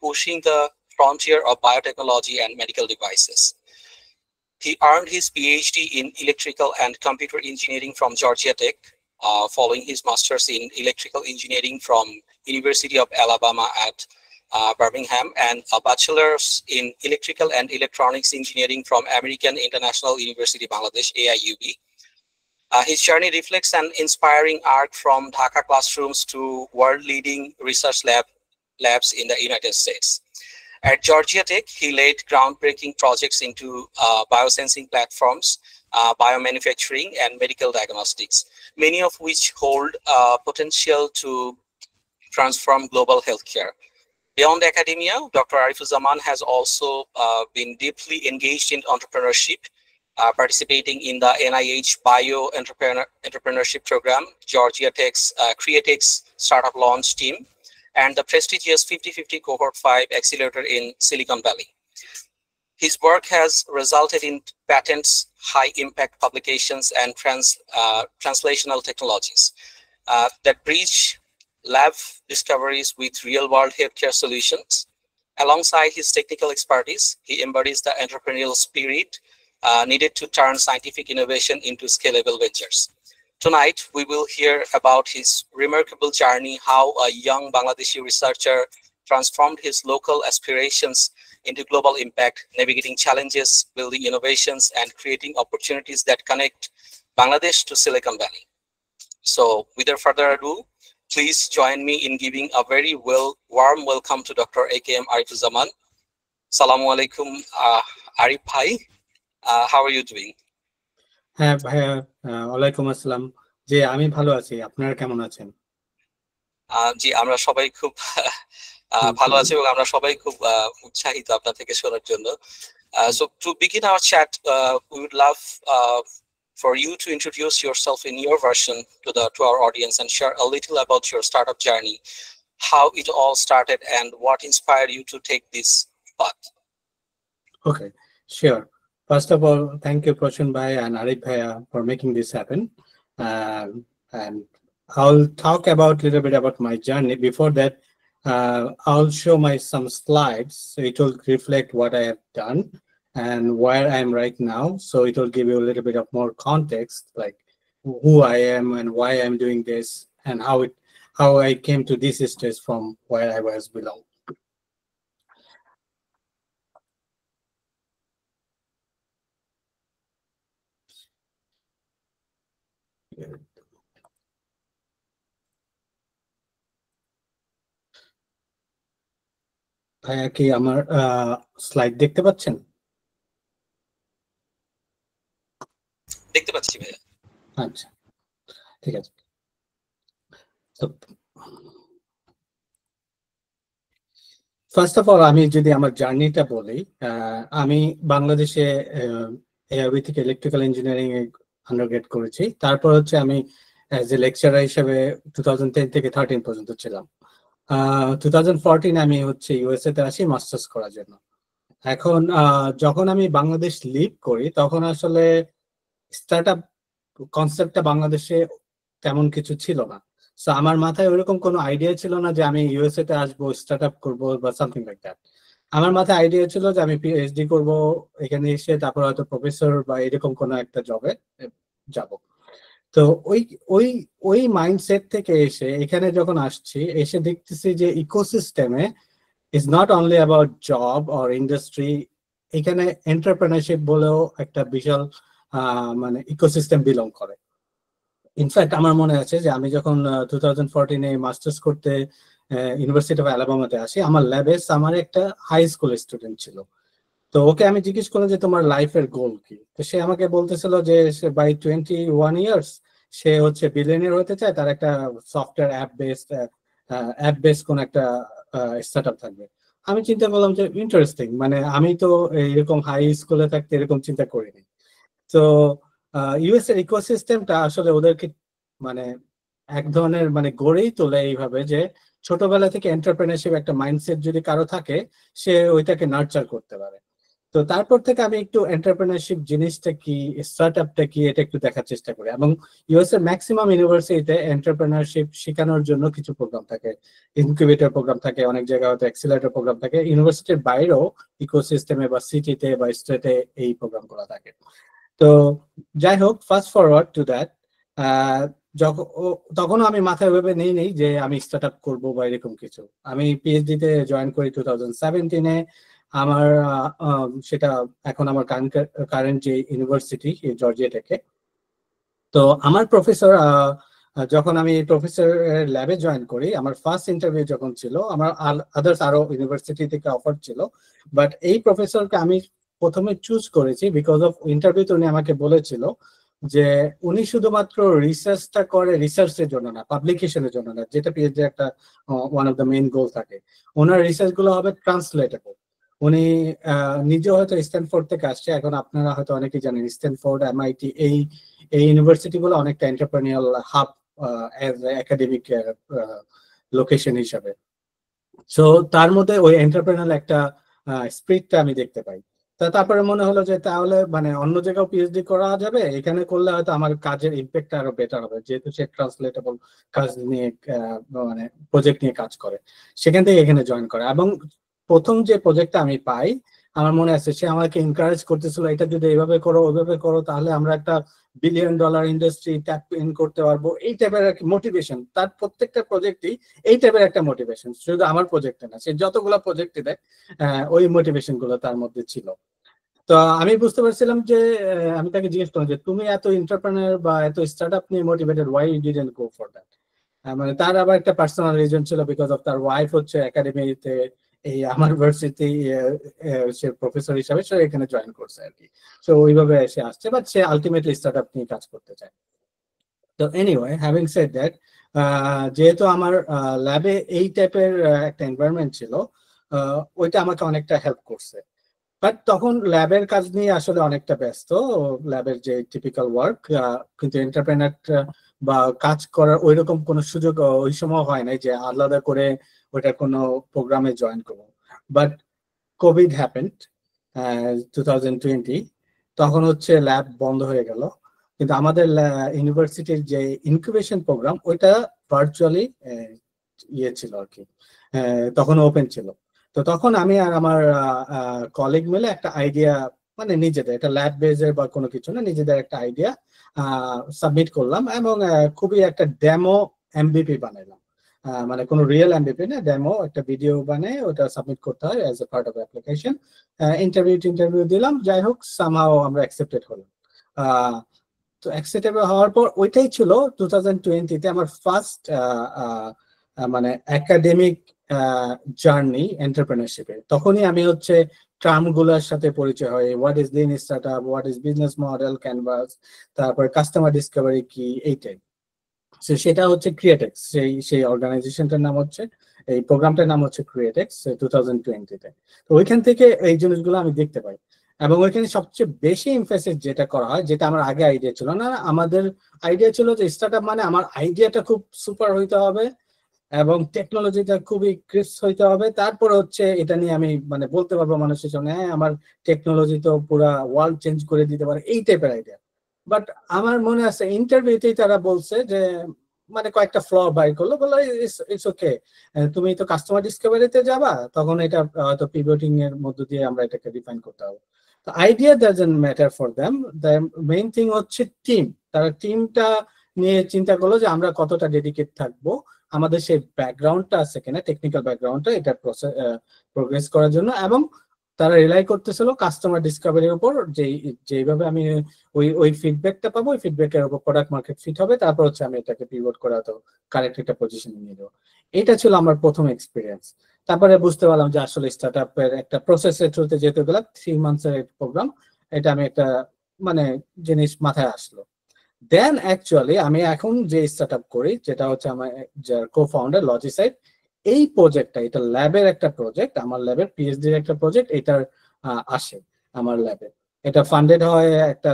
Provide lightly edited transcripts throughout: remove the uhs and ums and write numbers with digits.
pushing the frontier of biotechnology and medical devices. He earned his PhD in electrical and computer engineering from Georgia Tech, following his master's in electrical engineering from University of Alabama at Birmingham, and a bachelor's in electrical and electronics engineering from American International University, Bangladesh, AIUB. His journey reflects an inspiring arc from Dhaka classrooms to world-leading research labs in the United States. At Georgia Tech, he led groundbreaking projects into biosensing platforms, biomanufacturing, and medical diagnostics, many of which hold potential to transform global healthcare. Beyond academia, Dr. Arifuzzaman has also been deeply engaged in entrepreneurship, participating in the NIH Bio Entrepreneurship Program, Georgia Tech's Createx Startup Launch Team, and the prestigious 50/50 Cohort 5 Accelerator in Silicon Valley. His work has resulted in patents, high-impact publications, and translational technologies that bridge lab discoveries with real-world healthcare solutions. Alongside his technical expertise, he embodies the entrepreneurial spirit needed to turn scientific innovation into scalable ventures. Tonight, we will hear about his remarkable journey, how a young Bangladeshi researcher transformed his local aspirations into global impact, navigating challenges, building innovations, and creating opportunities that connect Bangladesh to Silicon Valley. So, without further ado, please join me in giving a very warm welcome to Dr. AKM Arifuzzaman. Assalamu alaikum, Arif Bhai. How are you doing? হ্যাঁ ভাইয়া, ওয়ালাইকুম আসসালাম। জি, আমি ভালো আছি, আপনারা কেমন আছেন? জি, আমরা সবাই খুব ভালো আছি এবং আমরা সবাই খুব উৎসাহিত আপনার থেকে শোনার জন্য। So to begin our chat, we would love for you to introduce yourself in your version to our audience and share a little about your startup journey, how it all started, and what inspired you to take this path. Okay, sure. First of all, thank you, Prashan Bhai and Arif Bhaiya, for making this happen. And I'll talk about a little bit about my journey. Before that, I'll show some slides, so it will reflect what I have done and where I am right now. So it will give you a little bit of more context, like who I am and why I'm doing this, and how I came to this stage from where I was below. ভাইয়া কি আমার slide দেখতে পাচ্ছেন? দেখতে পাচ্ছি ভাইয়া। আচ্ছা, ঠিক আছে। তো ফার্স্ট অফ অল আমি যদি আমার জার্নিটা বলি, আমি বাংলাদেশে এআইবি থেকে ইলেকট্রিক্যাল ইঞ্জিনিয়ারিং এ আন্ডারগ্রেড করেছি। তারপর হচ্ছে আমি অ্যাজ এ লেকচারার হিসেবে 2010 থেকে 13 পর্যন্ত ছিলাম। 2014 আমি হচ্ছে ইউএসএ তে আসি মাস্টার্স করার জন্য। এখন যখন আমি বাংলাদেশ লিভ করি, তখন আসলে স্টার্টআপ কনসেপ্টটা বাংলাদেশে তেমন কিছু ছিল না। সো আমার মাথায় ওইরকম কোনো আইডিয়া ছিল না যে আমি ইউএসএ তে আসবো, স্টার্টআপ করবো বা সামথিং লাইক দ্যাট। আমার মাথায় আইডিয়া ছিল যে আমি পিএইচডি করবো এখানে এসে, তারপর হয়তো প্রফেসর বা এরকম কোনো একটা জবে যাব। তো ওই ওই ওই মাইন্ডসেট থেকে এসে এখানে যখন আসছি, এসে দেখতেছি যে ইকোসিস্টেমে is not only about job or industry, এখানে এন্টারপ্রেনারশিপ বলেও একটা বিশাল মানে ইকোসিস্টেম বিলং করে। ইনফ্যাক্ট আমার মনে আছে যে আমি যখন 2014-এ মাস্টার্স করতে ইউনিভার্সিটি অফ অ্যালাবামাতে আসি, আমার ল্যাবে আমার একটা হাই স্কুল স্টুডেন্ট ছিল। তো ওকে আমি জিজ্ঞেস করলাম যে তোমার লাইফের গোল কি? তো সে আমাকে বলতেছিল যে বাই 21 ইয়ার্স সে হচ্ছে বিলিয়নিয়ার হতে চায়, তার একটা সফটওয়্যার অ্যাপ বেসড কোন একটা স্টার্টআপ থাকবে। আমি চিন্তা করলাম যে ইন্টারেস্টিং, মানে আমি তো এরকম হাই স্কুলে থাকতে এরকম চিন্তা করিনি। তো ইউএস এর ইকোসিস্টেমটা আসলে ওদেরকে মানে এক ধরনের মানে গড়েই তোলে এইভাবে যে ছোটবেলা থেকে এন্টারপ্রেনারশিপ একটা মাইন্ডসেট যদি কারো থাকে, সে ওইটাকে নার্চার করতে পারে। তো তারপর থেকে আমি একটু এন্টারপ্রেনারশিপ জিনিসটা কি, স্টার্টআপটা কি, এটা একটু দেখার চেষ্টা করি। এবং ইউএস এর ম্যাক্সিমাম ইউনিভার্সিটিতে এন্টারপ্রেনারশিপ শেখানোর জন্য কিছু প্রোগ্রাম থাকে, ইনকিউবেটর প্রোগ্রাম থাকে, অনেক জায়গায় হয়তো অ্যাক্সিলারেটর প্রোগ্রাম থাকে। ইউনিভার্সিটির বাইরেও ইকোসিস্টেমে বা সিটিতে বা স্টেটে এই প্রোগ্রাম করা থাকে। তো যাই হোক, ফাস্ট ফরওয়ার্ড টু দ্যাট, তখনও আমি মাথায় ভেবে নেই যে আমি স্টার্ট আপ করবো বা এরকম কিছু। আমি পিএইচডি তে জয়েন করি 2017-এ। আমার সেটা এখন আমার কারেন্ট যে ইউনিভার্সিটি জর্জিয়া টেকে। তো আমার প্রফেসর, যখন আমি প্রফেসর ল্যাবে জয়েন করি, আমার ফার্স্ট ইন্টারভিউ যখন ছিল, আমার আদার্স আরো ইউনিভার্সিটি থেকে অফার ছিল, বাট এই প্রফেসরকে আমি প্রথমে চুজ করেছি বিকজ অফ ইন্টারভিউতে উনি আমাকে বলেছিল যে উনি শুধুমাত্র রিসার্চটা করে রিসার্চের জন্য না, পাবলিকেশনের জন্য না, যেটা পিএইচডি একটা ওয়ান অফ দ্য মেইন গোল থাকে। ওনার রিসার্চ গুলো হবে ট্রান্সলেটেবল। উনি নিজে হয়তো স্ট্যানফোর্ড থেকে আসছে, এখন আপনারা হয়তো অনেকেই জানেন স্ট্যানফোর্ড, এমআইটি, এই ইউনিভার্সিটি গুলো অনেকটা এন্টারপ্রেনিউরাল হাব একাডেমিক লোকেশন হিসাবে। সো তার মধ্যে ওই এন্টারপ্রেনার একটা স্পিরিটটা আমি দেখতে পাই। তারপরে মনে হলো যে তাহলে মানে অন্য জায়গাও পিএইচডি করা যাবে, এখানে করলে হয়তো আমার কাজের ইম্প্যাক্ট আরো বেটার হবে, যেহেতু সে ট্রান্সলেটেবল কাজ নিয়ে মানে প্রজেক্ট নিয়ে কাজ করে। সেখান থেকে এখানে জয়েন করে, এবং প্রথম যে প্রজেক্টটা আমি পাই, আমার মনে আছে সে আমাকে এনকারেজ করতেছিল, এটা যদি এইভাবে করো ওইভাবে করো তাহলে আমরা একটা $1 বিলিয়ন ইন্ডাস্ট্রি ট্যাপ ইন করতে পারবো, এই টাইপের মোটিভেশন। তার প্রত্যেকটা প্রজেক্টই এই টাইপের একটা মোটিভেশন, শুধু আমার প্রজেক্টে না, সে যতগুলো প্রজেক্টে দেয় ওই মোটিভেশন গুলো তার মধ্যে ছিল। তো আমি বুঝতে পারছিলাম যে আমি তাকে জিজ্ঞেস করলাম যে তুমি এত এন্টারপ্রেনার বা এত স্টার্টআপ নিয়ে motivated, why you didn't go for that. মানে তার আবার একটা পার্সোনাল রিজন ছিল, বিকজ অফ তার ওয়াইফ হচ্ছে একাডেমিতে, এই আমার ভার্সিটি সে প্রফেসর হিসাবে সে এখানে জয়েন করছে আর কি। তো ওইভাবে সে আসছে, বাট সে আলটিমেটলি স্টার্টআপ নিয়ে কাজ করতে চায়। তো এনিওয়ে, হ্যাভিং সেড দ্যাট, যেহেতু আমার ল্যাবে এই টাইপের একটা এনভায়রনমেন্ট ছিল, ওইটা আমাকে অনেকটা হেল্প করছে। বাট তখন ল্যাবের কাজ নিয়ে আসলে অনেকটা ব্যস্ত, ল্যাবের যে টিপিক্যাল ওয়ার্ক, কিন্তু এন্টারপ্রেনার বা কাজ করার ওইরকম কোনো সুযোগ ওই সময় হয় নাই যে আলাদা করে ওইটার কোনো প্রোগ্রামে জয়েন করবো। বাট কোভিড হ্যাপেন্ড 2020, তখন হচ্ছে ল্যাব বন্ধ হয়ে গেল, কিন্তু আমাদের ইউনিভার্সিটির যে ইনকিউবেশন প্রোগ্রাম ওইটা ভার্চুয়ালি ইয়ে ছিল আর কি, তখন ওপেন ছিল। তো তখন আমি আর আমার কলিগ মিলে একটা আইডিয়া, মানে নিজেদের, এটা ল্যাব বেজের বা কোনো কিছু না, নিজেদের একটা আইডিয়া সাবমিট করলাম, এবং খুবই একটা ডেমো এমভিপি বানাইলাম। মানে কোনো রিয়েল এমভিপি না, ডেমো একটা ভিডিও বানিয়ে ওটা সাবমিট করতে হয় as a part of application. Interview দিলাম, যাই হোক সামহাও আমরা অ্যাকসেপ্টেড হলাম। তো অ্যাকসেপ্টেবল হওয়ার পর ওইটাই ছিল 2020-তে আমার ফার্স্ট মানে একাডেমিক জার্নি এন্টারপ্রেনারশিপে। তখনই আমি হচ্ছে টার্ম গুলোর সাথে পরিচয় হয়, what is lean startup, what is business model, canvas, তারপর কাস্টমার ডিসকভারি কি, এইটাই। সেটা হচ্ছে ক্রিয়েটেক্স, সেই অর্গানাইজেশনটার নাম হচ্ছে, এই প্রোগ্রামটার নাম হচ্ছে ক্রিয়েটেক্স 2020-তে। তো ওইখান থেকে এই জিনিসগুলো আমি দেখতে পাই, এবং ওইখানে সবচেয়ে বেশি এমফাসিস যেটা করা হয়, যেটা আমার আগে আইডিয়া ছিল না, আমাদের আইডিয়া ছিল যে স্টার্টআপ মানে আমার আইডিয়াটা খুব সুপার হইতে হবে এবং টেকনোলজিটা খুবই ক্রিস্প হইতে হবে, তারপর হচ্ছে এটা নিয়ে আমি মানে বলতে পারবো মানুষের সামনে, হ্যাঁ আমার টেকনোলজি তো পুরা ওয়ার্ল্ড চেঞ্জ করে দিতে পারে, এই টাইপের আইডিয়া। বাট আমার মনে আছে ইন্টারভিউতেই তারা বলছে যে, মানে কয়েকটা ফ্ল বাই করলো, বললো ইটস ওকে, তুমি তো কাস্টমার ডিসকভারিতে যাবা, তখন এটা হয়তো পিভটিং এর মধ্য দিয়ে আমরা এটাকে ডিফাইন করতে হবে। তো idea doesn't matter for them, the main thing হচ্ছে টিম। তারা টিমটা নিয়ে চিন্তা করলো যে আমরা কতটা ডেডিকেট থাকবো, আমাদের সেই ব্যাকগ্রাউন্ডটা আছে কিনা, টেকনিক্যাল ব্যাকগ্রাউন্ডটা এটা প্রোগ্রেস করার জন্য, এবং তারা রিলাই করতেছিল কাস্টমার ডিসকভারির উপর, যেভাবে আমি ওই ফিডব্যাকটা পাবো, ওই ফিডব্যাকের উপর প্রোডাক্ট মার্কেট ফিট হবে, তারপর হচ্ছে আমি এটাকে পিভট করে তো কারেক্ট একটা পজিশনে নিয়ে যাবো। এটা ছিল আমার প্রথম এক্সপিরিয়েন্স। তারপরে বুঝতে পারলাম যে আসলে স্টার্টআপের একটা প্রসেসের থ্রুতে যেতে গেলাম, 3 মান্থসের প্রোগ্রাম, এটা আমি একটা মানে জিনিস মাথায় আসলো। দেন অ্যাকচুয়ালি আমি এখন যে স্টার্টআপ করি, যেটা হচ্ছে আমার যার কো-ফাউন্ডার লজিসাইড, এই প্রজেক্টটা, এটা ল্যাবের একটা প্রজেক্ট, আমার ল্যাবের পিএইচডি এর একটা প্রজেক্ট, এটার আসে আমার ল্যাবে। এটা ফান্ডেড হয় একটা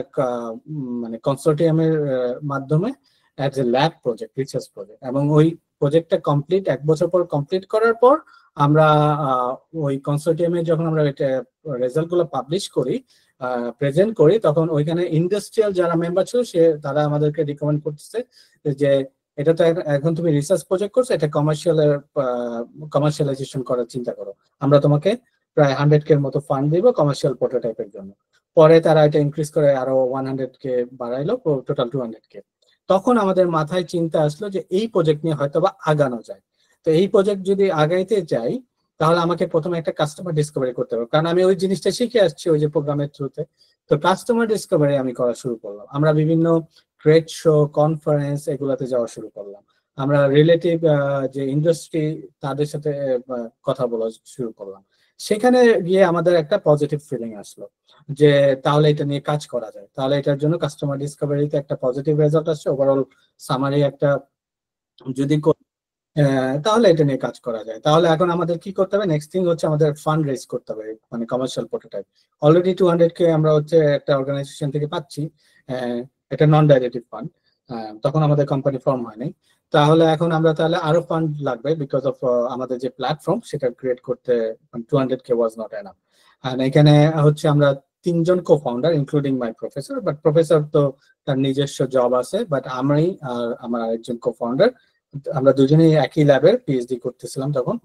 মানে কনসোর্টিয়ামের মাধ্যমে as a lab project, research project, এবং ওই প্রজেক্টটা কমপ্লিট 1 বছর পর কমপ্লিট করার পর আমরা ওই কনসোর্টিয়ামে যখন আমরা রেজাল্ট গুলো পাবলিশ করি, প্রেজেন্ট করি, তখন ওইখানে ইন্ডাস্ট্রিয়াল যারা মেম্বার ছিল তারা আমাদেরকে রিকমেন্ড করতেছে যে এটা তো এখন তুমি রিসার্চ প্রজেক্ট করছো, এটা কমার্শিয়ালাইজেশন করার চিন্তা করো, আমরা তোমাকে প্রায় 100K এর মতো ফান্ড দিব কমার্শিয়াল প্রোটোটাইপের জন্য। পরে তারা এটা ইনক্রিজ করে আরো 100K বাড়াইলো, টোটাল 200K। তখন আমাদের মাথায় চিন্তা আসলো যে এই প্রজেক্ট নিয়ে হয়তো বা আগানো যায়। তো এই প্রজেক্ট যদি আগাইতে যাই তাহলে আমাকে প্রথমে একটা কাস্টমার ডিসকভারি করতে হবে, কারণ আমি ওই জিনিসটা শিখে আসছি ওই যে প্রোগ্রামের থ্রুতে। তো কাস্টমার ডিসকভারি আমি করা শুরু করলাম। আমরা বিভিন্ন ট্রেড শো, কনফারেন্স এগুলাতে যাওয়া শুরু করলাম। আমরা রিলেটিভ যে ইন্ডাস্ট্রি তাদের সাথে কথা বলা শুরু করলাম। সেখানে গিয়ে আমাদের একটা পজিটিভ ফিলিং আসলো যে তাহলে এটা নিয়ে কাজ করা যায়, তাহলে এটার জন্য কাস্টমার ডিসকভারিতে একটা পজিটিভ রেজাল্ট আসছে, ওভারঅল সামারি একটা যদি তাহলে এটা নিয়ে কাজ করা যায়। তাহলে এখন আমাদের কি করতে হবে, নেক্সট থিং হচ্ছে আমাদের ফান্ড রেজ করতে হবে, মানে কমার্শিয়াল প্রোটোটাইপ। অলরেডি 200K আমরা হচ্ছে একটা অর্গানাইজেশন থেকে পাচ্ছি, এটা নন ডাইরেক্টিভ ফান্ড, তখন আমাদের কোম্পানি ফর্ম হয়নি। তাহলে এখন আমরা তাহলে আরো ফান্ড লাগবে, বিকজ অফ আমাদের যে প্ল্যাটফর্ম সেটা ক্রিয়েট করতে 200K ওয়াজ নট এনাফ। আর এখানে হচ্ছে আমরা 3জন co founder including my professor, but professor তো তার নিজস্ব জব আছে, বাট আমি আর আমার একজন কো ফাউন্ডার, আমরা দুজনেই একই ল্যাবের পিএইচডি করতেছিলাম তখন।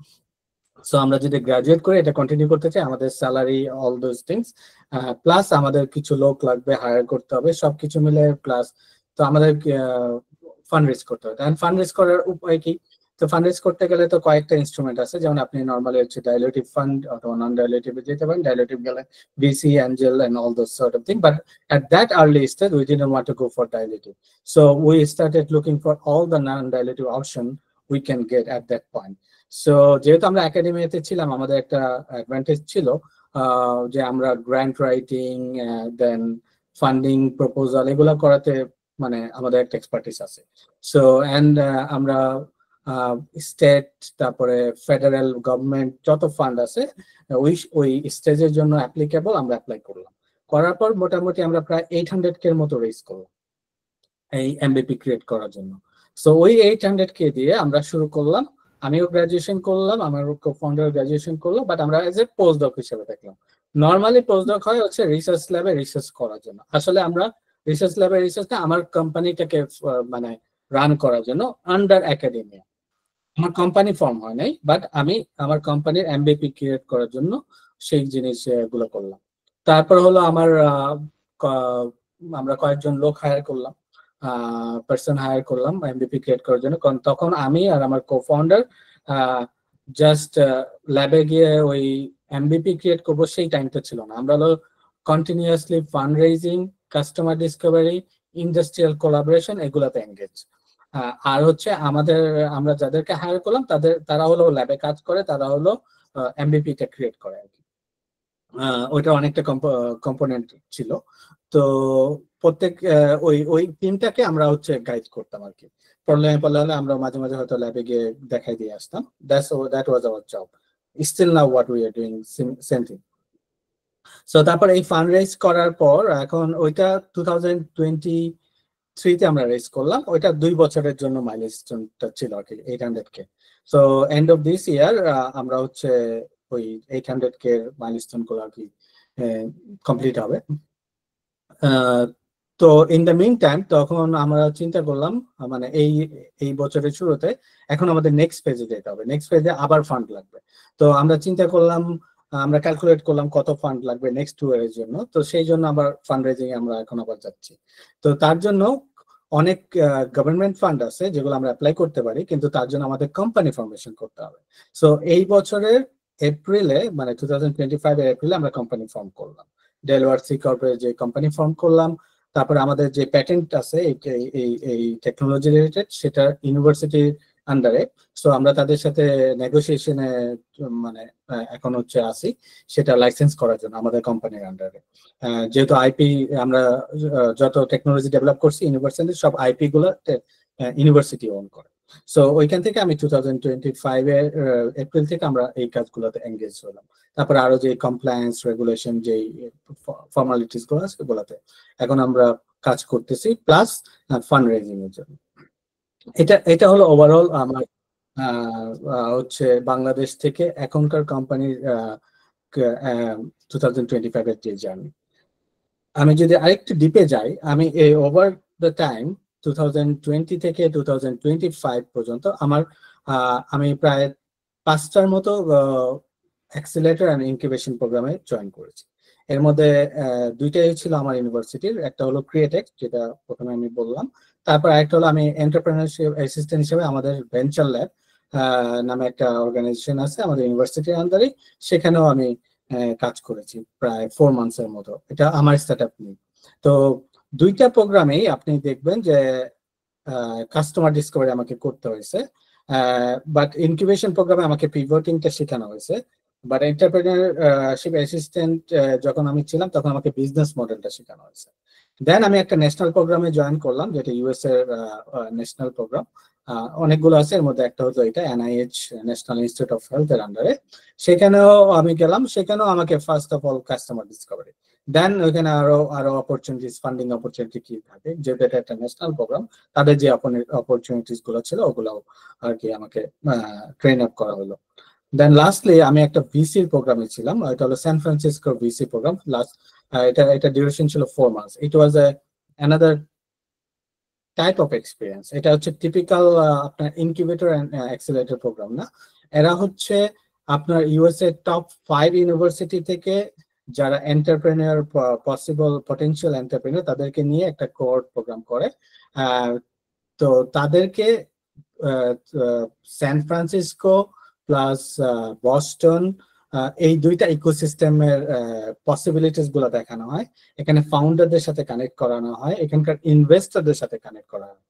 সো আমরা যদি গ্রাজুয়েট করে এটা কন্টিনিউ করতে চাই, আমাদের salary, all those things, plus আমাদের কিছু লোক লাগবে, হায়ার করতে হবে, সবকিছু মিলে প্লাস তো আমাদের ফান্ড রেজ করতে হবে। ফান্ড রেজ করার উপায় কি? তো ফান্ড রেজ করতে গেলে তো কয়েকটা ইনস্ট্রুমেন্ট আছে, যেমন আপনি নর্মালি হচ্ছে ডাইলুটিভ ফান্ড অথবা নন ডাইলুটিভ যেতে পারেন। ডাইলুটিভ গেলে VC, angel and all those sort of thing, but at that early stage we didn't want to go for dilutive, so we started looking for all the non dilutive option we can get at that point. So যেহেতু আমরা একাডেমিতে ছিলাম, আমাদের একটা advantage ছিল যে আমরা grant writing, দেন funding proposal এগুলো করাতে মানে আমাদের একটা এক্সপার্টিস আছে। সো এন্ড আমরা স্টেট, তারপরে ফেডারেল গভর্নমেন্ট যত ফান্ড আছে ওই স্টেজের জন্য অ্যাপ্লিকেবল আমরা অ্যাপ্লাই করলাম। করার পর মোটামুটি আমরা প্রায় 800K এর মতো রেজ করলাম এই এমবিপি ক্রিয়েট করার জন্য। সো ওই 800K দিয়ে আমরা শুরু করলাম। আমিও গ্রাজুয়েশন করলাম, আমার কো-ফাউন্ডার গ্রাজুয়েশন করলো, বাট আমরা এজ এ পোস্টডক হিসেবে দেখলাম। নর্মালি পোস্টডক হয় হচ্ছে রিসার্চ ল্যাবে রিসার্চ করার জন্য, আসলে আমরা রিসার্চ ল্যাবে রিসার্চটা আমার কোম্পানিটাকে মানে রান করার জন্য আন্ডার একাডেমিয়া। আমার কোম্পানি ফর্ম হয় নাই, বাট আমি আমার কোম্পানির এমবিপি ক্রিয়েট করার জন্য সেই জিনিসগুলো করলাম। তারপর হলো আমরা কয়েকজন লোক হায়ার করলাম, পার্সন হায়ার করলাম এমবিপি ক্রিয়েট করার জন্য। কারণ তখন আমি আর আমার কো-ফাউন্ডার জাস্ট ল্যাবে গিয়ে ওই এমবিপি ক্রিয়েট করবো সেই টাইমটা ছিল না। আমরা হলো continuously fund raising, customer Discovery, industrial collaboration এগুলাতে এঙ্গেজ। আর হচ্ছে আমরা যাদেরকে হায়ার করলাম তারা হলো ল্যাবে কাজ করে, তারা হলো এমবিপি টা ক্রিয়েট করে আর কি। ওইটা অনেকটা কম্পোনেন্ট ছিল। তো প্রত্যেক ওই টিমটাকে আমরা হচ্ছে গাইড করতাম আর কি। পড়লে আমরা মাঝে মাঝে হয়তো ল্যাবে গিয়ে দেখাই দিয়ে আসতাম। That was our job. Still now what we are doing same thing. So তারপর এই ফান্ড রেজ করার পর এখন ওইটা 2023-তে আমরা রেজ করলাম। ওইটা 2 বছরের জন্য মাইলস্টোনটা ছিল আর কি 800K। So end of this ইয়ার আমরা হচ্ছে ওই 800K এর মাইলস্টোন গুলো আর কি কমপ্লিট হবে। তো ইন দ্য মিন টাইম তখন আমরা চিন্তা করলাম মানে এই বছরের শুরুতে এখন আমাদের নেক্সট ফেজে যেতে হবে, নেক্সট ফেজে আবার ফান্ড লাগবে। তো আমরা চিন্তা করলাম, আমরা ক্যালকুলেট করলাম কত ফান্ড লাগবে নেক্সট 2 ইয়ারের জন্য। তো সেই জন্য আবার ফান্ড রেজিং আমরা এখন আবার যাচ্ছি। তো তার জন্য অনেক গভর্নমেন্ট ফান্ড আছে যেগুলো আমরা অ্যাপ্লাই করতে পারি, কিন্তু তার জন্য আমাদের কোম্পানি ফর্মেশন করতে হবে। সো এই বছরের এপ্রিলে মানে 2025 এর এপ্রিলে আমরা কোম্পানি ফর্ম করলাম, ডেলওয়ার সি কর্পোরেট যে কোম্পানি ফর্ম করলাম। তারপরে আমাদের যে প্যাটেন্ট আছে এই টেকনোলজি রিলেটেড সেটা ইউনিভার্সিটির আন্ডারে। সো আমরা তাদের সাথে নেগোসিয়েশনে মানে এখন হচ্ছে আসি সেটা লাইসেন্স করার জন্য আমাদের কোম্পানির আন্ডারে। যেহেতু আইপি আমরা যত টেকনোলজি ডেভেলপ করছি ইউনিভার্সিটির সব আইপি গুলো ইউনিভার্সিটি ওন করে। সো ওইখান থেকে আমি 2025 এর এপ্রিল থেকে আমরা এই কাজগুলোতে এঙ্গেজ হলাম। তারপরে আরো যে কমপ্লায়েন্স রেগুলেশন যে ফর্মালিটিস গুলো আছে সেগুলোতে এখন আমরা কাজ করতেছি, প্লাস ফান্ড রেজিং এর জন্য। এটা হলো ওভারঅল আমার হচ্ছে বাংলাদেশ থেকে এখনকার কোম্পানির 2025-এর যে জার্নি। আমি যদি আরেকটু ডিপে যাই, আমি এই ওভার দ্য টাইম 2020 থেকে 2025 পর্যন্ত আমি প্রায় 5টার মতো অ্যাক্সিলারেটর অ্যান্ড ইনকিউবেশন প্রোগ্রামে জয়েন করেছি। এর মধ্যে 2টাই ছিল আমার ইউনিভার্সিটির, একটা হলো ক্রিয়েটেক্স, যেটা প্রথমে আমি বললাম, তারপর আরেকটা হলো আমি এন্টারপ্রেনারশিপ অ্যাসিস্ট্যান্ট হিসেবে আমাদের ভেঞ্চার ল্যাব নামে একটা অর্গানাইজেশন আছে আমাদের ইউনিভার্সিটির আন্ডারে, সেখানেও আমি কাজ করেছি প্রায় 4 মান্থসের মতো। এটা আমার স্টার্ট আপ নিয়ে। তো 2টা প্রোগ্রামেই আপনি দেখবেন যে কাস্টমার ডিসকভারি আমাকে করতে হয়েছে, বাট ইনকিউবেশন প্রোগ্রামে আমাকে পিভটিংটা শেখানো হয়েছে, বাট এন্টারপ্রেনারশিপ অ্যাসিস্ট্যান্ট যখন আমি ছিলাম তখন আমাকে বিজনেস মডেলটা শেখানো হয়েছে। দেন আমি একটা ন্যাশনাল প্রোগ্রামে জয়েন করলাম, যেটা ইউএস এর ন্যাশনাল প্রোগ্রাম। অনেকগুলো আছে, এর মধ্যে একটা হতো এটা NIH, national institute of health এর আন্ডারে। সেখানেও আমি গেলাম, সেখানেও আমাকে first of all customer discovery, then ওইখানে আরো অপরচুনিটিস, ফান্ডিং অপরচুনিটি কি থাকে, যেহেতু এটা একটা ন্যাশনাল প্রোগ্রাম, তাদের যে অপরচুনিটিস গুলো ছিল ওগুলো আর কি আমাকে ট্রেন আপ করা হলো। দেন লাস্টলি আমি একটা ভিসির প্রোগ্রামে ছিলাম, এটা হলো সান ফ্রান্সিসকো ভিসি প্রোগ্রাম। এটা ডিউরেশন ছিল 4 months. It was another type of experience. এটা হচ্ছে টিপিক্যাল আপনার ইনকিউবেটর অ্যান্ড অ্যাক্সিলারেটর প্রোগ্রাম না, এরা হচ্ছে আপনার ইউএস এর টপ 5 ইউনিভার্সিটি থেকে যারা এন্টারপ্রেনিয়র, পটেনশিয়াল এন্টারপ্রেনিয়র, তাদেরকে নিয়ে একটা কোর প্রোগ্রাম করে। তো তাদেরকে সান ফ্রান্সিসকো প্লাস বস্টন, এই 2টা ইকোসিস্টেমের পসিবিলিটিস গুলো দেখানো হয়, এখানে ফাউন্ডারদের সাথে কানেক্ট করানো হয়, এখানকার ইনভেস্টরদের সাথে কানেক্ট করা হয়।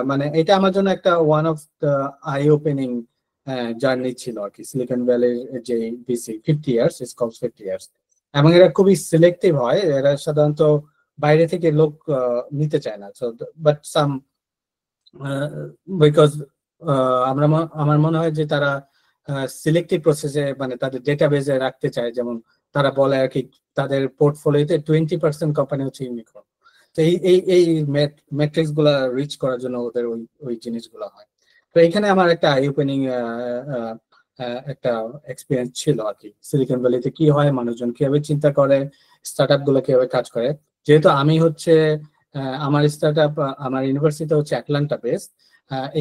মানে এটা আমার জন্য একটা one of the I opening journey ছিল আর কি। সিলিকন ভ্যালির যে VC 50 years, it's called 50 years, এবং এরা খুবই সিলেক্টিভ হয়, এরা সাধারণত বাইরে থেকে লোক নিতে চায় না। সো বাট সাম বিকজ আমার মনে হয় যে তারা সিলেক্টিভ প্রসেসে, মানে তাদের ডেটাবেজে রাখতে চায়, যেমন তারা বলে আর কি তাদের পোর্টফোলিওতে 20% কোম্পানি হচ্ছে ইউনিকর্ন। তো এই মেট্রিক্স গুলা রিচ করার জন্য ওদের ওই জিনিসগুলো হয়। তো এখানে আমার একটা আই ওপেনিং একটা এক্সপিরিয়েন্স ছিল আর কি, সিলিকন ভ্যালিতে কি হয়, মানুষজন কিভাবে চিন্তা করে, স্টার্ট আপ গুলো কিভাবে কাজ করে। যেহেতু আমি হচ্ছে আমার স্টার্ট আপ, আমার ইউনিভার্সিটি হচ্ছে অ্যাটলান্টা বেসড,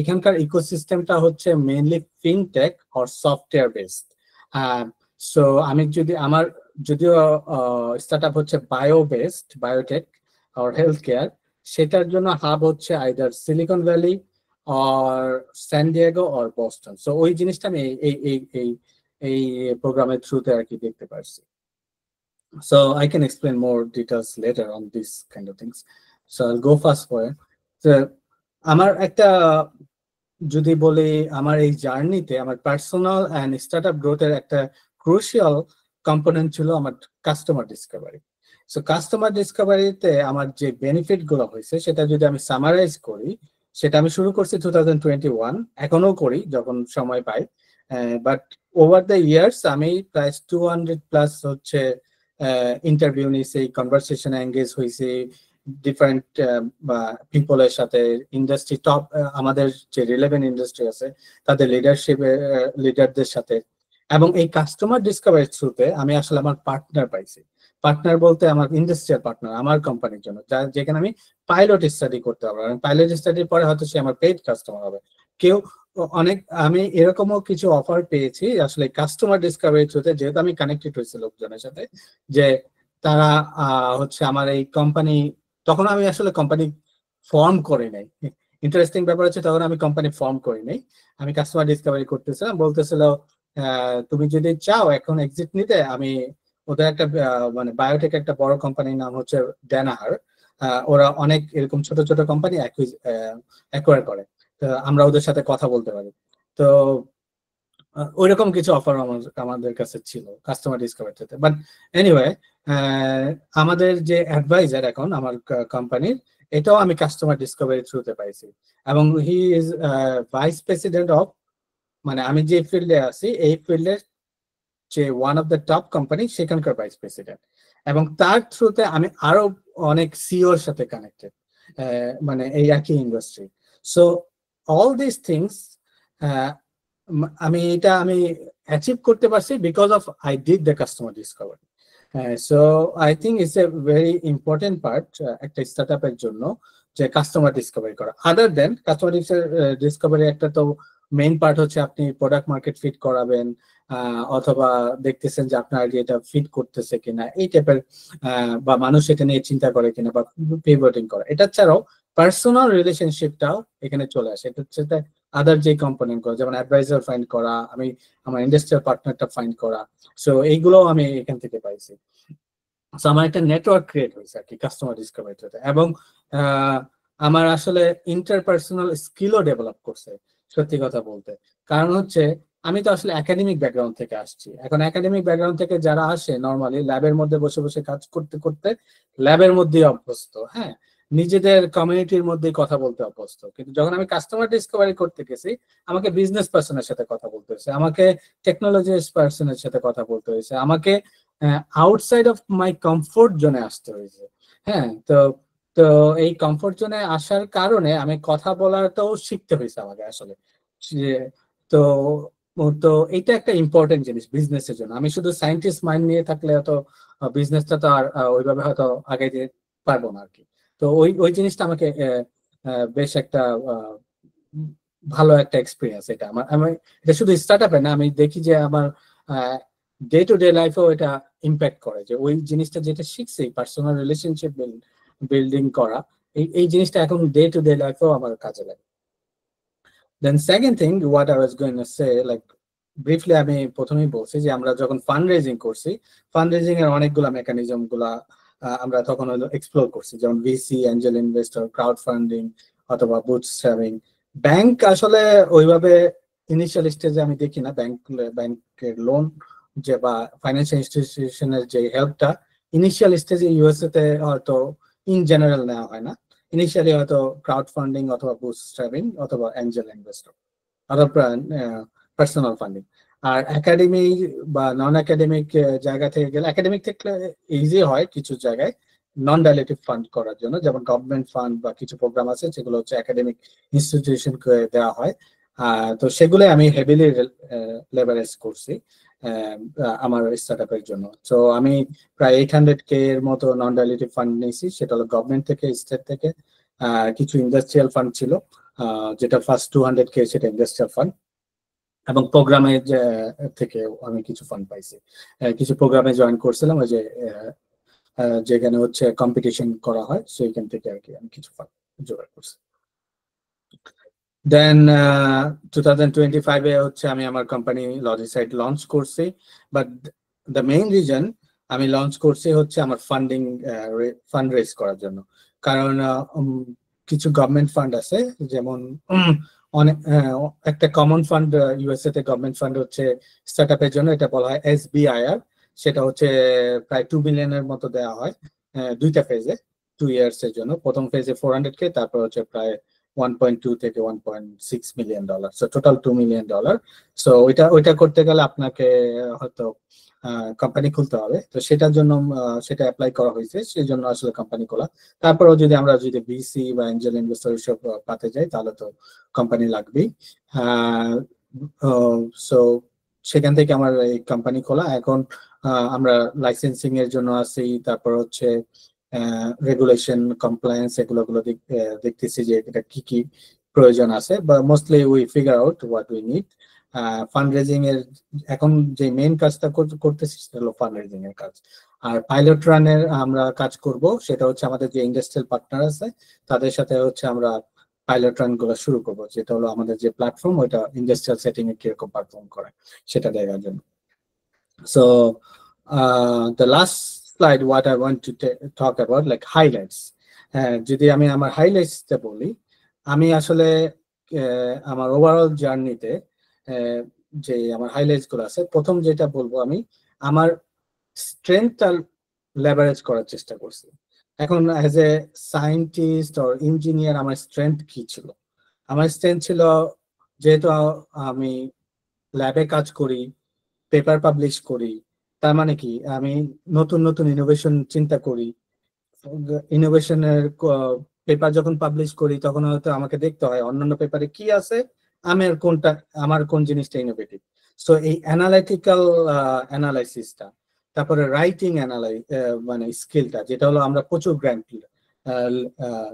এখানকার ইকোসিস্টেমটা হচ্ছে mainly fintech or software based. So আমি যদিও স্টার্ট আপ হচ্ছে bio based, biotech or health care, সেটার জন্য হাব হচ্ছে either Silicon Valley or San Diego or Boston. So ওই জিনিসটা আমি এই প্রোগ্রামের থ্রুতে আর কি দেখতে পারছি। So I can explain more details later on these kind of things. So I'll go fast forward. So আমার একটা, যদি বলি আমার এই জার্নিতে আমার পার্সোনাল অ্যান্ড স্টার্টআপ গ্রোথের একটা ক্রুশিয়াল কম্পোনেন্ট ছিল আমার কাস্টমার ডিসকভারি। সো কাস্টমার ডিসকভারিতে আমার যে বেনিফিট গুলো হয়েছে সেটা যদি আমি সামারাইজ করি, সেটা আমি শুরু করছি 2021, এখনো করি যখন সময় পাই। বাট ওভার দ্য ইয়ার্স আমি প্রায় 200+ হচ্ছে ইন্টারভিউ নিয়েছি, কনভারসেশনে এঙ্গেজ হয়েছি ডিফারেন্ট পিপলের সাথে, ইন্ডাস্ট্রি টপ আমাদের যে রিলেভেন্ট ইন্ডাস্ট্রি আছে তাদের লিডারদের সাথে। এবং এই কাস্টমার ডিসকভারির থ্রুতে আমি আসলে আমার পার্টনার পাইছি। পার্টনার বলতে আমার ইন্ডাস্ট্রিয়াল পার্টনার আমার কোম্পানির জন্য, যেখানে আমি পাইলট স্টাডি করতে পারবো। পাইলট স্টাডির পরে হয়তো সে আমার পেইড কাস্টমার হবে। আমি এরকমও কিছু অফার পেয়েছি আসলে কাস্টমার ডিসকভারির থ্রুতে, যেহেতু আমি কানেক্টেড হয়েছি লোকজনের সাথে, যে তারা হচ্ছে আমার এই কোম্পানি, তখন আমি আসলে কোম্পানি ফর্ম করি নাই। ইন্টারেস্টিং ব্যাপার হচ্ছে তখন আমি কোম্পানি ফর্ম করি নাই, আমি কাস্টমার ডিসকভারি করতেছিলাম। বলতেছিল তুমি যদি চাও এখন এক্সিট নিতে, আমি ওদের একটা মানে বায়োটেক একটা বড় কোম্পানির নাম হচ্ছে ড্যানাহার, ওরা অনেক এরকম ছোট ছোট কোম্পানি অ্যাকোয়ার করে, আমরা ওদের সাথে কথা বলতে পারি। তো ওইরকম কিছু অফার আমাদের কাছে ছিল কাস্টমার ডিসকভারিতে। বাট এনিওয়ে, আমাদের যে অ্যাডভাইজার এখন আমার কোম্পানির, এটাও আমি কাস্টমার ডিসকভারি থ্রুতে পাইছি। এবং he is vice president of, মানে আমি যে ফিল্ডে আছি এই ফিল্ডের যে one of the top company, সেখানকার ভাইস প্রেসিডেন্ট। এবং তার থ্রুতে আমি আরো অনেক সিওর সাথে কানেক্টেড, মানে এই একই industry. So all this things আমি এটা অ্যাচিভ করতে পারছি because of I did the customer Discovery. So I think it's a very important part একটা স্টার্টআপের জন্য, যে কাস্টমার ডিসকভারি করা। আদার দেন কাস্টমার ডিসকভারি একটা তো মেইন পার্ট হচ্ছে আপনি প্রোডাক্ট মার্কেট ফিট করাবেন, অথবা দেখতেছেন যে আপনার এটা ফিট করতেছে কিনা এই টাইপের, বা মানুষ এটা নিয়ে চিন্তা করে কিনা, বা পিভটিং করা। এটা ছাড়াও পার্সোনাল রিলেশনশিপটাও এখানে চলে আসে। এটা হচ্ছে আদার যে কম্পোনেন্ট করা, যেমন অ্যাডভাইজার ফাইন্ড করা, আমি আমার ইন্ডাস্ট্রিয়াল পার্টনারটা ফাইন্ড করা, সো এইগুলো আমি এখান থেকে পাইছি। সো আমার একটা নেটওয়ার্ক ক্রিয়েট হয়েছে আর কি কাস্টমার ডিসকভারিতে, এবং আমার আসলে ইন্টারপার্সোনাল স্কিলও ডেভেলপ করছে সত্যি কথা বলতে। কারণ হচ্ছে আমি তো আসলে একাডেমিক ব্যাকগ্রাউন্ড থেকে আসছি। এখন একাডেমিক ব্যাকগ্রাউন্ড থেকে যারা আসে নর্মালি ল্যাবের মধ্যে বসে বসে কাজ করতে করতে ল্যাবের মধ্যেই অভ্যস্ত, হ্যাঁ, নিজেদের কমিউনিটির মধ্যেই কথা বলতে অভ্যস্ত। কিন্তু যখন আমি কাস্টমার ডিসকভারি করতে গেছি, আমাকে বিজনেস পার্সনের সাথে কথা বলতে হয়েছে, আমাকে টেকনোলজি পার্সনের সাথে কথা বলতে হয়েছে, আমাকে আউটসাইড অফ মাই কমফোর্ট জোনে আসতে হয়েছে। হ্যাঁ, তো তো এই কমফোর্ট জোনে আসার কারণে আমি কথা বলাটাও শিখতে হয়েছে আমাকে আসলে। তো তো এটা একটা ইম্পর্টেন্ট জিনিস বিজনেসের জন্য। আমি শুধু সায়েন্টিস্ট মাইন্ড নিয়ে থাকলে হয়তো বিজনেসটা তো আর ওইভাবে হয়তো আগাইতে পারবো না আর কি। তো ওই ওই জিনিসটা আমাকে বেশ একটা ভালো একটা এক্সপিরিয়েন্স এটা আমার। আমি এটা শুধু স্টার্ট আপে না, আমি দেখি যে আমার ডে টু ডে লাইফেও এটা ইম্প্যাক্ট করে, যে ওই জিনিসটা যেটা শিখছি পার্সোনাল রিলেশনশিপ বিল্ডিং করা, এই জিনিসটা এখন ডে টু ডে লাইফেও আমার কাজে লাগে। Then second thing what I was going to say, like briefly আমি প্রথমেই বলছি যে আমরা যখন ফান্ড রেজিং করছি, ফান্ড রেজিং এর অনেকগুলা মেকানিজম গুলা আমরা তখন হলো এক্সপ্লোর করছি, যেমন VC, Angel investor, crowd funding অথবা বুটস্ট্র্যাপিং। ব্যাংক আসলে ওইভাবে ইনিশিয়াল স্টেজে আমি দেখি না। ব্যাংকের লোন যে বা ফাইন্যান্সিয়াল ইনস্টিটিউশনের যে হেল্পটা ইনিশিয়াল স্টেজে ইউএসএ তে হয়তো ইন জেনারেল নেওয়া হয় না। ইনিশিয়ালি হয়তো ক্রাউড ফান্ডিং অথবা বুটস্ট্র্যাপিং অথবা অ্যাঞ্জেল ইনভেস্টর অথবা পার্সোনাল ফান্ডিং। আর একাডেমি বা নন একাডেমিক জায়গা থেকে গেলে, একাডেমিক থেকে ইজি হয় কিছু জায়গায় নন ডাইলেটিভ ফান্ড করার জন্য, যেমন গভর্নমেন্ট ফান্ড বা কিছু প্রোগ্রাম আছে যেগুলো হচ্ছে একাডেমিক ইনস্টিটিউশনকে দেওয়া হয়। তো সেগুলো আমি হেভিলি লেভারেজ করছি আমার স্টার্টআপের জন্য। তো আমি প্রায় 800K এর মতো নন ডাইলেটিভ ফান্ড নিয়েছি, সেটা হলো গভর্নমেন্ট থেকে, স্টেট থেকে, কিছু ইন্ডাস্ট্রিয়াল ফান্ড ছিল, যেটা ফার্স্ট 200K সেটা ইন্ডাস্ট্রিয়াল ফান্ড, এবং প্রোগ্রামে থেকে আমি কিছু ফান্ড পাইছি। কিছু প্রোগ্রামে জয়েন করছিলাম, ওই যে যেখানে হচ্ছে কম্পিটিশন করা হয়, সেইখান থেকে আর কি আমি কিছু ফান্ড জোগাড় করছি। দেন 2025-এ হচ্ছে আমি আমার কোম্পানি লজিসাইট লঞ্চ করছি। বাট দ্য মেইন রিজন আমি লঞ্চ করছি হচ্ছে আমার ফান্ড রেজ করার জন্য। কারণ কিছু গভর্নমেন্ট ফান্ড আছে, যেমন অনেক একটা কমন ফান্ড ইউএসএ তে গভর্নমেন্ট ফান্ড হচ্ছে স্টার্টআপের জন্য, এটা বলা হয় SBIR। সেটা হচ্ছে প্রায় 2 বিলিয়নের মতো দেওয়া হয় দুইটা ফেজে, 2 ইয়ার্স এর জন্য। প্রথম ফেজে 400K, তারপর হচ্ছে প্রায় 1.2 থেকে 1.6 million dollar, so total $2 million. So ওইটা করতে গেলে আপনাকে হয়তো কোম্পানি খুলতে হবে। তো সেটার জন্য সেটা অ্যাপ্লাই করা হয়েছে, সেই জন্য আসলে কোম্পানি খোলা। তারপরেও আমরা যদি ভিসি বা এঞ্জেল ইনভেস্টর সব পাতে যাই, তাহলে তো কোম্পানি লাগবেই। সো সেখান থেকে আমার এই কোম্পানি খোলা। এখন আমরা লাইসেন্সিং এর জন্য আছি, তারপর হচ্ছে রেগুলেশন, কমপ্লায়েন্স, এগুলো দেখতেছি যে এটা কি কি প্রয়োজন আছে, বা mostly we figure out what we need. Fund raising এর এখন যে মেইন কাজটা করতেছি সেটা হলো ফান্ড রেজিং এর কাজ। আর পাইলট রানের আমরা কাজ করব, সেটা হচ্ছে আমাদের যে ইন্ডাস্ট্রিয়াল পার্টনার আছে তাদের সাথে হচ্ছে আমরা পাইলট রান গুলো শুরু করবো, যেটা হলো আমাদের যে প্ল্যাটফর্ম ওইটা ইন্ডাস্ট্রিয়াল সেটিং এ কিরকম পারফর্ম করে সেটা দেখার জন্য। So the last slide what I want to talk about, like highlights. যদি আমি আমার হাইলাইটসটা বলি, আমি আসলে আমার ওভারঅল জার্নিতে যে আমার হাইলাইটস গুলো আছে, প্রথম যেটা বলবো আমি আমার স্ট্রেংথটা লেভারেজ করার চেষ্টা করছি। এখন as a scientist or engineer আমার স্ট্রেংথ কি ছিল? আমার স্ট্রেংথ ছিল, যেহেতু আমি ল্যাবে কাজ করি, পেপার পাবলিশ করি, তার মানে কি আমি নতুন নতুন ইনোভেশন চিন্তা করি। ইনোভেশনের পেপার যখন পাবলিশ করি তখন হয়তো আমাকে দেখতে হয় অন্যান্য পেপারে কি আছে আমার কোন জিনিসটা ইনোভেটিভ। সো এই অ্যানালিটিক্যাল অ্যানালাইসিসটা, তারপরে রাইটিং মানে স্কিলটা, যেটা হলো আমরা প্রচুর গ্র্যান্ট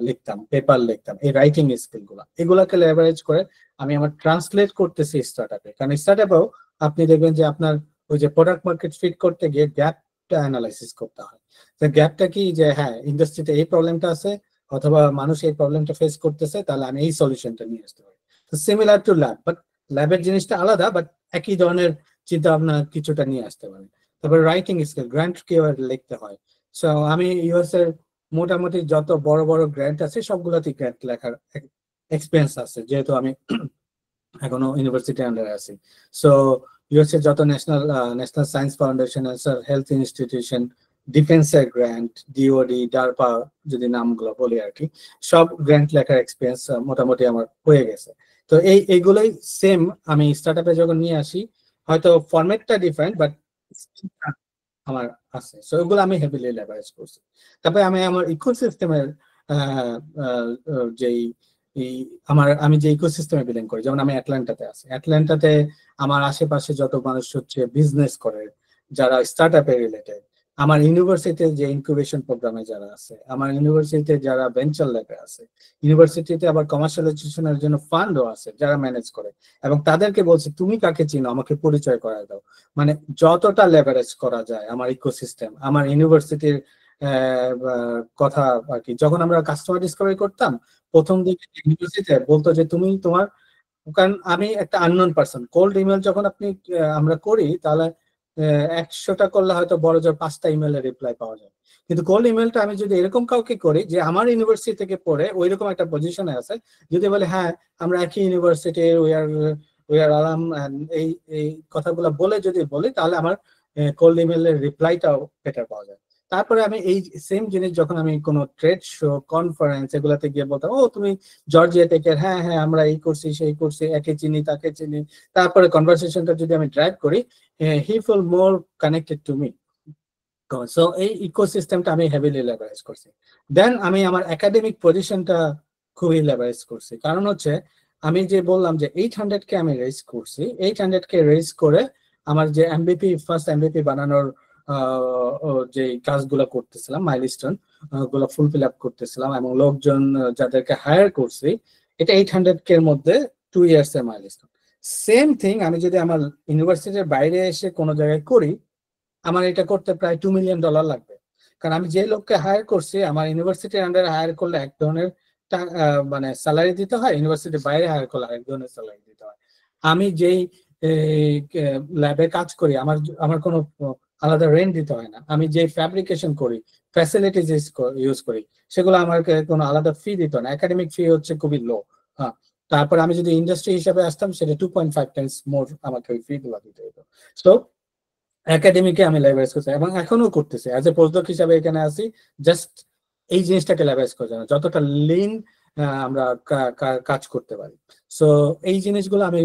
লিখতাম, পেপার লিখতাম, এই রাইটিং স্কিল এগুলাকে লেভারেজ করে আমি আমার ট্রান্সলেট করতেছি স্টার্টআপে। কারণ স্টার্টআপেও আপনি দেখবেন যে আপনার ওই যে প্রোডাক্ট মার্কেট ফিট করতে গিয়ে গ্যাপটা অ্যানালাইসিস করতে হয়। তো গ্যাপটা কি, যে হ্যাঁ ইন্ডাস্ট্রিতে এই প্রবলেমটা আছে অথবা মানুষ এই প্রবলেমটা ফেস করতেছে, তাহলে আমি এই সলিউশনটা নিয়ে আসতে পারি। তো সিমিলার টু ল্যাব, বাট ল্যাবের জিনিসটা আলাদা, বাট একই ধরনের চিন্তা ভাবনা কিছুটা নিয়ে আসতে পারে। তারপর রাইটিং স্কিল, গ্র্যান্ট কিভাবে লিখতে হয়। সো আমি ইউএস এর মোটামুটি যত বড় বড় গ্র্যান্ট আছে সবগুলোতেই গ্র্যান্ট লেখার এক্সপিরিয়েন্স আছে, যেহেতু আমি এখনো ইউনিভার্সিটি আন্ডারে আছি। সো ইউএস এর যত national science foundation, health institution, ডিফেন্সের গ্র্যান্ট, ডিওডি, ডারপা যদি নামগুলো বলি আর কি, সব গ্র্যান্ট লেখার এক্সপিরিয়েন্স মোটামুটি আমার হয়ে গেছে। তো এইগুলোই সেম আমি স্টার্টআপে যখন নিয়ে আসি, হয়তো ফরম্যাটটা ডিফারেন্ট, বাট আমার আছে। সো এগুলো আমি হেভিলি লেভারেজ করছি। তারপরে আমি আমার ইকোসিস্টেমের যেই আমি যে ইকোসিস্টেমে বিলং করি, যেমন আমি অ্যাটলান্টাতে আছি, অ্যাটলান্টাতে আমার আশেপাশে যত মানুষ হচ্ছে বিজনেস করে, যারা স্টার্টআপে রিলেটেড, আমার ইউনিভার্সিটিতে যে ইনকিউবেশন প্রোগ্রামে যারা আছে, আমার ইউনিভার্সিটিতে যারা ভেঞ্চার ল্যাবে আছে, ইউনিভার্সিটিতে আবার কমার্শিয়ালাইজেশনের জন্য ফান্ডও আছে যারা ম্যানেজ করে, এবং তাদেরকে বলছে তুমি কাকে চিনো আমাকে পরিচয় করায় দাও। মানে যতটা লেভারেজ করা যায় আমার ইকোসিস্টেম, আমার ইউনিভার্সিটির কথা আর কি। যখন আমরা কাস্টমার ডিসকভারি করতাম প্রথম দিকে ইউনিভার্সিটিতে বলতো যে তুমি তোমার, কারণ আমি একটা আননোন পার্সন, কোল্ড ইমেল যখন আমরা করি তাহলে 100টা করলে হয়তো বড় জোর 5টা ইমেলের রিপ্লাই পাওয়া যায়। কিন্তু কোল্ড ইমেলটা আমি যদি এরকম কাউকে করি যে আমার ইউনিভার্সিটি থেকে পড়ে ওই রকম একটা পজিশনে আছে, যদি বলে হ্যাঁ আমরা একই ইউনিভার্সিটি, উই আর আলাম, এই এই কথাগুলো বলে যদি বলি, তাহলে আমার কোল্ড ইমেলের রিপ্লাইটাও বেটার পাওয়া যায়। তারপরে আমি এই সেম জিনিস যখন আমি কোনো ট্রেড শো, কনফারেন্স এগুলাতে গিয়ে বলতাম, ও তুমি জর্জিয়া টেকের, হ্যাঁ হ্যাঁ আমরা এই করছি সেই করছি, একে চিনি তাকে চিনি, তারপরে কনভারসেশনটা যদি আমি ড্রাইভ করি, he feel more connected to me. So এই ইকোসিস্টেমটা আমি হেভিলি লেভারেজ করছি। দেন আমি আমার একাডেমিক পজিশনটা খুবই লেভারেজ করছি, কারণ হচ্ছে আমি যে বললাম যে 800K আমি রেজ করছি, 800K রেজ করে আমার যে ফার্স্ট এমবিপি বানানোর যে কাজগুলো করতেছিলাম, মাইলস্টোন গুলো ফুলফিল আপ করতেছিলাম, এবং লোকজন যাদেরকে হায়ার করছি, এটা 800K এর মধ্যে 2 ইয়ার্স এর মাইলস্টোন। সেম থিং আমি যদি আমার ইউনিভার্সিটির বাইরে এসে কোনো জায়গায় করি, আমার এটা করতে প্রায় $2 মিলিয়ন লাগবে। কারণ আমি যে লোককে হায়ার করছি, আমার ইউনিভার্সিটির আন্ডারে হায়ার করলে এক ধরনের মানে স্যালারি দিতে হয়, ইউনিভার্সিটির বাইরে হায়ার করলে আরেক ধরনের স্যালারি দিতে হয়। আমি যেই ল্যাবে কাজ করি, আমার কোনো আলাদা রেন্ট দিতে হয় না। আমি যে ফ্যাব্রিকেশন করি, ফ্যাসিলিটিস ইউজ করি, সেগুলো আমাকে কোনো আলাদা ফি দিত না। একাডেমিক ফি হচ্ছে খুবই লো। হ্যাঁ, তারপরে আমি যদি ইন্ডাস্ট্রি হিসাবে আসতাম, সেটা 2.5 টাইমস মোর আমাকে ওই ফি গুলো দিতে হতো। সো একাডেমিকে আমি লেভারেজ করছি এবং এখনো করতেছি, অ্যাজ এ পোস্টডক হিসাবে এখানে আছি, জাস্ট এই জিনিসটাকে লেভারেজ করার জন্য, যতটা লিন আমরা কাজ করতে পারি। সো এই জিনিসগুলো আমি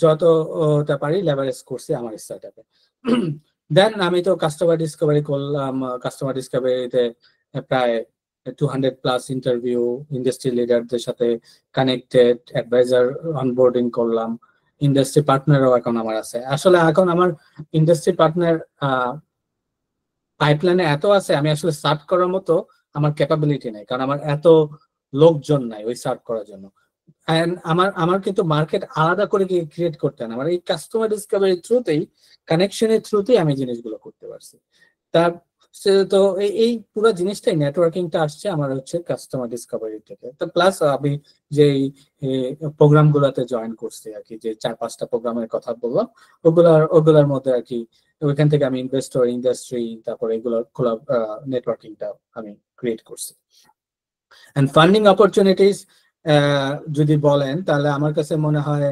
যতটা পারি লেভারেজ করছি আমার স্টার্টআপে। দেন আমি তো কাস্টমার ডিসকভারি করলাম, কাস্টমার ডিসকভারিতে প্রায় 200+ ইন্টারভিউ, ইন্ডাস্ট্রি লিডারদের সাথে কানেক্টেড, অ্যাডভাইজার অনবোর্ডিং করলাম, ইন্ডাস্ট্রি পার্টনারও এখন আমার আছে। আসলে এখন আমার ইন্ডাস্ট্রি পার্টনার পাইপলাইনে এত আছে, আমি আসলে সার্ভ করার মতো আমার ক্যাপাবিলিটি নাই, কারণ আমার এত লোকজন নাই ওই সার্ভ করার জন্য। আমার কিন্তু মার্কেট আলাদা করে ক্রিয়েট করতে হয় না, আমার এই কাস্টমার ডিসকভারির থ্রুতেই, কানেকশনের থ্রুতেই আমি জিনিসগুলো করতে পারছি। তার তো এই পুরো জিনিসটাই, নেটওয়ার্কিংটা আসছে আমার হচ্ছে কাস্টমার ডিসকভারি থেকে। তো প্লাস আমি যে প্রোগ্রাম গুলাতে জয়েন করছি আর কি, যে 4-5টা প্রোগ্রামের কথা বললাম, ওগুলার মধ্যে আর কি, ওইখান থেকে আমি ইনভেস্টর, ইন্ডাস্ট্রি, তারপরে এগুলো খোলা নেটওয়ার্কিংটা আমি ক্রিয়েট করছি। এন্ড ফান্ডিং অপরচুনিটিস যদি বলেন, তাহলে আমার কাছে মনে হয়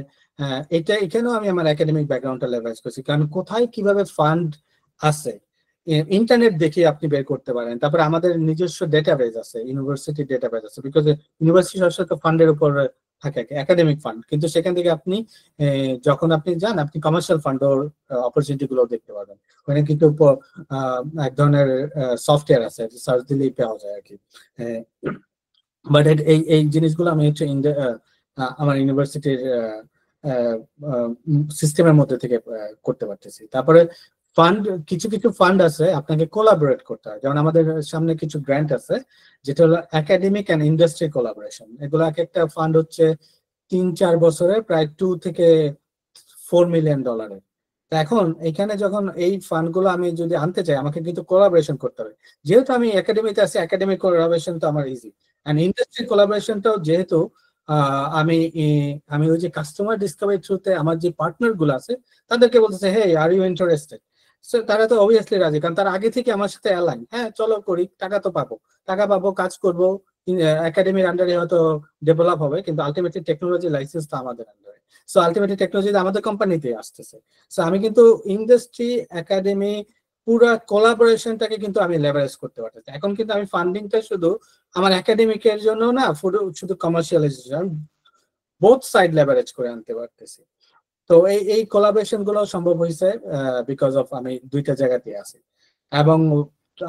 এখানেও আমি আমার একাডেমিক ব্যাকগ্রাউন্ডটা লেভারেজ করছি, কারণ কোথায় কিভাবে ফান্ড আছে ইন্টারনেট দেখে আপনি বের করতে পারেন। তারপরে আমাদের নিজস্ব ডেটাবেজ আছে, ইউনিভার্সিটি ডেটাবেজ আছে, বিকজ ইউনিভার্সিটি সরকার ফান্ডের উপর থাকে একাডেমিক ফান্ড, কিন্তু সেখান থেকে আপনি যখন আপনি যান, আপনি কমার্শিয়াল ফান্ড অপরচুনিটি গুলো দেখতে পাবেন। ওখানে কিন্তু এক ধরনের সফটওয়্যার আছে, সার্চ দিলেই পাওয়া যায় আর কি। বাট এই জিনিসগুলো আমি হচ্ছে আমার ইউনিভার্সিটির সিস্টেমের মধ্যে থেকে করতে পারতেছি। তারপরে ফান্ড, কিছু কিছু ফান্ড আছে আপনাকে কোলাবোরেট করতে হয়, যেমন আমাদের সামনে কিছু গ্র্যান্ট আছে যেটা হলো একাডেমিক অ্যান্ড ইন্ডাস্ট্রি কোলাবোরেশন। এগুলো এক একটা ফান্ড হচ্ছে 3-4 বছরে প্রায় $2 থেকে $4 মিলিয়ন। এখন এখানে যখন এই ফান্ড গুলো আমি যদি আনতে চাই, আমাকে কিন্তু কোলাবোরেশন করতে হবে। যেহেতু আমি একাডেমিতে আছি, একাডেমিক কোলাবোরেশন তো আমার ইজি, অ্যান্ড ইন্ডাস্ট্রি কোলাবোরেশনটাও যেহেতু আমি ওই যে কাস্টমার ডিসকভারি থ্রুতে আমার যে পার্টনার গুলো আছে তাদেরকে বলতেছে, হে আর ইউ ইন্টারেস্টেড, তারা তো অবভিয়াসলি রাজি, কারণ তারা আগে থেকে আমার সাথে অ্যালাইন। হ্যাঁ চলো করি, টাকা তো পাবো, টাকা পাবো, কাজ করবো, একাডেমির আন্ডারে হয়তো ডেভেলপ হবে, কিন্তু আলটিমেটলি টেকনোলজি লাইসেন্স তো আমাদের আন্ডারে। সো আলটিমেটলি টেকনোলজি আমাদের কোম্পানিতে আসতেছে। সো আমি কিন্তু ইন্ডাস্ট্রি, একাডেমি, পুরা কোলাবোরেশনটাকে কিন্তু আমি লেভারেজ করতে পারতেছি। এখন কিন্তু আমি ফান্ডিংটা শুধু আমার একাডেমিকের জন্য না, শুধু কমার্শিয়ালাইজেশন, বোথ সাইড লেভারেজ করে আনতে পারতেছি। তো এই কোলাবোরেশন গুলো সম্ভব হয়েছে বিকজ অফ আমি দুইটা জায়গাতে আছি। এবং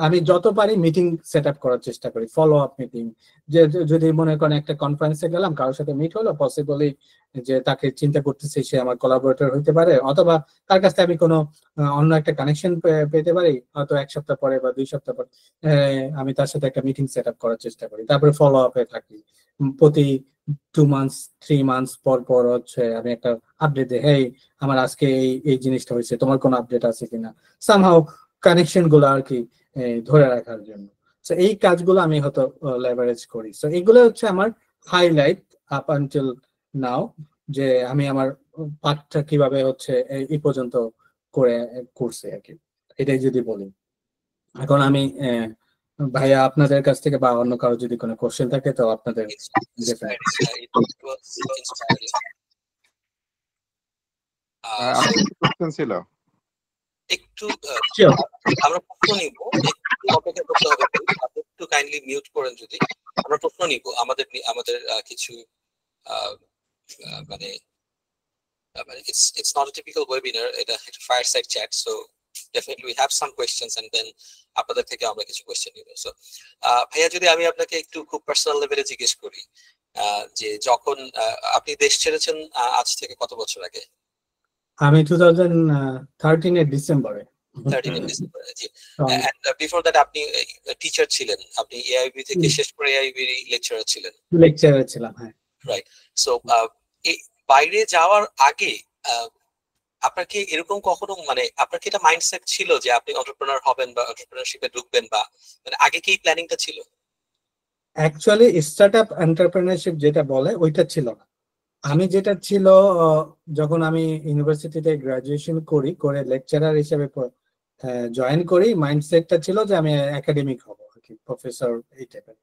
আমি যত পারি মিটিং সেট আপ করার চেষ্টা করি, ফলো আপ মিটিং। যে যদি মনে করেন একটা কনফারেন্সে গেলাম, কারোর সাথে মিট হলো, পসিবলি যে তাকে চিন্তা করতেছি সে আমার কোলাবোরেটর হইতে পারে, অথবা তার কাছ থেকে আমি কোনো অন্য একটা কানেকশন পেতে পারি, হয়তো 1 সপ্তাহ পরে বা 2 সপ্তাহ পরে আমি তার সাথে একটা মিটিং সেট আপ করার চেষ্টা করি। তারপরে ফলো আপে থাকি, প্রতি 2 মান্থস 3 মান্থস পর পর হচ্ছে আমি একটা আপডেট দিই, হেই আমার আজকে এই জিনিসটা হয়েছে, তোমার কোনো আপডেট আছে কিনা, সামহাও কানেকশন গুলো আর কি ধরে রাখার জন্য। তো এই কাজগুলো আমি হয়তো লেভারেজ করি। তো এগুলো হচ্ছে আমার হাইলাইট আপ আনটিল নাও, যে আমি আমার পাঠটা কিভাবে হচ্ছে এই পর্যন্ত করছি আর কি, এটাই যদি বলি। এখন আমি ভাইয়া আপনাদের কাছ থেকে বা অন্য কারো যদি কোনো কোশ্চেন থাকে তো আপনাদের ছিল একটু আমরা প্রশ্ন নিব, একটু অপেক্ষা করতে হবে, একটু কাইন্ডলি মিউট করেন যদি। আমরা প্রশ্ন নিব, আমাদের কিছু মানে it's not a typical webinar, এটা একটা fireside chat, so definitely we have some questions and then আপনাদের থেকে আমরা কিছু কোশ্চেন নিব। সো ভাইয়া, যদি আমি আপনাকে একটু খুব পার্সোনাল লেভেলে জিজ্ঞেস করি, যে যখন আপনি দেশ ছেড়েছেন আজ থেকে কত বছর আগে? আমি 2013 এর ডিসেম্বরে। 13 এর ডিসেম্বরে, জি। এন্ড বিফোর দ্যাট আপনি টিচার ছিলেন, আপনি এআইবি থেকে শেষ করে এআইবি লেকচারার ছিলেন। লেকচারার ছিলাম, হ্যাঁ। রাইট। সো বাইরে যাওয়ার আগে আপনার কি এরকম কখনো, মানে আপনার কি এটা মাইন্ডসেট ছিল যে আপনি এন্টারপ্রেনার হবেন বা এন্টারপ্রেনারশিপে ঢুকবেন, বা মানে আগে কি প্ল্যানিংটা ছিল? অ্যাকচুয়ালি স্টার্টআপ এন্টারপ্রেনারশিপ যেটা বলে ওইটা ছিল না। আমি যেটা ছিল, যখন আমি ইউনিভার্সিটিতে গ্রাজুয়েশন করে লেকচারার হিসেবে জয়েন করি, মাইন্ডসেটটা ছিল যে আমি একাডেমিক হব আর কি, প্রফেসর এই টাইপের।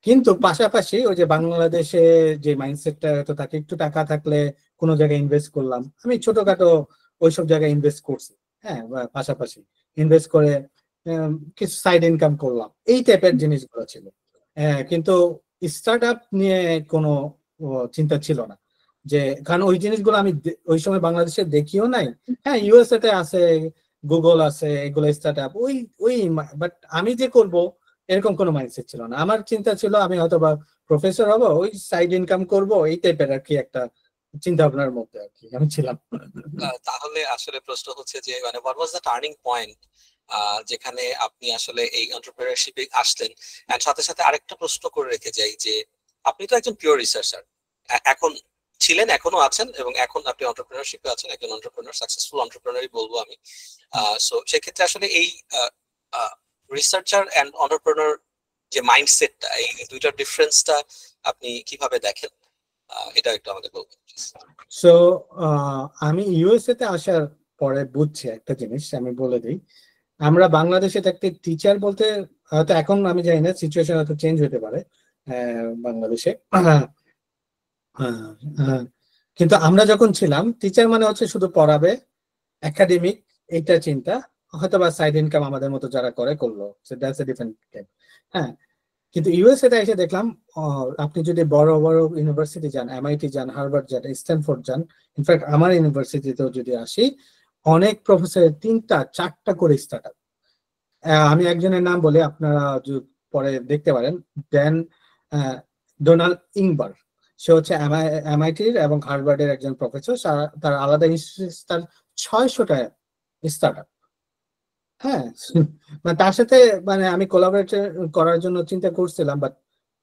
কিন্তু পাশাপাশি ওই যে বাংলাদেশে যে মাইন্ডসেটটা, তো তাকে একটু টাকা থাকলে কোনো জায়গায় ইনভেস্ট করলাম, আমি ছোটখাটো ওইসব জায়গায় ইনভেস্ট করছি, হ্যাঁ, পাশাপাশি ইনভেস্ট করে কিছু সাইড ইনকাম করলাম, এই টাইপের জিনিসগুলো ছিল। কিন্তু স্টার্ট আপ নিয়ে কোনো চিন্তা ছিল না, যে কারণ ওই জিনিসগুলো আমি ওই সময় বাংলাদেশে দেখিও নাই। হ্যাঁ, ইউএসএ তে আছে, গুগল আছে, এগুলো স্টার্ট আপ, ওই বাট আমি যে করব এরকম কোনো মাইন্ডসেট ছিল না। আমার চিন্তা ছিল আমি হয়তো বা প্রফেসর হব, ওই সাইড ইনকাম করব, এই টাইপের আর কি একটা চিন্তা ভাবনার মধ্যে আর কি আমি ছিলাম। তাহলে আসলে প্রশ্ন হচ্ছে যে মানে what was the turning point যেখানে আপনি আসলে এই এন্টারপ্রেনারশিপে আসলেন? এন্ড সাথে সাথে আরেকটা প্রশ্ন করে রেখে যাই যে আপনি তো একজন পিওর রিসার্চার, এখন ছিলেন, এখনো আছেন, এবং এখন আপনি এন্টারপ্রেনারশিপে আছেন, একজন এন্টারপ্রেনার, সাকসেসফুল এন্টারপ্রেনারই বলবো আমি। সো সেক্ষেত্রে আসলে এই রিসার্চার এন্ড এন্টারপ্রেনার যে মাইন্ডসেটটা, এই দুইটার ডিফারেন্সটা আপনি কিভাবে দেখেন, এটা একটু আমাদের বলবেন? সো আমি ইউএসএ তে আসার পরে বুঝছি একটা জিনিস, আমি বলে দিই। আমরা বাংলাদেশে থাকতে টিচার বলতে, হয়তো এখন আমি জানি না, সিচুয়েশন হয়তো চেঞ্জ হতে পারে বাংলাদেশে, কিন্তু আমরা যখন ছিলাম, টিচার মানে হচ্ছে শুধু পড়াবে, একাডেমিক, এইটা চিন্তা, হয়তো বা সাইড ইনকাম আমাদের মতো যারা করলো, দ্যাটস এ ডিফারেন্ট টাইপ। হ্যাঁ, কিন্তু ইউএসএ তে এসে দেখলাম, আপনি যদি বড় বড় ইউনিভার্সিটি যান, এমআইটি যান, হার্ভার্ড যান, স্ট্যানফোর্ড যান, ইনফ্যাক্ট আমার ইউনিভার্সিটিতেও যদি আসি, অনেক প্রফেসরের 3টা 4টা করে স্টার্ট আপ। আমি একজনের নাম বলে, আপনারা পরে দেখতে পারেন, ডোনাল্ড ইংবার। সে হচ্ছে এমআইটির এবং হার্ভার্ডের একজন প্রফেসর। তার আলাদা ইনস্টিটিউট, তার 600টা স্টার্ট আপ। হ্যাঁ, মানে তার সাথে মানে আমি কোলাবরেট করার জন্য চিন্তা করছিলাম, but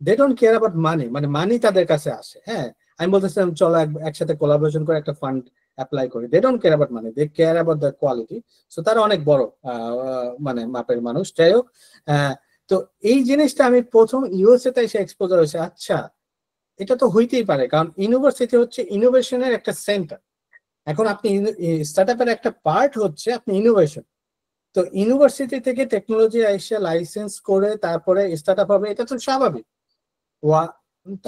they don't care about money, মানে মানি তাদের কাছে আসে। হ্যাঁ, আমি বলতেছিলাম চলো একসাথে কোলাবোরেশন করে একটা ফান্ড অ্যাপ্লাই করি। They don't care about money, they care about the quality. So তারা অনেক বড় মানে মাপের মানুষ। যাই হোক, তো এই জিনিসটা আমি প্রথম ইউএসএ তে এসে এক্সপোজার হয়েছে। আচ্ছা, এটা তো হইতেই পারে, কারণ ইউনিভার্সিটি হচ্ছে ইনোভেশনের একটা সেন্টার। এখন আপনি স্টার্ট আপের একটা পার্ট হচ্ছে আপনি ইনোভেশন। তো ইউনিভার্সিটি থেকে টেকনোলজি এসে লাইসেন্স করে তারপরে স্টার্ট আপ হবে, এটা তো স্বাভাবিক।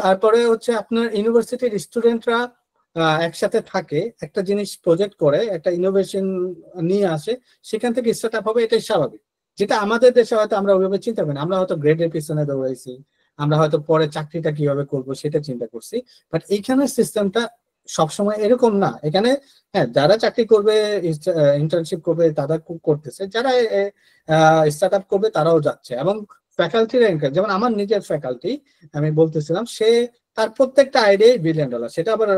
তারপরে হচ্ছে আপনার ইউনিভার্সিটির স্টুডেন্টরা একসাথে থাকে, একটা জিনিস প্রজেক্ট করে, একটা ইনোভেশন নিয়ে আসে, সেখান থেকে স্টার্ট আপ হবে, এটাই স্বাভাবিক। যেটা আমাদের দেশে হয়তো আমরা ওইভাবে চিন্তা করি না, আমরা হয়তো গ্রেডের পিছনে দৌড়াইছি, আমরা হয়তো পরে চাকরিটা কিভাবে করব সেটা চিন্তা করছি। বাট এইখানে সিস্টেমটা সবসময় এরকম না। এখানে হ্যাঁ, যারা চাকরি করবে, ইন্টার্নশিপ করবে তারা করতেছে, যারা স্টার্ট আপ করবে তারাও যাচ্ছে। এবং ফ্যাকাল্টির যেমন আমার নিজের ফ্যাকাল্টি, আমি বলতেছিলাম, সে তার প্রত্যেকটা আইডিয়াই $1 বিলিয়ন। সেটা আবার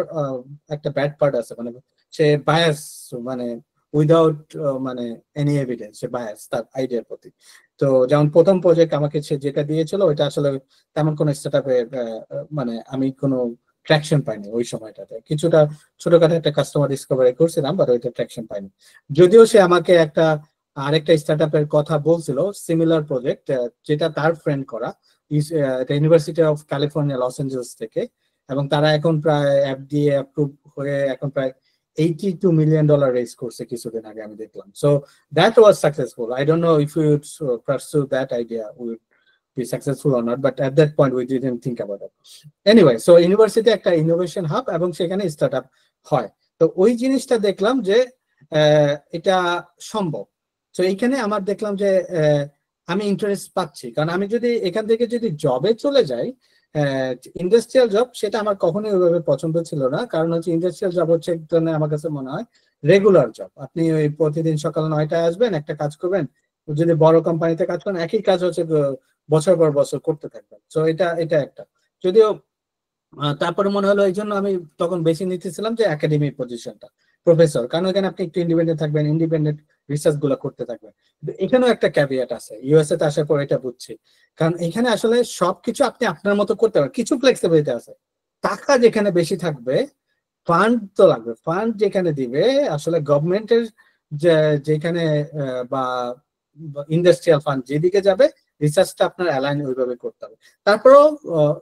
একটা ব্যাড পার্ট আছে, মানে সে বায়াস, মানে উইদাউট মানে এনি এভিডেন্স সে বায়াস তার আইডিয়ার প্রতি। তো যেমন প্রথম প্রজেক্ট আমাকে সে যেটা দিয়েছিল ওইটা আসলে তেমন কোনো স্টার্টআপে মানে আমি কোনো ট্র্যাকশন পাইনি ওই সময়টাতে। কিছুটা ছোটখাটো একটা কাস্টমার ডিসকভারি করছিলাম, বাট ওইটা ট্র্যাকশন পাইনি। যদিও সে আমাকে একটা আরেকটা স্টার্টআপের কথা বলছিল, সিমিলার প্রজেক্ট, যেটা তার ফ্রেন্ড করা, University of California Los Angeles থেকে। এবং তারা এখন প্রায় এফডিএ অ্যাপ্রুভ হয়ে এখন প্রায় $82 মিলিয়ন রেজ করছে কিছুদিন আগে আমি দেখলাম। So that was successful. I don't know if you pursue that idea will be successful or not, but at that point we didn't think about it. Anyway, so university একটা innovation hub এবং সেখানে startup হয়। তো ওই জিনিসটা দেখলাম যে এটা সম্ভব। তো এইখানে আমার দেখলাম যে আমি ইন্টারেস্ট পাচ্ছি, কারণ আমি যদি এখান থেকে যদি জবে চলে যাই, ইন্ডাস্ট্রিয়াল জব, সেটা আমার কখনোই ওইভাবে পছন্দ ছিল না। কারণ হচ্ছে ইন্ডাস্ট্রিয়াল জব হচ্ছে এক ধরনের, আমার কাছে মনে হয়, রেগুলার জব। আপনি ওই প্রতিদিন সকাল 9টায় আসবেন, একটা কাজ করবেন। যদি বড় কোম্পানিতে কাজ করেন, একই কাজ হচ্ছে বছর পর বছর করতে থাকবেন। তো এটা এটা একটা, যদিও তারপরে মনে হলো এই জন্য আমি তখন বেশি নিতেছিলাম যে একাডেমিক পজিশনটা, প্রফেসর, কারণ এখানে আপনি একটু ইন্ডিপেন্ডেন্ট থাকবেন, ইন্ডিপেন্ডেন্ট রিসার্চ গুলো করতে থাকবেন। কিন্তু এখানেও একটা ক্যাভিয়েট আছে, ইউএসএ তে আসার পর এটা বুঝছি। কারণ এখানে আসলে সবকিছু আপনি আপনার মতো করতে পারেন, কিছু ফ্লেক্সিবিলিটি আছে। টাকা যেখানে বেশি থাকবে, ফান্ড তো লাগবে, ফান্ড যেখানে দিবে আসলে গভর্নমেন্টের, যেখানে বা ইন্ডাস্ট্রিয়াল ফান্ড যেদিকে যাবে, রিসার্চটা আপনার অ্যালাইন ওইভাবে করতে হবে। তারপরেও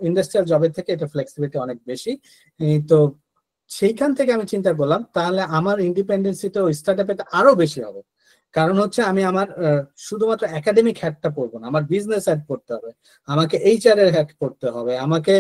ইন্ডাস্ট্রিয়াল জবের থেকে এটা ফ্লেক্সিবিলিটি অনেক বেশি। তো সেইখান থেকে আমি চিন্তা করলাম তাহলে আমার ইন্ডিপেন্ডেন্সিটা স্টার্ট আপে আরো বেশি হবে। কারণ হচ্ছে আমি আমার শুধুমাত্র একাডেমিক হ্যাটটা পড়বো না, আমার বিজনেস হ্যাট পড়তে হবে, আমাকে এইচআর এর হ্যাট পড়তে হবে, আমাকে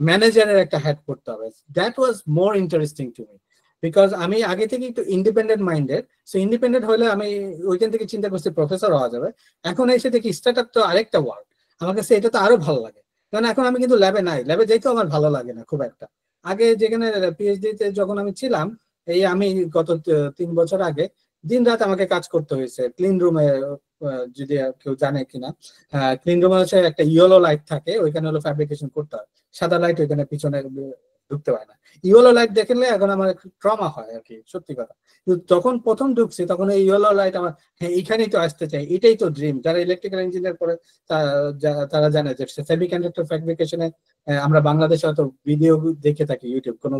ম্যানেজারের একটা হ্যাট পড়তে হবে। That was more interesting to me, because আমি আগে থেকে একটু ইন্ডিপেন্ডেন্ট মাইন্ডেড। সো ইন্ডিপেন্ডেন্ট হলে আমি ওইখান থেকে চিন্তা করছি প্রফেসর হওয়া যাবে। এখন এসে দেখি স্টার্ট আপ তো আরেকটা ওয়ার্ল্ড, আমার কাছে এটা তো আরো ভালো লাগে। কারণ এখন আমি কিন্তু ল্যাবে নাই, ল্যাবে যাইতেও আমার ভালো লাগে না খুব একটা। আগে যেখানে পিএইচডি তে যখন আমি ছিলাম, এই আমি গত 3 বছর আগে দিন রাত আমাকে কাজ করতে হয়েছে ক্লিন রুমে। যদি কেউ জানে কিনা, ক্লিন রুমে হচ্ছে একটা ইয়েলো লাইট থাকে, ওইখানে হলো ফ্যাব্রিকেশন করতে হয়, সাদা লাইট ওইখানে পিছনে ঢুকতে পারে না। ইয়েলো লাইট দেখলে এখন আমার ট্রমা হয় আর কি, সত্যি কথা। যখন প্রথম ঢুকছি তখন এই ইয়েলো লাইট আমার, হ্যাঁ এইখানেই তো আসতে চাই, এটাই তো ড্রিম। যারা ইলেকট্রিক্যাল ইঞ্জিনিয়ার করে তারা জানে যে সেমিকন্ডাক্টর ফ্যাব্রিকেশনে আমরা বাংলাদেশে হয়তো ভিডিও দেখে থাকি, ইউটিউব, কোনো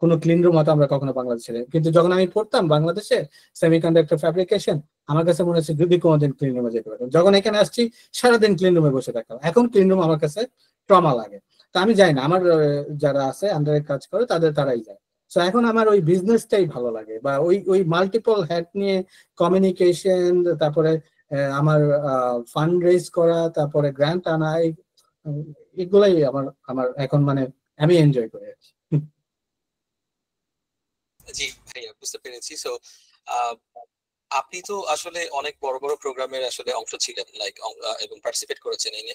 কোনো ক্লিন রুম হয়তো আমরা কখনো বাংলাদেশে, কিন্তু যখন আমি পড়তাম বাংলাদেশে সেমিকন্ডাক্টর ফ্যাব্রিকেশন, আমার কাছে মনে হচ্ছে যদি কোনোদিন ক্লিন রুমে যেতে পারতাম। যখন এখানে আসছি সারাদিন ক্লিন রুমে বসে থাকতাম, এখন ক্লিন রুম আমার কাছে ট্রমা লাগে। তো আমি যাই না, আমার যারা আছে আন্ডারে কাজ করে তারাই যায়। তো এখন আমার ওই বিজনেসটাই ভালো লাগে, বা ওই ওই মাল্টিপল হ্যাট নিয়ে কমিউনিকেশন, তারপরে আমার ফান্ড রেজ করা, তারপরে গ্র্যান্ট আনা, এগুলাই আমার আমার এখন মানে আমি এনজয় করি আর কি। জি ভাইয়া, বুঝতে পেরেছি। সো আপনি তো আসলে অনেক বড় বড় প্রোগ্রামের আসলে অংশ ছিলেন, লাইক, এবং পার্টিসিপেট করেছেন in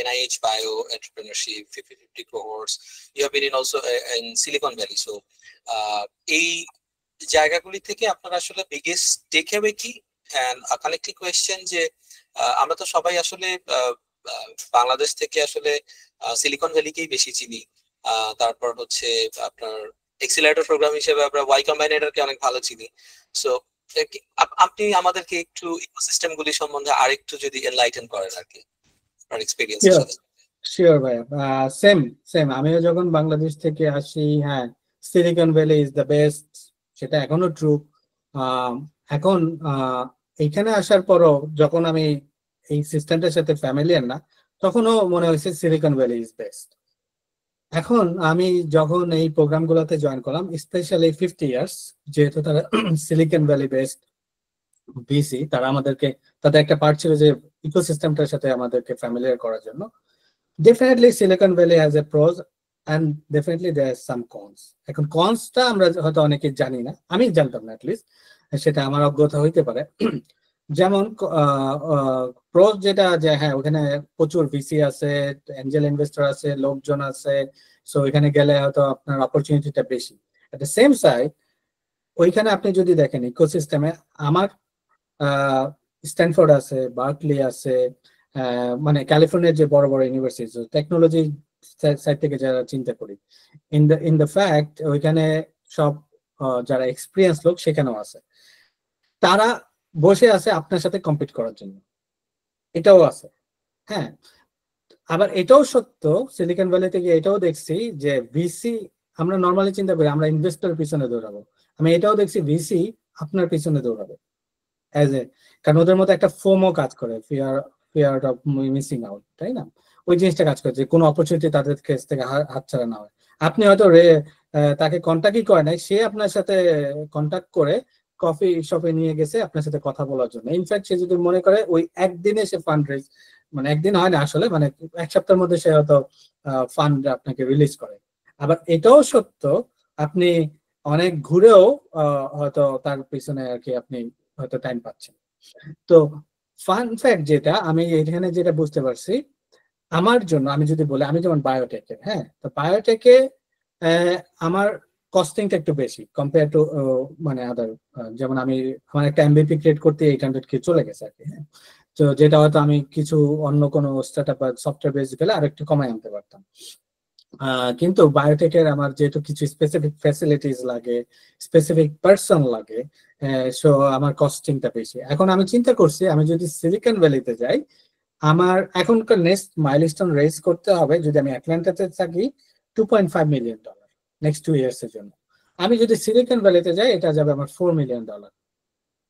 NIH bio entrepreneurship 50-50 cohorts. You have been in also in Silicon Valley. So এই জায়গাগুলি থেকে আপনার আসলে বিগেস্ট টেক অ্যাওয়ে কি? এন্ড কানেক্টিং কোয়েশ্চেন যে আমরা তো সবাই আসলে বাংলাদেশ থেকে আসলে সিলিকন ভ্যালিকেই বেশি চিনি, তারপর হচ্ছে আপনার এক্সিলারেটর প্রোগ্রাম হিসেবে আমরা ওয়াই কম্বাইনেটরকে অনেক ভালো চিনি। সো আপনি আমাদেরকে একটু ইকোসিস্টেম গুলি সম্বন্ধে আরেকটু যদি এনলাইটেন করেন আর কি আপনার এক্সপেরিয়েন্সের শিওর সাথে। শিওর ভাইয়া, সেম সেম আমিও যখন বাংলাদেশ থেকে আসি, হ্যাঁ, Silicon Valley is the best, সেটা এখনো ট্রু। এখন এইখানে আসার পরও যখন আমি এই সিস্টেমটার সাথে ফ্যামিলিয়ার না, তখনও মনে হয়েছে সিলিকন ভ্যালি ইজ বেস্ট। এখন আমি যখন এই প্রোগ্রামগুলোতে জয়েন করলাম, স্পেশালি 50 ইয়ার্স, যেহেতু তারা সিলিকন ভ্যালি বেসড ভিসি, তারা আমাদেরকে, তাদের একটা পার্ট ছিল যে ইকোসিস্টেমটার সাথে আমাদেরকে ফ্যামিলিয়ার করার জন্য। Definitely Silicon Valley has a pros and definitely there some cons. এখন কনসটা আমরা হয়তো অনেকে জানি না, আমি জানতাম না অ্যাটলিস্ট, সেটা আমার অজ্ঞতা হইতে পারে। যেমন প্রোজ যেটা, যে হ্যাঁ ওখানে প্রচুর ভিসি আছে, এঞ্জেল ইনভেস্টর আছে, লোকজন আছে, সো ওইখানে গেলে হয়তো আপনার অপরচুনিটিটা বেশি। এট দ্য সেম সাইড, ওইখানে আপনি যদি দেখেন ইকোসিস্টেমে, আমার স্ট্যানফোর্ড আছে, বার্কলি আছে, মানে ক্যালিফোর্নিয়ার যে বড় বড় ইউনিভার্সিটি, টেকনোলজি সাইড থেকে যারা চিন্তা করি, ইন দ্য ফ্যাক্ট ওইখানে সব যারা এক্সপিরিয়েন্স লোক সেখানেও আছে, তারা বসে আছে আপনার সাথে কম্পিট করার জন্য, এটাও আছে। হ্যাঁ, আবার এটাও সত্য, সিলিকন ভ্যালিতে গিয়ে এটাও দেখছি যে ভিসি, আমরা নর্মালি চিন্তা করি আমরা ইনভেস্টর পিছনে দৌড়াবো, আমি এটাও দেখছি ভিসি আপনার পিছনে দৌড়াবে অ্যাজ এ, কারণ ওদের মধ্যে একটা ফোমো কাজ করে, fear fear of missing out, তাই না? ওই জিনিসটা কাজ করে যে কোনো অপরচুনিটি তাদের কাছ থেকে হাতছাড়া না হয়। আপনি হয়তো তাকে কন্ট্যাক্টই করে নাই, সে আপনার সাথে কন্ট্যাক্ট করে কফি শপে নিয়ে গেছে আপনার সাথে কথা বলার জন্য। ইনফ্যাক্ট সে যদি মনে করে ওই একদিনে সে ফান্ড রেজ, মানে একদিন হয় না আসলে, মানে এক সপ্তাহের মধ্যে সে হয়তো ফান্ড আপনাকে রিলিজ করে। আবার এটাও সত্য, আপনি অনেক ঘুরেও হয়তো তার পিছনে আর কি আপনি হয়তো টাইম পাচ্ছেন। তো ফান ফ্যাক্ট যেটা আমি এখানে যেটা বুঝতে পারছি, আমার জন্য আমি যদি বলি, আমি যেমন বায়োটেকে, হ্যাঁ, তো বায়োটেকে আমার কস্টিংটা একটু বেশি কম্পেয়ার টু মানে আদার, যেমন আমি আমার একটা এমবিপি ক্রিয়েট করতে 800K চলে গেছে আর কি, হ্যাঁ। তো যেটা হয়তো আমি কিছু অন্য কোনো স্টার্টআপ বা সফটওয়্যার বেস গেলে আর একটু কমাই আনতে পারতাম। কিন্তু বায়োটেকের আমার যেহেতু কিছু স্পেসিফিক ফ্যাসিলিটিস লাগে, স্পেসিফিক পার্সন লাগে, সো আমার কস্টিংটা বেশি। এখন আমি চিন্তা করছি আমি যদি সিলিকন ভ্যালিতে যাই, আমার এখনকার নেক্সট মাইলস্টোন রেজ করতে হবে, যদি আমি অ্যাটলান্টাতে থাকি, $2.5 মিলিয়ন নেক্সট 2 ইয়ার্স এর জন্য। আমি যদি সিলিকন ভ্যালিতে যাই, এটা যাবে আমার $4 মিলিয়ন।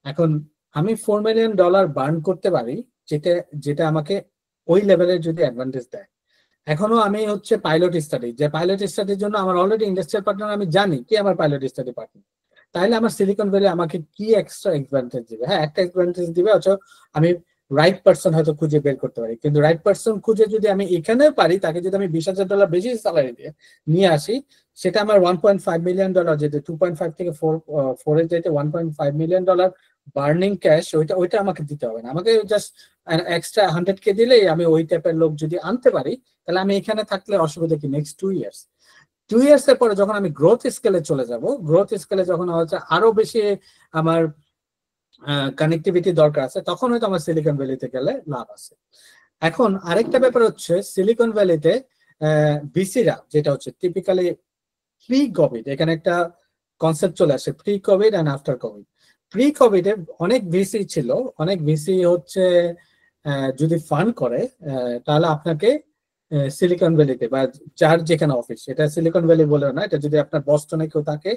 এখন আমি $4 মিলিয়ন বার্ন করতে পারি, যেটা যেটা আমাকে ওই লেভেলের যদি অ্যাডভান্টেজ দেয়। এখনো আমি হচ্ছে পাইলট স্টাডি, যে পাইলট স্টাডির জন্য আমার অলরেডি ইন্ডাস্ট্রিয়াল পার্টনার, আমি জানি কি আমার পাইলট স্টাডি পার্টনার। তাহলে আমার সিলিকন ভ্যালি আমাকে কি এক্সট্রা অ্যাডভান্টেজ দিবে? হ্যাঁ, একটা অ্যাডভান্টেজ দিবে, অথচ আমি রাইট পার্সন হয়তো খুঁজে বের করতে পারি। কিন্তু রাইট পার্সন খুঁজে যদি আমি এখানেও পারি, তাকে যদি আমি $20,000 বেশি স্যালারি দিয়ে নিয়ে আসি, সেটা আমার $1.5 মিলিয়ন, যেটা 2.5 থেকে 4 যেতে $1.5 মিলিয়ন বার্নিং ক্যাশ, ওইটা আমাকে দিতে হবে না। আমাকে জাস্ট এক্সট্রা 100K দিলেই আমি ওই টাইপের লোক যদি আনতে পারি, তাহলে আমি এখানে থাকলে অসুবিধা কি? নেক্সট 2 ইয়ার্স, 2 ইয়ার্স এর পরে যখন আমি গ্রোথ স্কেলে চলে যাব, গ্রোথ স্কেলে যখন হচ্ছে আরো বেশি আমার কানেক্টিভিটি দরকার আছে, তখন হয়তো আমার সিলিকন ভ্যালিতে গেলে লাভ আছে। এখন আরেকটা ব্যাপার হচ্ছে, সিলিকন ভ্যালিতে ভিসিরা যেটা হচ্ছে টিপিক্যালি প্রি কোভিড, এখানে একটা কনসেপ্ট চলে আসে, pre covid and after covid. Pre কোভিডে অনেক ভিসি ছিল, অনেক ভিসি হচ্ছে যদি ফান্ড করে, তাহলে আপনাকে সিলিকন ভ্যালিতে বা যার যেখানে অফিস, এটা সিলিকন ভ্যালি বলে না, এটা যদি আপনার বস্টনে কেউ থাকে,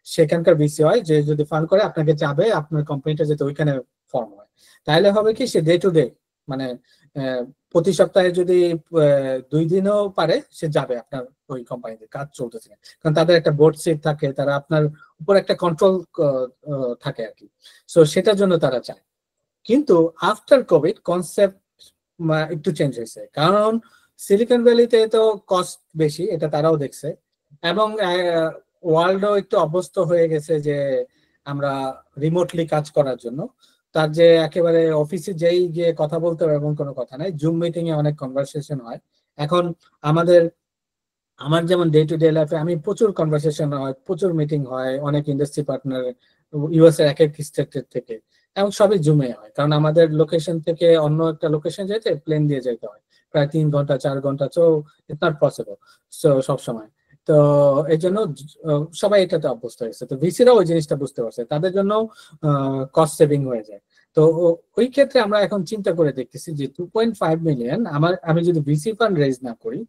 সেখানকার ভিসি হয়, যে যদি ফান্ড করে আপনাকে চাবে আপনার কোম্পানিটা যাতে ওইখানে ফর্ম হয়। তাহলে হবে কি, সে ডে টু ডে, মানে প্রতি সপ্তাহে যদি 2 দিনও পারে, সে যাবে আপনার ওই কোম্পানিতে, কাজ চলতেছে, কারণ তাদের একটা বোর্ড সিট থাকে, তারা আপনার উপর একটা কন্ট্রোল থাকে আর কি। সো সেটার জন্য তারা চায়। কিন্তু আফটার কোভিড কনসেপ্ট একটু চেঞ্জ হয়েছে, কারণ সিলিকন ভ্যালিতে তো কস্ট বেশি, এটা তারাও দেখছে, এবং ওয়ার্ল্ডও একটু অভ্যস্ত হয়ে গেছে যে আমরা রিমোটলি কাজ করার জন্য। তার যে একেবারে অফিসে যেই গিয়ে কথা বলতে হবে এমন কোনো কথা নাই, জুম মিটিং এ অনেক কনভারসেশন হয়। এখন আমার যেমন ডে টু ডে লাইফে আমি প্রচুর কনভারসেশন হয়, প্রচুর মিটিং হয়, অনেক ইন্ডাস্ট্রি পার্টনার ইউএস এর এক এক স্টেটের থেকে, এবং সবই জুমে হয়, কারণ আমাদের লোকেশন থেকে অন্য একটা লোকেশন যেতে প্লেন দিয়ে যেতে হয় প্রায় 3 ঘন্টা 4 ঘন্টা, so it's not possible so সবসময়। তো এই জন্য সবাই এটাতে অভ্যস্ত হয়েছে, তো ভিসিরাও ওই জিনিসটা বুঝতে পারছে, তাদের জন্য কস্ট সেভিং হয়ে যায়। তো ওই ক্ষেত্রে আমরা এখন চিন্তা করে দেখতেছি যে 2.5 মিলিয়ন আমি যদি ভিসি ফান্ড রেজ না করি,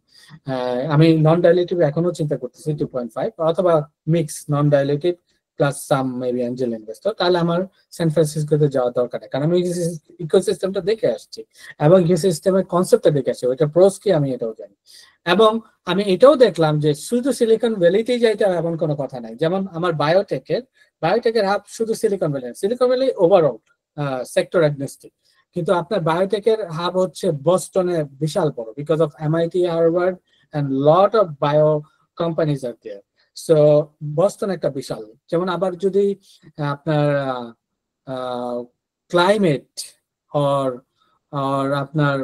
আমি নন ডাইলেটিভ এখনো চিন্তা করতেছি 2.5, অথবা মিক্স নন ডাইলেটিভ প্লাস সাম মেবি অ্যাঞ্জেল ইনভেস্টর, তাহলে আমার সান ফ্রান্সিসকোতে যাওয়ার দরকার নেই, কারণ আমি ইকোসিস্টেমটা দেখে আসছি এবং ইকোসিস্টেমের কনসেপ্টটা দেখে আসছি, ওইটা প্রোস কি আমি এটাও জানি। এবং আমি এটাও দেখলাম যে শুধু সিলিকন ভ্যালিতেই যাইতে হবে এমন কোনো কথা নাই। যেমন আমার বায়োটেকের হাব শুধু Silicon Valley, Silicon Valley overall sector agnostic, কিন্তু আপনার বায়োটেকের হাব হচ্ছে বস্টনে বিশাল বড়, because of MIT, Harvard and lot of bio companies are there. So Boston একটা বিশাল। যেমন আবার যদি আপনার ক্লাইমেট অর অর আপনার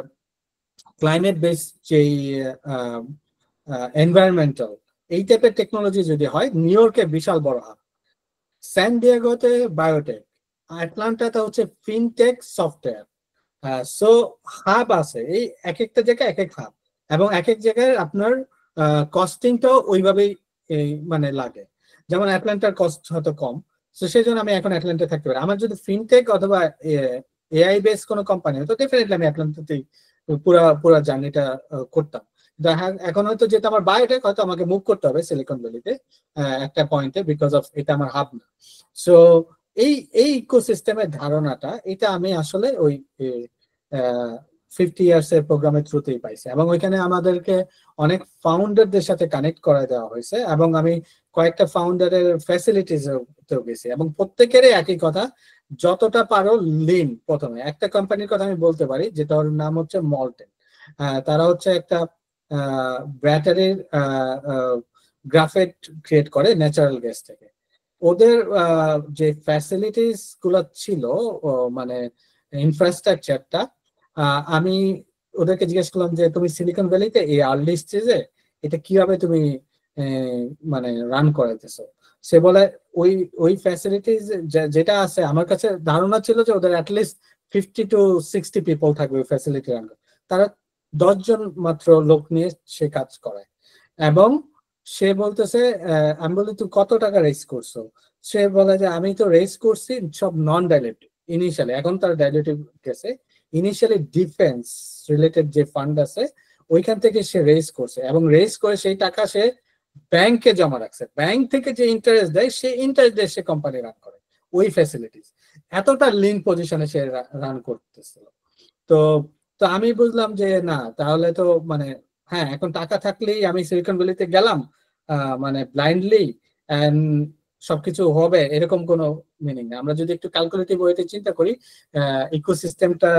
ক্লাইমেট বেস যেই এনভায়রনমেন্টাল এই টাইপের টেকনোলজি যদি হয়, নিউ ইয়র্কে বিশাল বড় হাব, স্যান ডিয়েগোতে বায়োটেক, আটলান্টাতে হচ্ছে ফিনটেক সফটওয়্যার। সো হাব আছে, এই এক একটা জায়গায় এক এক হাব, এবং এক এক জায়গায় আপনার কস্টিংটাও ওইভাবেই মানে লাগে। যেমন অ্যাটলান্টার কস্ট হয়তো কম, তো সেই জন্য আমি এখন অ্যাটলান্টা থাকতে পারি। আমার যদি ফিনটেক অথবা এআই বেস কোনো কোম্পানি হতো, ডেফিনেটলি আমি অ্যাটলান্টাতেই পুরা পুরা জার্নিটা করতাম। এখন হয়তো যেটা আমার বায়োটেক, হয়তো আমাকে মুভ করতে হবে সিলিকন ভ্যালিতে একটা পয়েন্টে, বিকজ অফ এটা আমার হাব না। সো এই এই ইকোসিস্টেমের ধারণাটা, এটা আমি আসলে ওই 50 ইয়ার্স এর প্রোগ্রামের থ্রুতেই পাইছি, এবং ওইখানে আমাদেরকে অনেক ফাউন্ডারদের সাথে কানেক্ট করা দেওয়া হয়েছে, এবং আমি কয়েকটা ফাউন্ডারের ফ্যাসিলিটিস গেছি, এবং প্রত্যেকেরই একই কথা, যতটা পারো লিন। প্রথমে একটা কোম্পানির কথা আমি বলতে পারি, যেটার নাম হচ্ছে মল্টেন। তারা হচ্ছে একটা ব্যাটারির গ্রাফেট ক্রিয়েট করে ন্যাচারাল গ্যাস থেকে। ওদের যে ফ্যাসিলিটিস গুলো ছিল, মানে ইনফ্রাস্ট্রাকচারটা, আমি ওদেরকে জিজ্ঞেস করলাম যে তুমি সিলিকন ভ্যালিতে এই আর্লি স্টেজে এটা কিভাবে তুমি মানে রান করাইতেছো। সে বলে ওই ওই ফ্যাসিলিটিস যেটা আছে, আমার কাছে ধারণা ছিল যে ওদের অ্যাটলিস্ট 50 to 60 পিপল থাকবে ওই ফ্যাসিলিটি রান করে, তারা 10 জন মাত্র লোক নিয়ে সে কাজ করায়। এবং সে বলতেছে, আমি বলি তুই কত টাকা রেস করছো? সে বলে যে আমি তো রেস করছি সব নন ডাইলেটিভ ইনিশিয়ালি, এখন তার ডাইলেটিভ গেছে। ইনিশিয়ালি ডিফেন্স রিলেটেড যে ফান্ড আছে ওইখান থেকে সে রেস করছে, এবং রেস করে সেই টাকা সে ব্যাংকে জমা রাখছে, ব্যাংক থেকে যে ইন্টারেস্ট দেয় সেই ইন্টারেস্ট দিয়ে সে কোম্পানি রান করে ওই ফ্যাসিলিটিস। এতটা লিন পজিশনে সে রান করতেছিল। তো তো আমি বুঝলাম যে না, তাহলে তো মানে হ্যাঁ, এখন টাকা থাকলেই আমি সিলিকন ভ্যালিতে গেলাম মানে ব্লাইন্ডলি এন্ড সবকিছু হবে এরকম কোনো মিনিং না। আমরা যদি একটু ক্যালকুলেটিভ ওয়েতে চিন্তা করি, ইকোসিস্টেমটা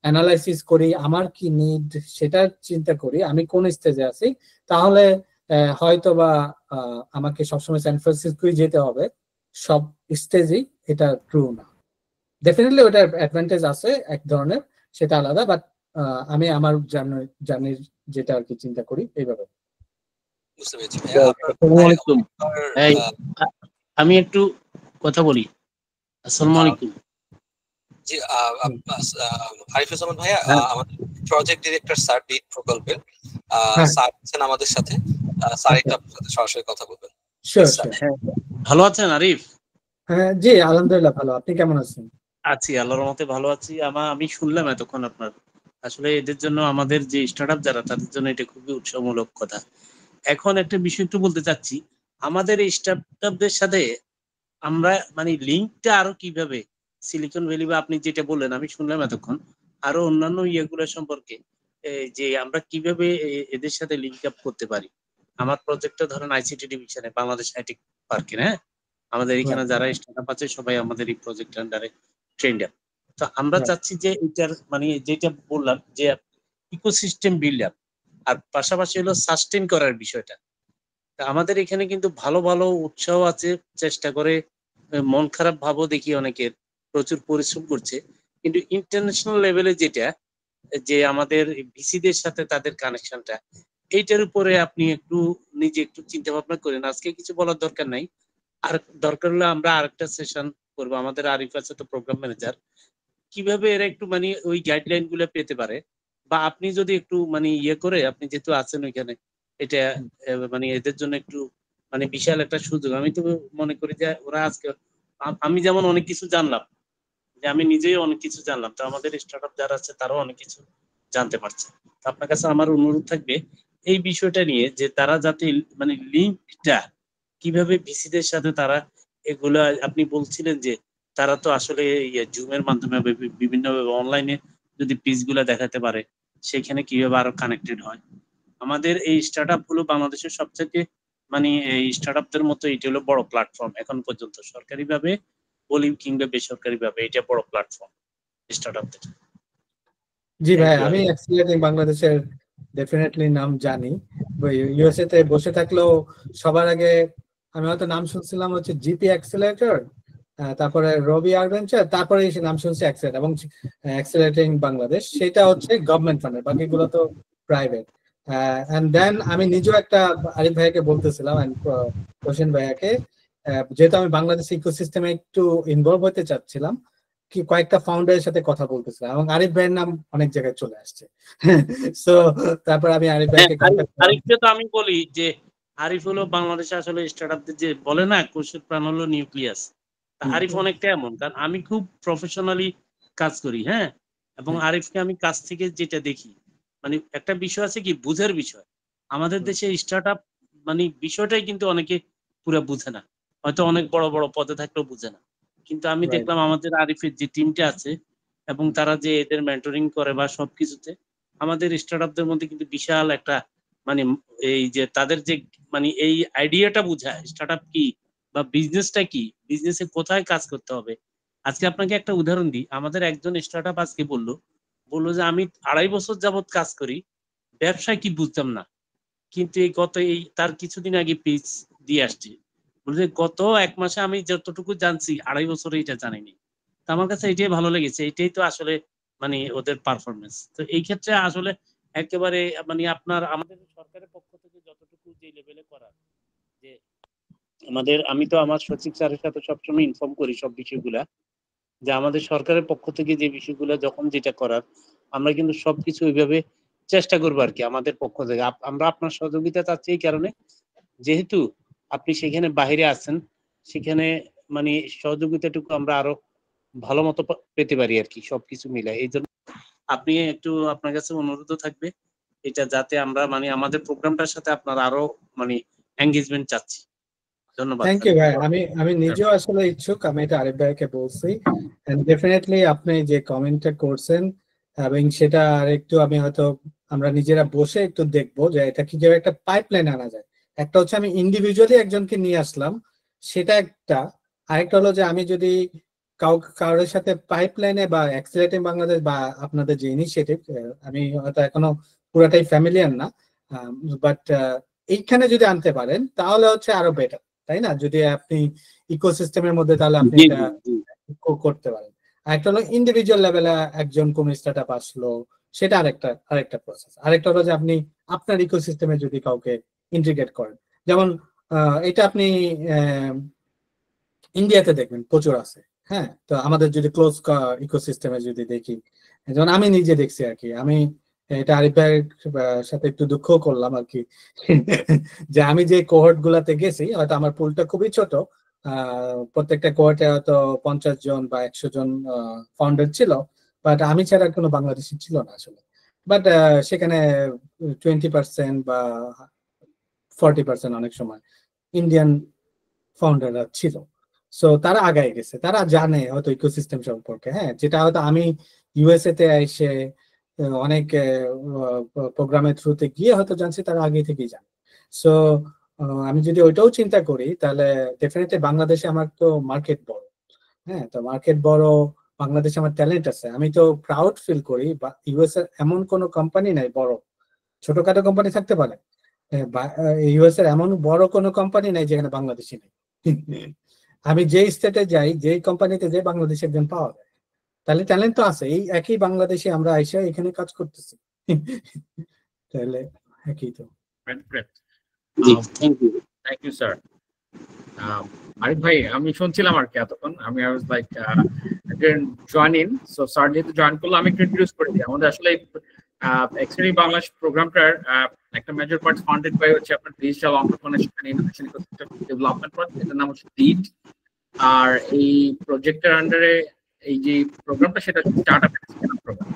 অ্যানালাইসিস করি, আমার কি নিড সেটা চিন্তা করি, আমি কোন স্টেজে আছি, তাহলে হয়তো বা আমাকে সবসময় স্যান ফ্রান্সিসকোই যেতে হবে সব স্টেজেই, এটা ট্রু না। ডেফিনেটলি ওটার অ্যাডভান্টেজ আছে এক ধরনের, সেটা আলাদা, বাট আমি আমার জার্নির যেটা আর কি চিন্তা করি এইভাবে। বুঝতে পেরেছি ভাইয়া। আসসালামু আলাইকুম। এই আমি একটু কথা বলি। আসসালামু আলাইকুম। জি, আরিফুজ্জামান ভাইয়া, আমাদের প্রজেক্ট ডিরেক্টর স্যার বিট প্রকল্পের স্যার আছেন আমাদের সাথে, স্যার একটু আপনার সাথে সরাসরি কথা বলবেন। ভালো আছেন আরিফ? হ্যাঁ জি, আলহামদুলিল্লাহ ভালো। আপনি কেমন আছেন? আছি, আল্লাহর রহমতে ভালো আছি। আমি শুনলাম এতক্ষণ আপনার, আসলে এদের জন্য, আমাদের যে স্টার্টআপ যারা, তাদের জন্য এটা খুবই উৎসাহমূলক কথা। এখন একটা বিষয় একটু বলতে চাচ্ছি, আমাদের এই স্টার্টআপদের সাথে আমরা মানে লিঙ্কটা আরো কিভাবে সিলিকন ভ্যালি, বা আপনি যেটা বললেন আমি শুনলাম এতক্ষণ, আরো অন্যান্য ইয়েগুলো সম্পর্কে যে আমরা কিভাবে এদের সাথে লিঙ্ক আপ করতে পারি। আমার প্রজেক্টটা ধরেন আইসিটি ডিভিশনে বাংলাদেশ আইটি পার্কে, হ্যাঁ, আমাদের এখানে যারা স্টার্টআপ আছে সবাই আমাদের এই প্রজেক্ট আন্ডারে ট্রেন্ডার। তো আমরা চাচ্ছি যে এটার মানে যেটা বললাম যে ইকোসিস্টেম বিল্ড আপ, আর পাশাপাশি হলো সাস্টেইন করার বিষয়টা। আমাদের এখানে কিন্তু ভালো ভালো উৎসাহ আছে, চেষ্টা করে, মন খারাপ ভাবও দেখি অনেকের, প্রচুর পরিশ্রম করছে, কিন্তু ইন্টারন্যাশনাল লেভেলে যেটা, যে আমাদের ভিসিদের সাথে তাদের কানেকশনটা, এইটার উপরে আপনি একটু নিজে একটু চিন্তা ভাবনা করেন। আজকে কিছু বলার দরকার নাই, আর দরকার হলে আমরা আরেকটা সেশন করবো। আমাদের আরিফ আছে তো প্রোগ্রাম ম্যানেজার, কিভাবে এরা একটু মানে ওই গাইডলাইন গুলো পেতে পারে, বা আপনি যদি একটু মানে ইয়ে করে, আপনি যেহেতু আছেন ওইখানে, এটা মানে এদের জন্য একটু মানে বিশাল একটা সুযোগ। আমি তো মনে করি যে ওরা আজকে আমি যেমন অনেক কিছু জানলাম, যে আমি নিজেই অনেক কিছু জানলাম, তো আমাদের স্টার্টআপ যারা আছে তারাও অনেক কিছু জানতে পারছে। তো আপনার কাছে আমার অনুরোধ থাকবে এই বিষয়টা নিয়ে, যে তারা যাতে মানে লিঙ্কটা কিভাবে ভিসিদের সাথে তারা এগুলা, আপনি বলছিলেন যে তারা তো আসলে জুমের মাধ্যমে বিভিন্ন অনলাইনে যদি পিচ গুলা দেখাতে পারে, সেখানে কিভাবে আরো কানেক্টেড হয়। আমাদের এই স্টার্টআপ গুলো বাংলাদেশের সবচেয়ে মানে এই স্টার্টআপদের মতো এটি হলো বড় প্ল্যাটফর্ম এখন পর্যন্ত, সরকারিভাবে বলি কিংবা বেসরকারিভাবে এটা বড় প্ল্যাটফর্ম স্টার্টআপদের। জি ভাই, আমি অ্যাক্সিলারেটিং বাংলাদেশের ডেফিনেটলি নাম জানি। ইউএসএ তে বসে থাকলেও সবার আগে আমি হয়তো নাম শুনছিলাম হচ্ছে জিপি অ্যাক্সিলারেটর, তারপরে রবি আরভেঞ্চার, তারপরে এসে নাম শুনছি অ্যাক্সিলারেট এবং অ্যাক্সিলারেটিং বাংলাদেশ, সেটা হচ্ছে গভর্নমেন্ট ফান্ডের, বাকিগুলো তো প্রাইভেট। এন্ড দেন আমি নিজেও একটা আরিফ ভাইয়াকে বলতেছিলাম, হোসেন ভাইয়াকে, যেহেতু আমি বাংলাদেশ ইকোসিস্টেমে একটু ইনভলভ হতে চাচ্ছিলাম, কি কয়েকটা ফাউন্ডারের সাথে কথা বলতেছিলাম এবং আরিফ ভাইয়ের নাম অনেক জায়গায় চলে আসছে। সো তারপর আমি আরিফ ভাইকে আরিফকে তো আমি বলি যে আরিফ হলো বাংলাদেশে আসলে স্টার্টআপদের যে বলে না কোষের প্রাণ হলো নিউক্লিয়াস, আরিফ অনেকটা এমন, কারণ আমি খুব প্রফেশনালি কাজ করি, হ্যাঁ, এবং আরিফকে আমি কাছ থেকে যেটা দেখি, মানে একটা বিষয় আছে কি বুঝের বিষয়, আমাদের দেশে স্টার্টআপ মানে বিষয়টাই কিন্তু অনেকে পুরো বুঝে না, হয়তো অনেক বড় বড় পদে থাকলেও বুঝে না। কিন্তু আমি দেখলাম আমাদের আরিফের যে টিমটা আছে এবং তারা যে এদের মেন্টরিং করে বা সবকিছুতে, আমাদের স্টার্টআপদের মধ্যে কিন্তু বিশাল একটা মানে এই যে তাদের যে মানে এই আইডিয়াটা বোঝায় স্টার্টআপ কি বা বিজনেসটা কি, বিজনেসে কোথায় কাজ করতে হবে। আজকে আপনাকে একটা উদাহরণ দিই, আমাদের একজন স্টার্টআপ আজকে বললো যে আমি 2.5 বছর যাবত কাজ করি, ব্যবসায় কি বুঝতাম না, কিন্তু এই গত এই তার কিছুদিন আগে পিচ দিয়ে আসছি, বলছে গত 1 মাসে আমি যতটুকু জানছি 2.5 বছরে এটা জানিনি। তো আমার কাছে এটাই ভালো লেগেছে, এটাই তো আসলে মানে ওদের পারফরমেন্স। তো এই ক্ষেত্রে আসলে একেবারে মানে আপনার আমাদের সরকারের পক্ষ থেকে যতটুকু যে লেভেলে করা, যে আমাদের আমি তো আমার সচিব স্যারের সাথে সবসময় ইনফর্ম করি সব বিষয়গুলা, যে আমাদের সরকারের পক্ষ থেকে যে বিষয়গুলো যখন যেটা করার আমরা কিন্তু সবকিছু ওইভাবে চেষ্টা করবো আর কি আমাদের পক্ষ থেকে। আমরা আপনার সহযোগিতা চাচ্ছি এই কারণে, যেহেতু আপনি সেখানে বাইরে আছেন, সেখানে মানে সহযোগিতাটুকু আমরা আরো ভালো মতো পেতে পারি আর কি, সবকিছু মিলে। এই জন্য আপনি একটু আপনার কাছে অনুরোধ থাকবে এটা, যাতে আমরা মানে আমাদের প্রোগ্রামটার সাথে আপনার আরো মানে এঙ্গেজমেন্ট চাচ্ছি। ধন্যবাদ। থ্যাংক ইউ ভাই, আমি নিজেও আসলে ইচ্ছুক, আমি এটা আরিফ ভাইকে বলছি, ডেফিনেটলি আপনি যে কমেন্টটা করছেন এবং সেটা আরেকটু আমি হয়তো আমরা নিজেরা বসে একটু দেখবো যে এটা কিভাবে একটা পাইপলাইন আনা যায়। একটা হচ্ছে আমি ইন্ডিভিজুয়ালি একজনকে নিয়ে আসলাম, সেটা একটা। আরেকটা হলো যে আমি যদি কারোর সাথে পাইপলাইনে বা অ্যাক্সিলারেটিং বাংলাদেশ বা আপনাদের যে ইনিশিয়েটিভ, আমি হয়তো এখনো পুরাটাই ফ্যামিলিয়ার না, বাট এইখানে যদি আনতে পারেন তাহলে হচ্ছে আরো বেটার, তাই না? যদি আপনি ইকোসিস্টেমের মধ্যে, তাহলে আপনি এটা করতে পারেন। আরেকটা হলো ইন্ডিভিজুয়াল লেভেলে একজন কোন স্টার্টআপ আসলো, সেটা আরেকটা প্রসেস। আরেকটা হলো যে আপনি আপনার ইকোসিস্টেমে যদি কাউকে ইন্টিগ্রেট করেন, যেমন এটা আপনি ইন্ডিয়াতে দেখবেন প্রচুর আছে। হ্যাঁ, তো আমাদের যদি ক্লোজ ইকোসিস্টেমে যদি দেখি, যেমন আমি নিজে দেখছি আর কি, আমি এটা আরিফ ভাইয়ের সাথে একটু দুঃখ করলাম আর কি, যে আমি যে কোহর্ট গুলাতে গেছি, হয়তো আমার পুলটা খুবই ছোট, প্রত্যেকটা কোহর্টে হয়তো 50 জন বা 100 জন ফাউন্ডার ছিল, বাট আমি ছাড়া কোনো বাংলাদেশি ছিল না আসলে। বাট সেখানে 20% বা 40% অনেক সময় ইন্ডিয়ান ফাউন্ডাররা ছিল। সো তারা আগায় গেছে, তারা জানে হয়তো ইকোসিস্টেম সম্পর্কে, হ্যাঁ, যেটা হয়তো আমি ইউএসএ তে এসে অনেক প্রোগ্রামের থ্রুতে গিয়ে হয়তো জানছি, তারা আগে থেকেই জানে। সো আমি যদি ওইটাও চিন্তা করি, তাহলে ডেফিনেটলি বাংলাদেশে আমার তো মার্কেট বড়, হ্যাঁ, তো মার্কেট বড়, বাংলাদেশে আমার ট্যালেন্ট আছে, আমি তো প্রাউড ফিল করি। বা ইউএসএ এমন কোনো কোম্পানি নাই, বড় ছোটখাটো কোম্পানি থাকতে পারে, ইউএস এর এমন বড় কোনো কোম্পানি নাই যেখানে বাংলাদেশি নেই। আমি যে স্টেটে যাই, যে কোম্পানিতে যাই, বাংলাদেশে একজন পাওয়া যায়, তাহলে ট্যালেন্ট তো আছে। এই একই বাংলাদেশি আমরা এসে এখানে কাজ করতেছি, তাহলে একই তো। Thank you sir. আরিফ ভাই, আমি শুনছিলাম আর কি এতক্ষণ, আমি I was like join in. So sir যেহেতু জয়েন করলো, আমি একটু ইন্ট্রোডিউস করে দিই। আমাদের আসলে এক্সট্রিম বাংলাদেশ প্রোগ্রামটার একটা মেজর পার্ট ফান্ডেড বাই হচ্ছে আপনার digital entrepreneurship and innovation ecosystem development project, এটার নাম হচ্ছে ডিড। আর এই প্রজেক্টের আন্ডারে এই যে প্রোগ্রামটা সেটা স্টার্ট আপ প্রোগ্রাম।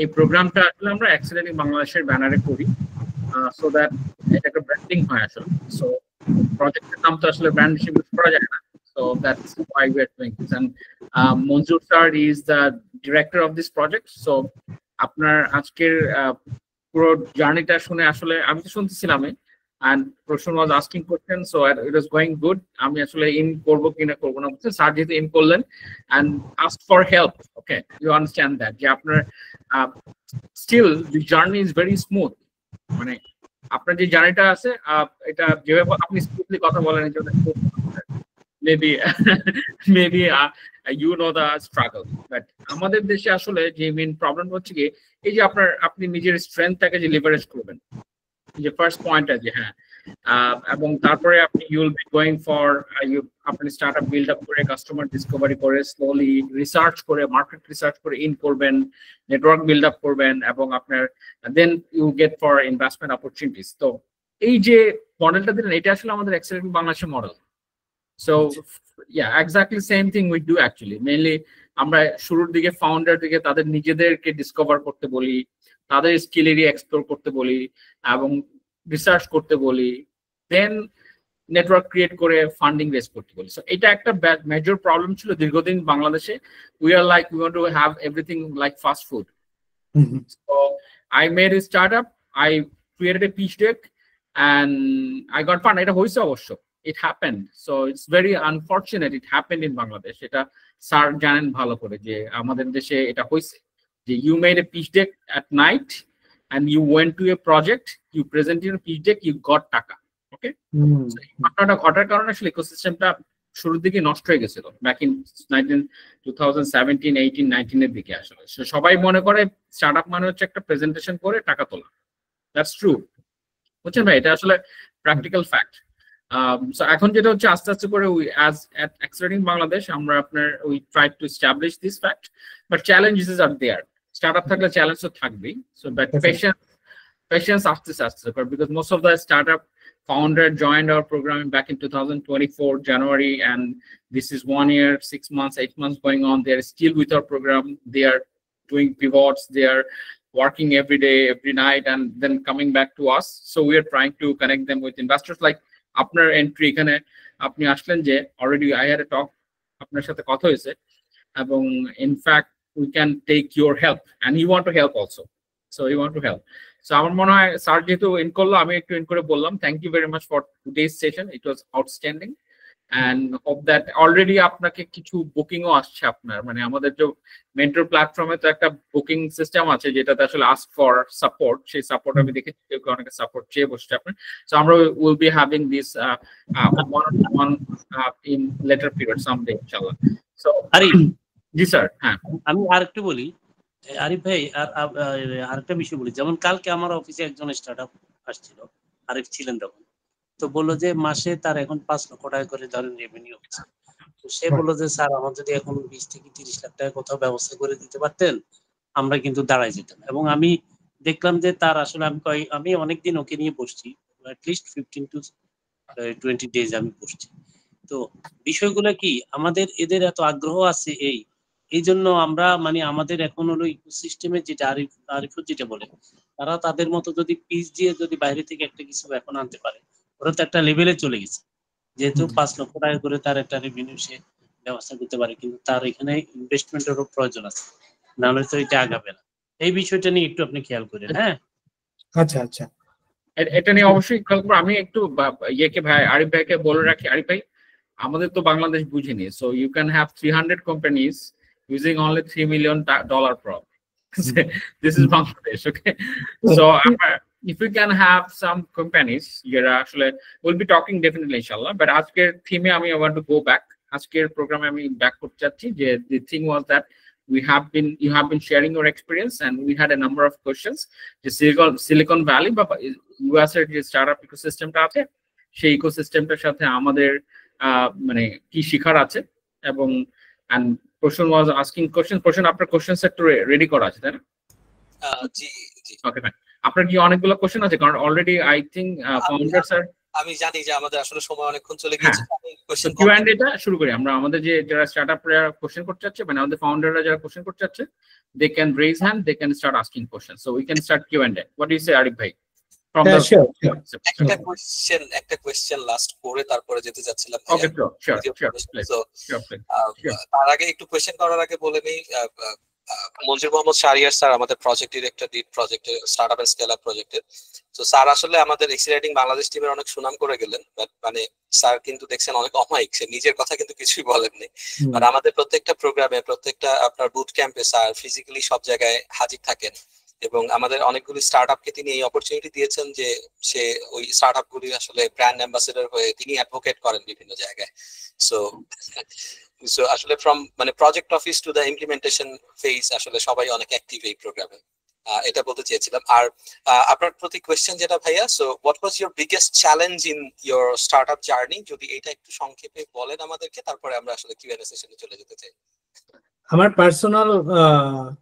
এই প্রোগ্রামটা আসলে আমরা অ্যাক্সিলেন্টিং বাংলাদেশের ব্যানারে করি, সো দ্যাট এটা একটা ব্র্যান্ডিং হয় আসলে। সো প্রজেক্টের নাম তো আসলে ব্র্যান্ড হিসেবে করা যায় না, so that's why we are doing this. And Manzoor sir is the director of this project. So আপনার আজকের পুরো জার্নিটা শুনে আসলে আমি তো শুনতেছিলাম, and Roshan was asking questions, so it was going good. আমি আসলে ইন করব কিনা করব না বুঝছেন, স্যার যেহেতু ইন করলেন and asked for help. Okay, you understand that যে আপনার still the journey is very smooth, মানে আপনার যে জার্নিটা আছে এটা যেভাবে আপনি স্মুথলি কথা বলেন এই জন্য maybe you know the struggle, but আমাদের দেশে আসলে যে মেইন প্রবলেম হচ্ছে কি এই যে আপনি নিজের স্ট্রেংথটাকে যে লিভারেজ করবেন, যে ফার্স্ট পয়েন্ট আছে, হ্যাঁ, এবং তারপরে আপনি you will be going for আপনি স্টার্টআপ বিল্ড আপ করে কাস্টমার ডিসকভারি করে স্লোলি রিসার্চ করে মার্কেট রিসার্চ করে ইন করবেন, নেটওয়ার্ক বিল্ড আপ করবেন, এবং আপনার then you get for investment opportunities. তো এই যে মডেলটা দিলেন এটা আসলে আমাদের এক্সেলেন্ট বাংলাদেশের model. So yeah, exactly same thing we do actually. Mainly আমরা শুরুর দিকে ফাউন্ডার দিকে তাদের নিজেদেরকে ডিসকভার করতে বলি, তাদের স্কিল এরিয়া এক্সপ্লোর করতে বলি এবং রিসার্চ করতে বলি, দেন নেটওয়ার্ক ক্রিয়েট করে ফান্ডিং রেজ করতে বলি। সো এটা একটা মেজর প্রবলেম ছিল দীর্ঘদিন বাংলাদেশে। We want to have everything like fast food. So I made a startup, I created a pitch deck and I got fund. এটা হয়েছে অবশ্য, it happened, so it's very unfortunate it happened in Bangladesh. এটা sir জানেন ভালো করে যে আমাদের দেশে এটা হয়েছে যে you made a pitch deck at night and you went to a project, you presented a pitch deck, you got টাকা। ওকে, ঘটনাটা ঘটার কারণে আসলে ইকোসিস্টেমটা শুরুর দিকে নষ্ট হয়ে গেছিল ব্যাক ইন 2017, 18, 19 এর দিকে। আসলে সবাই মনে করে স্টার্টআপ মানে হচ্ছে একটা প্রেজেন্টেশন করে টাকা তোলা। দ্যাটস ট্রু, বুঝছেন ভাই, এটা আসলে প্র্যাকটিক্যাল ফ্যাক্ট। So এখন যেটা হচ্ছে আস্তে আস্তে করে as at Accelerating Bangladesh আমরা আপনার we try to establish this fact, but challenges are there. Startup থাকলে চ্যালেঞ্জ তো থাকবেই, so but patience আস্তে আস্তে, because most of the startup founder joined our program back in 2024 January, and this is 1 year, 6 months, 8 months going on. They are still with our program. They are doing pivots. They are working every day, every night, and then coming back to us. So we are trying to connect them with investors like আপনার entry. এখানে আপনি আসলেন যে already I had a talk, আপনার সাথে কথা হয়েছে, এবং in fact we can take your help and you want to help also, so you want to help. So আমার মনে হয় স্যার যেহেতু ইন করলো আমি একটু ইন করে বললাম thank you very much for today's session, it was outstanding and hope that already আপনাকে কিছু বুকিংও আসছে আপনার, মানে আমাদের যে মেন্টর প্ল্যাটফর্মে তো একটা বুকিং সিস্টেম আছে যেটাতে আসলে আস্ক ফর সাপোর্ট, সেই সাপোর্ট আমি দেখেছি কেউ অনেকে সাপোর্ট চেয়ে বসছে আপনার। সো আমরা will be having this one in later period someday inshallah. So Arif, G sir. হ্যাঁ, আমি আরেকটু বলি আরিফ ভাই, আরেকটা বিষয় বলি, যেমন কালকে আমার অফিসে একজন স্টার্টআপ আসছিল, আরিফ ছিলেন তখন, তো বললো যে মাসে তার এখন 5 লক্ষ টাকা করে ধরেন রেভিনিউ হচ্ছে। তো সে বললো যে স্যার আমার যদি এখন 20 থেকে 30 লাখ টাকা কোথাও ব্যবস্থা করে দিতে পারতেন আমরা কিন্তু দাঁড়াই যেতাম। এবং আমি দেখলাম যে তার আসলে আমি অনেকদিন ওকে নিয়ে বসছি, অ্যাটলিস্ট 15 to 20 days আমি বসছি। তো বিষয়গুলো কি আমাদের এদের এত আগ্রহ আছে এই জন্য আমরা মানে আমাদের এখন হলো ইকোসিস্টেমে যেটা আরিফুর যেটা বলে, তারা তাদের মতো যদি পিস দিয়ে যদি বাইরে থেকে একটা কিছু এখন আনতে পারে, ওরা তো একটা লেভেলে চলে গেছে, যেহেতু 5 লক্ষ টাকা করে তার একটা রেভিনিউ সে ব্যবস্থা করতে পারে, কিন্তু তার এখানে ইনভেস্টমেন্টেরও প্রয়োজন আছে, নাহলে তো এটা আগাবে না। এই বিষয়টা নিয়ে একটু আপনি খেয়াল করেন। হ্যাঁ, আচ্ছা আচ্ছা, এটা নিয়ে অবশ্যই খেয়াল করবো। আমি একটু ইয়েকে ভাই আরিফ ভাইকে বলে রাখি, আরিফ ভাই আমাদের তো বাংলাদেশ বুঝিনি, so you can have 300 companies using only $3 million prop. This is Bangladesh, okay? So if we can have some companies here, actually we'll be talking definitely inshallah, but azker theme I want to go back. Azker program I back korte chacchi je the thing was that you have been sharing your experience and we had a number of questions. The Silicon Valley বা US এর যে startup ইকোসিস্টেমটা আছে সেই ইকোসিস্টেমটার সাথে আমাদের মানে কি শিখার আছে, এবং and Prashun was asking questions. Prashun, আপনার questions একটু রেডি করা আছে তাই না? জি জি, ওকে ফাইন। আপনার কি অনেকগুলো কোশ্চেন আছে? কারণ অলরেডি আই থিঙ্ক ফাউন্ডার্স আর আমি জানি যে আমাদের আসলে সময় অনেকক্ষণ চলে গেছে। কোশ্চেন কিউএন্ডএটা শুরু করি আমরা। আমাদের যে যারা স্টার্টআপরা কোশ্চেন করতে চাচ্ছে, মানে আমাদের ফাউন্ডাররা যারা কোশ্চেন করতে চাচ্ছে, they can raise hand, they can start asking question. So we can start Q and A. What you say Arif ভাই? From the একটা কোশ্চেন লাস্ট করে তারপরে যেতে যাচ্ছিলাম। Okay, sure. তার আগে একটু কোশ্চেন করার আগে বলে নেই, মঞ্জুর মোহাম্মদ শাহরিয়ার স্যার আমাদের প্রজেক্ট ডিরেক্টর লিড প্রজেক্টের স্টার্টআপ এন্ড স্কেল আপ প্রজেক্টের। তো স্যার আসলে আমাদের এক্সিলারেটিং বাংলাদেশ টিমের অনেক সুনাম করে গেলেন, বাট মানে স্যার কিন্তু দেখছেন অনেক অমায়িক, সে নিজের কথা কিন্তু কিছুই বলেননি। আর আমাদের প্রত্যেকটা প্রোগ্রামে, প্রত্যেকটা আপনার বুট ক্যাম্পে স্যার ফিজিক্যালি সব জায়গায় হাজির থাকেন, এবং আমাদের অনেকগুলি স্টার্টআপকে তিনি এই অপরচুনিটি দিয়েছেন যে সে ওই স্টার্টআপ গুলি আসলে ব্র্যান্ড অ্যাম্বাসেডর হয়ে তিনি অ্যাডভোকেট করেন বিভিন্ন জায়গায়। সো আসলে ফ্রম মানে project office to the implementation phase আসলে সবাই অনেক অ্যাক্টিভ এই প্রোগ্রামে, এটা বলতে চেয়েছিলাম। আর আপনার প্রতি কোয়েশ্চেন যেটা ভাইয়া, so what was your biggest challenge in your startup journey, যদি এটা একটু সংক্ষেপে বলেন আমাদেরকে, তারপরে আমরা আসলে কিউএনএ সেশনে চলে যেতে চাই। আমার পার্সোনাল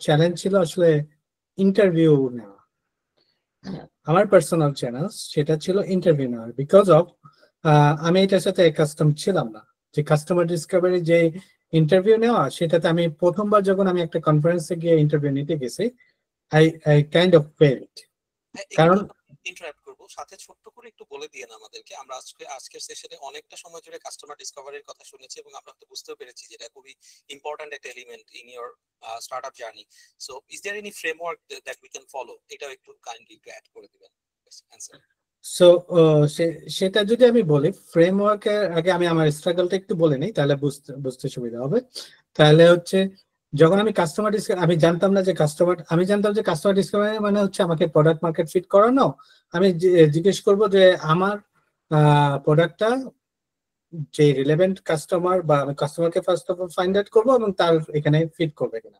চ্যালেঞ্জ ছিল আসলে ইন্টারভিউ নেওয়া। আমার পার্সোনাল চ্যালেঞ্জ সেটা ছিল ইন্টারভিউ নেওয়া, বিকজ অফ আমি এটার সাথে কাস্টম ছিলাম না, যে কাস্টমার ডিসকভারি যে ইন্টারভিউ নেওয়া, সেটাতে আমি প্রথমবার যখন আমি একটা কনফারেন্সে গিয়ে ইন্টারভিউ নিতে গেছি, আই কাইন্ড অফ ফেলড। কারণ ইন্টারাপ্ট করব, সাথে ছোট্ট করে একটু বলে দিয়ে আমাদেরকে, আমরা আজকের সেশনে অনেকটা সময় জুড়ে কাস্টমার ডিসকভারির কথা শুনেছি, এবং আমরা তো বুঝতেও পেরেছি যে এটা খুবই ইম্পর্ট্যান্ট একটা element in your startup journey. So is there any framework that we can follow? এটাও একটু কাইন্ডলি একটু অ্যাড করে দিবেন। সো সেটা যদি আমি বলি, ফ্রেমওয়ার্কের আগে আমি আমার স্ট্রাগলটা একটু বলে নিই, তাহলে বুঝতে সুবিধা হবে। তাহলে হচ্ছে, যখন আমি কাস্টমার ডিসকভারি, আমি জানতাম যে কাস্টমার ডিসকভারি মানে হচ্ছে আমাকে প্রোডাক্ট মার্কেট ফিট করানো। আমি জিজ্ঞেস করব যে আমার প্রোডাক্টটা যে রিলেভেন্ট কাস্টমার, বা আমি কাস্টমারকে first of all find out করবো এবং তার এখানে ফিট করবে কিনা,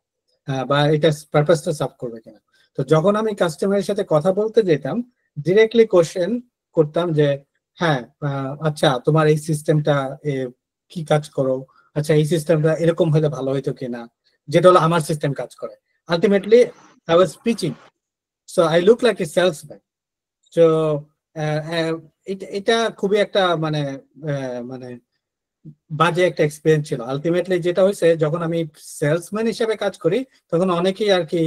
বা এটা পারপাসটা সার্ভ করবে কিনা। তো যখন আমি কাস্টমারের সাথে কথা বলতে যেতাম, ডিরেক্টলি কোশ্চেন করতাম যে হ্যাঁ আচ্ছা তোমার এই সিস্টেমটা কি কাজ করো, আচ্ছা এই সিস্টেমটা এরকম হলে ভালো হইতো কিনা, যেটা হলো আমার সিস্টেম কাজ করে। Ultimately I was pitching, so I look like a salesman. So এটা খুবই একটা মানে মানে বাজে একটা এক্সপিরিয়েন্স ছিল। আলটিমেটলি যেটা হয়েছে, যখন আমি সেলসম্যান হিসেবে কাজ করি, তখন অনেকেই আর কি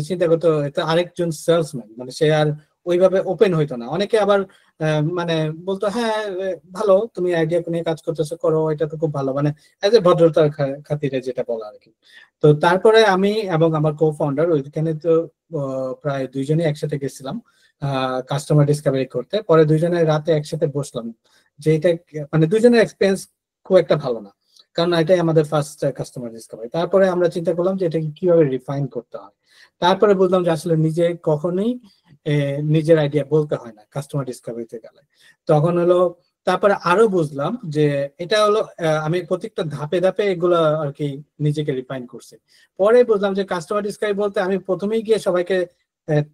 চিন্তা করতো এটা আরেকজন সেলসম্যান, মানে সে আর ওইভাবে ওপেন হইতো না। অনেকে আবার মানে বলতো হ্যাঁ ভালো, তুমি আইডিয়া নিয়ে কাজ করতেছো, করো, এটা তো খুব ভালো, মানে এজ এ ভদ্রতার খাতিরে যেটা বলা আর কি। তো তারপরে আমি এবং আমার কো ফাউন্ডার ওইখানে তো প্রায় দুইজনই একসাথে গেছিলাম কাস্টমার ডিসকভারি করতে। পরে দুইজনে রাতে একসাথে বসলাম, যে এটা মানে দুইজনের এক্সপিরিয়েন্স খুব একটা ভালো না, কারণ এটাই আমাদের ফার্স্ট কাস্টমার ডিসকভারি। তারপরে আমরা চিন্তা করলাম যে এটাকে কিভাবে রিফাইন করতে হয়। তারপরে বুঝলাম যে আসলে নিজে কখনোই নিজের আইডিয়া বলতে হয় না কাস্টমার ডিসকভারিতে গেলে। তখন হলো তারপরে আরো বুঝলাম যে এটা হলো আমি প্রত্যেকটা ধাপে ধাপে এগুলো আর কি নিজেকে রিফাইন করছি। পরে বুঝলাম যে কাস্টমার ডিসকভারি বলতে আমি প্রথমেই গিয়ে সবাইকে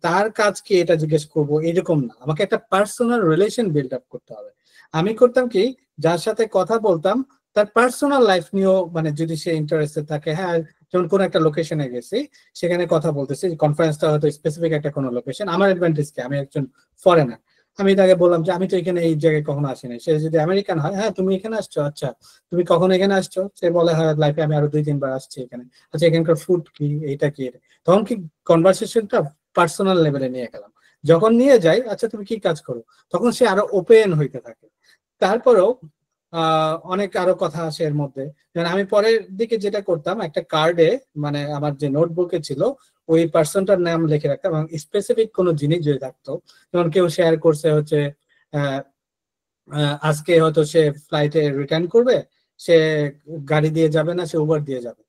তার কাজ কি এটা জিজ্ঞেস করবো, এরকম না। আমাকে একটা পার্সোনাল রিলেশন বিল্ড আপ করতে হবে। আমি করতাম কি, যার সাথে কথা বলতাম তার পার্সোনাল লাইফ নিয়েও, মানে যদি সে ইন্টারেস্টেড থাকে, হ্যাঁ যেমন কোন একটা লোকেশনে গেছি, সেখানে কথা বলতেছি, কনফারেন্সটা হয়তো স্পেসিফিক একটা কোনো লোকেশন, আমার অ্যাডভান্টেজ কি, আমি একজন ফরেনার, আমি তাকে বললাম যে আমি তো এখানে এই জায়গায় কখনো আসিনি। সে যদি আমেরিকান হয়, হ্যাঁ তুমি এখানে আসছো, আচ্ছা তুমি কখন এখানে আসছো, সে বলে হ্যাঁ লাইফে আমি আরো 2-3 বার আসছি এখানে, আচ্ছা এখানকার ফুড কি, এইটা কি। তখন কি কনভারসেশনটা পার্সোনাল লেভেলে নিয়ে গেলাম। যখন নিয়ে যাই, আচ্ছা তুমি কি কাজ করো, তখন সে আরো ওপেন হইতে থাকে। তারপরেও অনেক আরো কথা আসে এর মধ্যে। আমি পরের দিকে যেটা করতাম, একটা কার্ডে মানে আমার যে নোটবুকে ছিল ওই পার্সনটার নাম লিখে রাখতাম, এবং স্পেসিফিক কোনো জিনিস যদি থাকতো, যেমন কেউ শেয়ার করছে হচ্ছে আজকে হয়তো সে ফ্লাইটে রিটার্ন করবে, সে গাড়ি দিয়ে যাবে না, সে উবার দিয়ে যাবে,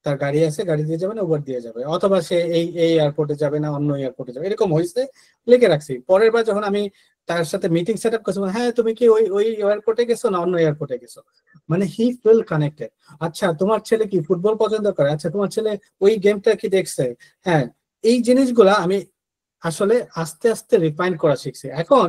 তার গাড়ি আছে গাড়ি দিয়ে যাবে না উবার দিয়ে যাবে, অথবা সে এই এয়ারপোর্টে যাবে না অন্য এয়ারপোর্টে যাবে, এরকম হয়েছে লিখে রাখছি। পরের বার যখন আমি তার সাথে মিটিং সেট আপ করছি, হ্যাঁ তুমি কি ওই এয়ারপোর্টে গেছো না অন্য এয়ারপোর্টে গেছো, মানে হি ফিল কানেক্টেড। আচ্ছা তোমার ছেলে কি ফুটবল পছন্দ করে, আচ্ছা তোমার ছেলে ওই গেমটা কি দেখছে। হ্যাঁ, এই জিনিসগুলা আমি আসলে আস্তে আস্তে রিফাইন করা শিখছি। এখন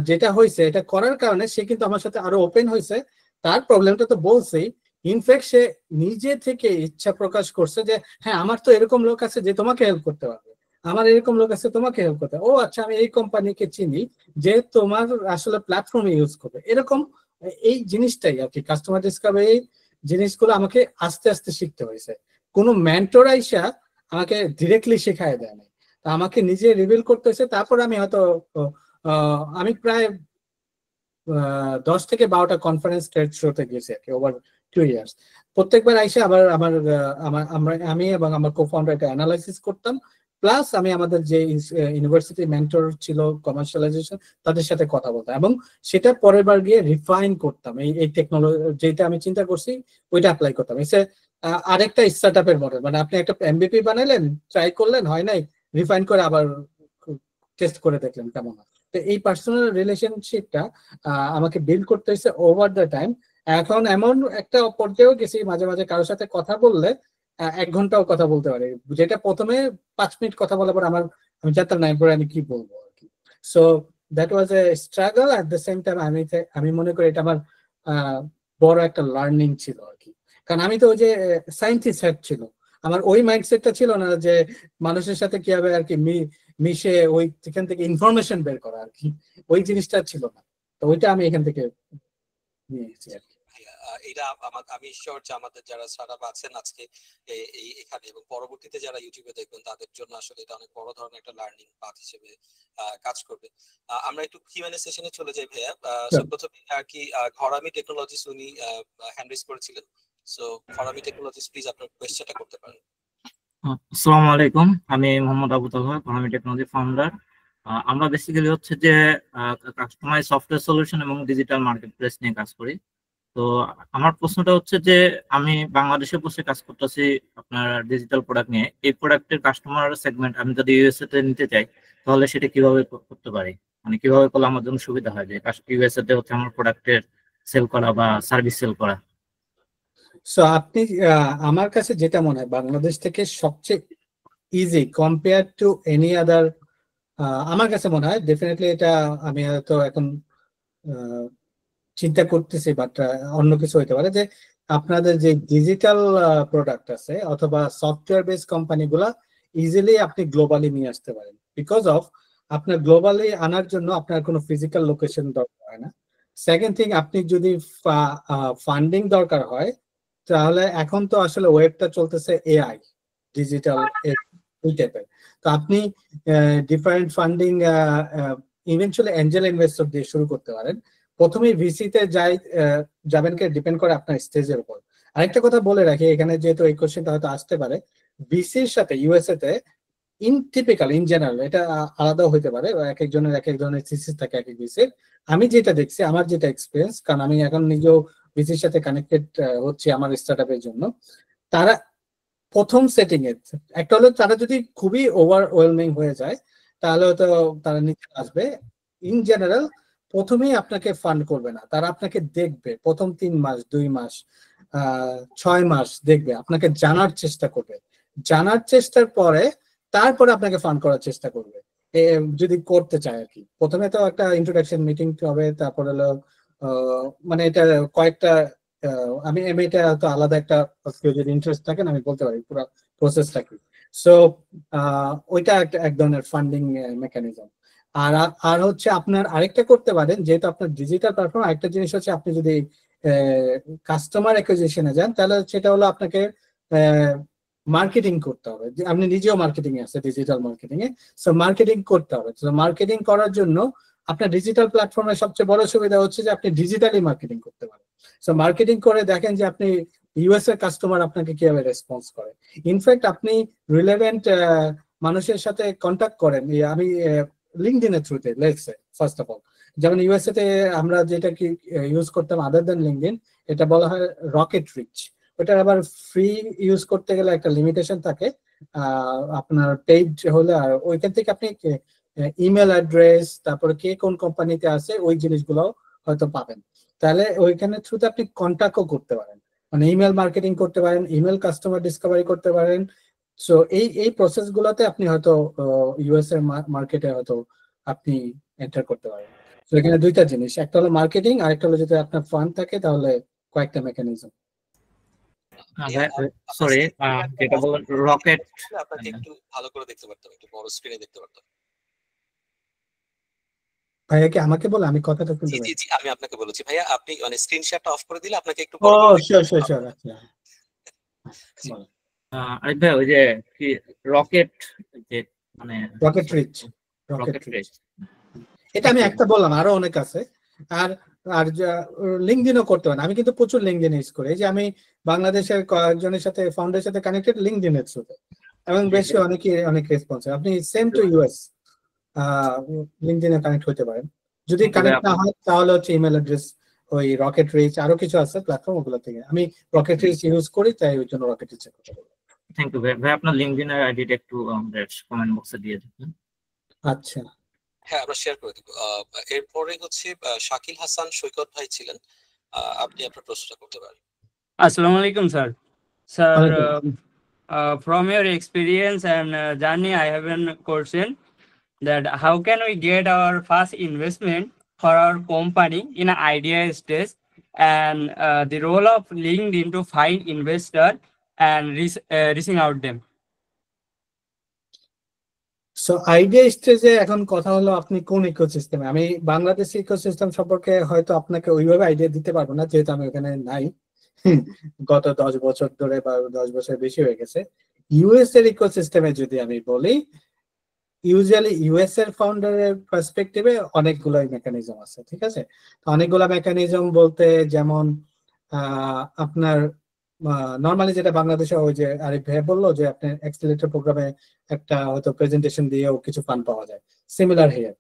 যেটা হয়েছে, এটা করার কারণে সে কিন্তু আমার সাথে আরো ওপেন হয়েছে। তার প্রবলেমটা তো বলছেই, ইনফ্যাক্ট সে নিজে থেকে ইচ্ছা প্রকাশ করছে যে হ্যাঁ আমার তো এরকম লোক আছে যে তোমাকে হেল্প করতে পারবে। আমার এরকম লোক আছে তোমাকে হেল্প করতে, ও আচ্ছা আমি এই কোম্পানিকে চিনি যে তোমার আসলে প্ল্যাটফর্ম ইউজ করবে, এরকম এই জিনিসটাই আর কি কাস্টমার ডিসকাভারি জিনিসগুলো আমাকে আস্তে আস্তে শিখতে হয়েছে। কোনো মেন্টর আইসা আমাকে ডিরেক্টলি শেখায় দেয় নাই, আমাকে নিজে রিভিল করতে হয়েছে। তারপর আমি হয়তো আমি প্রায় 10 থেকে 12টা কনফারেন্স ট্রেড শোতে গেছি আর কি ওভার 2 ইয়ার্স। প্রত্যেকবার আইসে আবার আমি এবং আমার কো-ফাউন্ডার এটা অ্যানালাইসিস করতাম, প্লাস আমি আমাদের যে ইউনিভার্সিটি মেন্টর ছিল কমার্শিয়ালাইজেশন তাদের সাথে কথা বলতাম, এবং সেটা পরের বার গিয়ে রিফাইন করতাম। এই টেকনোলজি যেটা আমি চিন্তা করছি ওইটা অ্যাপ্লাই করতাম। এসে আরেকটা স্টার্টআপের মডেল, মানে আপনি একটা এমভিপি বানাইলেন, ট্রাই করলেন, হয় নাই, রিফাইন করে আবার টেস্ট করে দেখলেন কেমন হয়। তো এই পার্সোনাল রিলেশনশিপটা আমাকে বিল্ড করতে হয়েছে ওভার দ্য টাইম। এখন এমন একটা পর্যায়েও গেছি মাঝে মাঝে কারোর সাথে কথা বললে 1 ঘন্টাও কথা বলতে পারি, যেটা প্রথমে 5 মিনিট কথা বলার পর আমি জানতাম না এরপরে আমি কি বলবো আর কি। So that was A struggle, at the same time আমি মনে করি এটা আমার বড় একটা লার্নিং ছিল আর কি। কারণ আমি তো ওই যে সায়েন্টিস্ট হেড ছিল, আমার ওই মাইন্ডসেটটা ছিল না যে মানুষের সাথে কিভাবে আর কি মিশে এখান থেকে ইনফরমেশন বের করা আর কি, ওই জিনিসটা ছিল না। তো ওইটা আমি এখান থেকে নিয়ে এসেছি আর কি। এটা আমি শিওর যে আমাদের যারা স্টার্টআপ আছেন আজকে এখানে এবং পরবর্তীতে যারা ইউটিউবে দেখবেন তাদের জন্য আসলে এটা অনেক বড় ধরনের একটা লার্নিং পাথ হিসেবে কাজ করবে। আমরা একটু কিউএনএ সেশনে চলে যাই ভাইয়া। প্রথমে আর কি ঘরামি টেকনোলজিস উনি হ্যান্ড রেজ করেছিলেন। সো ঘরামি টেকনোলজিস প্লিজ আপনার কোয়েশ্চেনটা করতে পারেন। আসসালামু আলাইকুম, আমি মোহাম্মদ আবু তালহা, ঘরামি টেকনোলজি ফাউন্ডার। আমরা বেসিক্যালি হচ্ছে যে কাস্টমাইজ সফটওয়্যার সলিউশন এবং ডিজিটাল মার্কেট প্লেস নিয়ে কাজ করি। তো আমার প্রশ্নটা হচ্ছে যে আমি বাংলাদেশে বসে কাজ করতেছি আপনার ডিজিটাল প্রোডাক্ট নিয়ে, এই প্রোডাক্টের কাস্টমার সেগমেন্ট আমি যদি ইউএসএ তে নিতে চাই তাহলে সেটা কিভাবে করতে পারি, মানে কিভাবে করলে আমার জন্য সুবিধা হয় যে ইউএসএ তে হচ্ছে আমার প্রোডাক্টের সেল করা বা সার্ভিস সেল করা। সো আপনি আমার কাছে যেটা মনে হয় বাংলাদেশ থেকে সবচেয়ে easy compare to any other, আমার কাছে মনে হয় ডেফিনেটলি এটা আমি হয়তো এখন চিন্তা করতেছি, বাট অন্য কিছু হইতে পারে যে আপনাদের যে ডিজিটাল প্রোডাক্ট আছে অথবা সফটওয়্যার বেস কোম্পানিগুলা ইজিলি আপনি গ্লোবালি নিয়ে আসতে পারেন, বিকজ অফ আপনার গ্লোবালি আনার জন্য আপনার কোনো ফিজিক্যাল লোকেশন দরকার হয় না। সেকেন্ড থিং, আপনি যদি ফান্ডিং দরকার হয় তাহলে এখন তো আসলে ওয়েবটা চলতেছে এআই ডিজিটাল এই টাইপের, তো আপনি different funding eventually Angel investor দিয়ে শুরু করতে পারেন। প্রথমে ভিসিতে যাবেন কে ডিপেন্ড করে আপনার স্টেজের উপর। আরেকটা কথা বলে রাখি এখানে, যেহেতু এই কোশ্চেনটা হয়তো আসতে পারে, ভিসির সাথে ইউএসএ তে ইন জেনারেল এটা আলাদা হইতে পারে, এক একজনের এক এক ধরনের থিসিস থাকে এক এক ভিসির। আমি যেটা দেখছি, আমার যেটা এক্সপিরিয়েন্স, কারণ আমি এখন নিজেও ভিসির সাথে কানেক্টেড হচ্ছি আমার স্টার্টআপের জন্য, তারা প্রথম সেটিং এ একটা হলো তারা যদি খুবই ওভারওয়েলমিং হয়ে যায় তাহলে হয়তো তারা নিচে আসবে। ইন জেনারেল প্রথমেই আপনাকে ফান্ড করবে না, তারা আপনাকে দেখবে প্রথম 3 মাস 2 মাস 6 মাস দেখবে, আপনাকে জানার চেষ্টা করবে, জানার চেষ্টার পরে তারপরে আপনাকে ফান্ড করার চেষ্টা করবে যদি করতে চায় আর কি। প্রথমে তো একটা ইন্ট্রোডাকশন মিটিং হবে, তারপর হলো মানে এটা কয়েকটা আমি এটা তো আলাদা একটা যদি ইন্টারেস্ট থাকে আমি বলতে পারি পুরো প্রসেসটা কি। সো ওইটা একটা এক ধরনের ফান্ডিং মেকানিজম। আর হচ্ছে আপনার আরেকটা করতে পারেন, যেহেতু আপনার ডিজিটাল প্ল্যাটফর্ম, আরেকটা জিনিস হচ্ছে আপনি যদি কাস্টমার অ্যাকুইজিশনে যান তাহলে সেটা হলো আপনাকে মার্কেটিং করতে হবে। আপনি নিজেও মার্কেটিং এ আছে, ডিজিটাল মার্কেটিং এ, সো মার্কেটিং করতে হবে। তো মার্কেটিং করার জন্য আপনার ডিজিটাল প্ল্যাটফর্মের সবচেয়ে বড় সুবিধা হচ্ছে যে আপনি ডিজিটালি মার্কেটিং করতে পারেন। সো মার্কেটিং করে দেখেন যে আপনি ইউএস এর কাস্টমার আপনাকে কিভাবে রেসপন্স করে। ইনফ্যাক্ট আপনি রিলেভেন্ট মানুষের সাথে কন্ট্যাক্ট করেন। আমি লিঙ্কডইন এর থ্রুতে, let's say first of all, যেমন ইউএসএ তে আমরা যেটা কি ইউজ করতাম আদার দেন লিঙ্কডইন, এটা বলা হয় রকেট রিচ। ওটার আবার ফ্রি ইউজ করতে গেলে একটা লিমিটেশন থাকে আপনার পেইড হলে, আর ওইখান থেকে আপনি ইমেল অ্যাড্রেস, তারপরে কে কোন কোম্পানিতে আছে ওই জিনিসগুলো হয়তো পাবেন। তাহলে ওইখানে থ্রুতে আপনি কন্ট্যাক্টও করতে পারেন, মানে ইমেল মার্কেটিং করতে পারেন, ইমেল কাস্টমার ডিসকভারি করতে পারেন। সো এই প্রসেস গুলোতে আপনি হয়তো ইউএস এর মার্কেটে হয়তো আপনি এন্টার করতে পারেন। তো এখানে দুইটা জিনিস, একটা হলো মার্কেটিং, আরেকটা হলো যদি আপনার ফান্ড থাকে তাহলে কয়েকটা মেকানিজম। সরি, যেটা বললেন রকেট, আপনাকে একটু ভালো করে দেখতে পারতাম, একটু বড় স্ক্রিনে দেখতে পারতাম। ভাইয়া কি আমাকে বলে? আমি কথাটা জি শুনতে জি পাই। জি, আমি আপনাকে বলেছি ভাইয়া, আপনি মানে স্ক্রিনশটটা অফ করে দিলে আপনাকে একটু ও বড় করে শিওর শিওর শিওর, আচ্ছা বলো। আরেক ভাই ওই যে কি রকেট, যে মানে rocket reach, rocket rocket reach, race. এটা আমি একটা বললাম, আরো অনেক আছে। আর আর লিঙ্কডিনও করতে পারেন। আমি কিন্তু প্রচুর লিঙ্কডিন ইউজ করি। এই যে আমি বাংলাদেশের কয়েকজনের সাথে, ফাউন্ডের সাথে কানেক্টেড লিঙ্কডিনের থ্রুতে, এবং বেশি অনেক রেসপন্স। আপনি সেম টু ইউএস লিঙ্কডিনে কানেক্ট হতে পারেন। যদি কানেক্ট না হয় তাহলে হচ্ছে ইমেল অ্যাড্রেস, ওই রকেট রিচ, আরো কিছু আছে প্ল্যাটফর্ম, ওগুলো থেকে। আমি রকেট রিচ ইউজ করি, তাই ওই জন্য রকেট রিচের কথা বলবো। থ্যাংক ইউ ভাই। ভাই আপনার লিঙ্কডিন এর আইডিটা একটু কমেন্ট বক্সে দিয়ে দিন। আচ্ছা, হ্যাঁ আমরা শেয়ার করে দেবো। এরপরে হচ্ছে শাকিল হাসান সৈকত ভাই ছিলেন, আপনি আপনার প্রশ্নটা করতে পারেন। Assalamu alaikum, sir. Sir, from your experience and journey, I have a question that how can we get our first investment for our company in an idea stage, and the role of LinkedIn to find investor and reaching out them. So idea স্টেজে এখন কথা হলো আপনি কোন ইকোসিস্টেমে। আমি Bangladesh ecosystem সম্পর্কে হয়তো আপনাকে ওইভাবে আইডিয়া দিতে পারবো না, যেহেতু আমি ওখানে নাই। গত 10 বছর ধরে বা 10 বছর বেশি হয়ে গেছে। ইউএস এর ইকোসিস্টেমে যদি আমি বলি, ইউজুয়ালি ইউএস এর ফাউন্ডারের পার্সপেক্টিভে অনেকগুলো মেকানিজম আছে, ঠিক আছে। তো অনেকগুলো মেকানিজম বলতে, যেমন আপনার নর্মালি যেটা বাংলাদেশে ওই যে আরিফ ভাই বললো যে আপনার অ্যাক্সিলারেটর প্রোগ্রামে একটা হয়তো প্রেজেন্টেশন দিয়েও কিছু ফান্ড পাওয়া যায়, সিমিলার হিয়ার।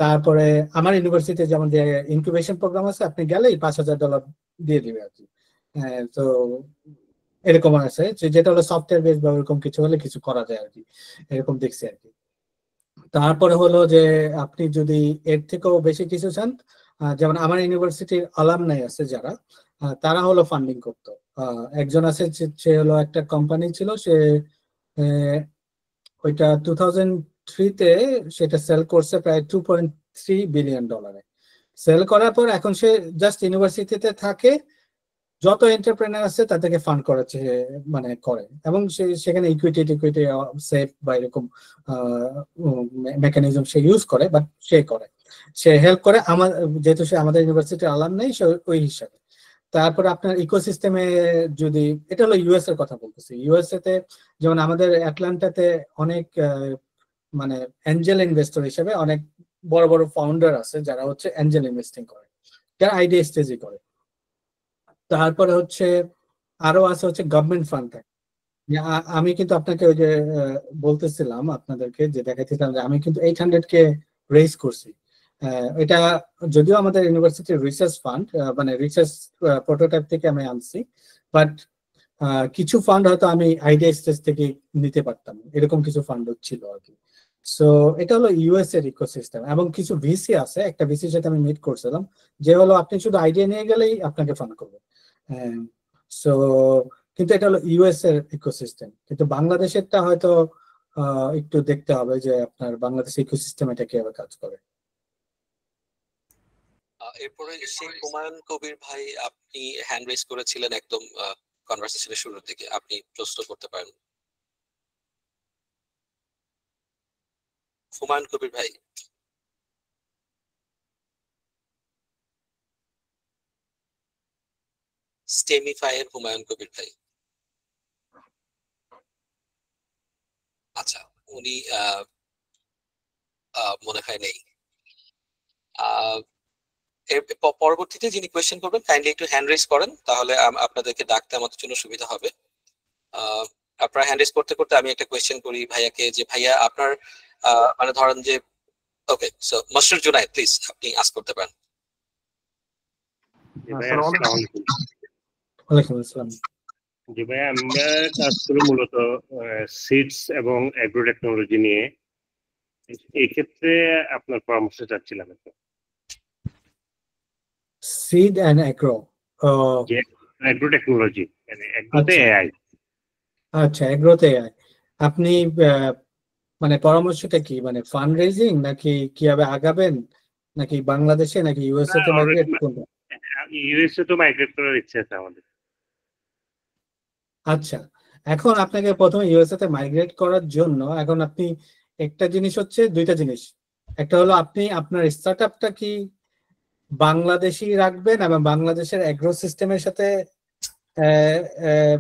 তারপরে আমার ইউনিভার্সিটিতে যেমন যে ইনকিউবেশন প্রোগ্রাম আছে, আপনি গেলেই $5,000 দিয়ে দিবে আর কি। তো এরকম আছে যেটা হলো সফটওয়্যার বেস বা ওরকম কিছু হলে কিছু করা যায় আর কি, এরকম দেখছি আর কি। তারপরে হলো যে আপনি যদি এর থেকেও বেশি কিছু চান, যেমন আমার ইউনিভার্সিটির আলামনাই আছে যারা, তারা হলো ফান্ডিং করতো। একজন আছে, সে হলো একটা কোম্পানি ছিল, সে ওইটা 2003-তে সেটা সেল করছে প্রায় $2.3 বিলিয়ন। সেল করার পর এখন সে জাস্ট ইউনিভার্সিটিতে থাকে, যত এন্টারপ্রেনার আছে তাদেরকে ফান্ড করাচ্ছে, মানে করে, এবং সেখানে ইকুইটি সেফ বা এরকম মেকানিজম সে ইউজ করে, বাট সে হেল্প করে আমার, যেহেতু সে আমাদের ইউনিভার্সিটির আলাম নেই, সে ওই হিসাবে। তারপরে আপনার ইকোসিস্টেমে যদি, এটা হলো ইউএস এর কথা বলতেছি, ইউএসএ তে যেমন আমাদের অ্যাটলান্টাতে অনেক মানে অ্যাঞ্জেল ইনভেস্টর হিসেবে অনেক বড় বড় ফাউন্ডার আছে যারা হচ্ছে অ্যাঞ্জেল ইনভেস্টিং করে, যারা আইডিয়া স্টেজে করে। তারপরে হচ্ছে আরো আছে হচ্ছে গভর্নমেন্ট ফান্ড থাকে। আমি কিন্তু আপনাকে ওই যে বলতেছিলাম আপনাদেরকে, যে দেখাচ্ছিলাম যে আমি কিন্তু 800K রেজ করছি। এটা যদিও আমাদের ইউনিভার্সিটির রিসার্চ ফান্ড, মানে রিসার্চ প্রোটোটাইপ থেকে আমি আনছি, বাট কিছু ফান্ড হয়তো আমি আইডিয়া স্টেজ থেকে নিতে পারতাম, এরকম কিছু ফান্ড ছিল আর কি। সো এটা হলো ইউএস এর ইকোসিস্টেম। এবং কিছু ভিসি আছে, একটা ভিসির সাথে আমি মিট করছিলাম, যে হলো আপনি শুধু আইডিয়া নিয়ে গেলেই আপনাকে ফান্ড করবে। সো কিন্তু এটা হলো ইউএস এর ইকোসিস্টেম, কিন্তু বাংলাদেশেরটা হয়তো একটু দেখতে হবে যে আপনার বাংলাদেশ ইকোসিস্টেম এটা কিভাবে কাজ করে। এরপরে শেখ হুমায়ুন কবির ভাই, আপনি হ্যান্ড রেজ করেছিলেন একদম কনভারসেশনের শুরুর দিকে, আপনি প্রশ্ন করতে পারেন। হুমায়ুন কবির ভাই। স্টেমিফাই এর হুমায়ুন কবির ভাই। আচ্ছা, উনি মনে হয় নেই। পরবর্তীতে যিনি কোয়েশ্চেন করবেন কাইন্ডলি একটু হ্যান্ড রেজ করেন, তাহলে আপনাদেরকে ডাকতে আমাদের জন্য সুবিধা হবে। আপনারা হ্যান্ড রেজ করতে করতে আমি একটা কোয়েশ্চেন করি ভাইয়াকে, যে ভাইয়া আপনার মানে ধরেন যে, ওকে, সো মাস্টার জুনায়েদ প্লিজ আপনি আস্ক করতে পারেন। ওয়ালাইকুম আসসালাম। জি ভাই, আমরা কাজ করি মূলত সিডস এবং অ্যাগ্রো টেকনোলজি নিয়ে। এই ক্ষেত্রে আপনার পরামর্শ চাচ্ছিলাম একটু। Seed and agro, agro technology মানে অ্যাগ্রোতে এআই। আচ্ছা, অ্যাগ্রোতে এআই। আপনি মানে পরামর্শটা কি, মানে ফান্ড রেজিং নাকি কিভাবে আগাবেন, নাকি বাংলাদেশে নাকি ইউএসএ তে, মাইগ্রেট কোনটা? ইউএসএ তো মাইগ্রেট করার ইচ্ছা আছে আমাদের। আচ্ছা, এখন আপনাকে প্রথমে ইউএসএ তে মাইগ্রেট করার জন্য এখন আপনি একটা জিনিস হচ্ছে, দুইটা জিনিস। একটা হলো আপনি আপনার স্টার্টআপটা কি বাংলাদেশি রাখবেন এবং বাংলাদেশের এগ্রো সিস্টেমের সাথে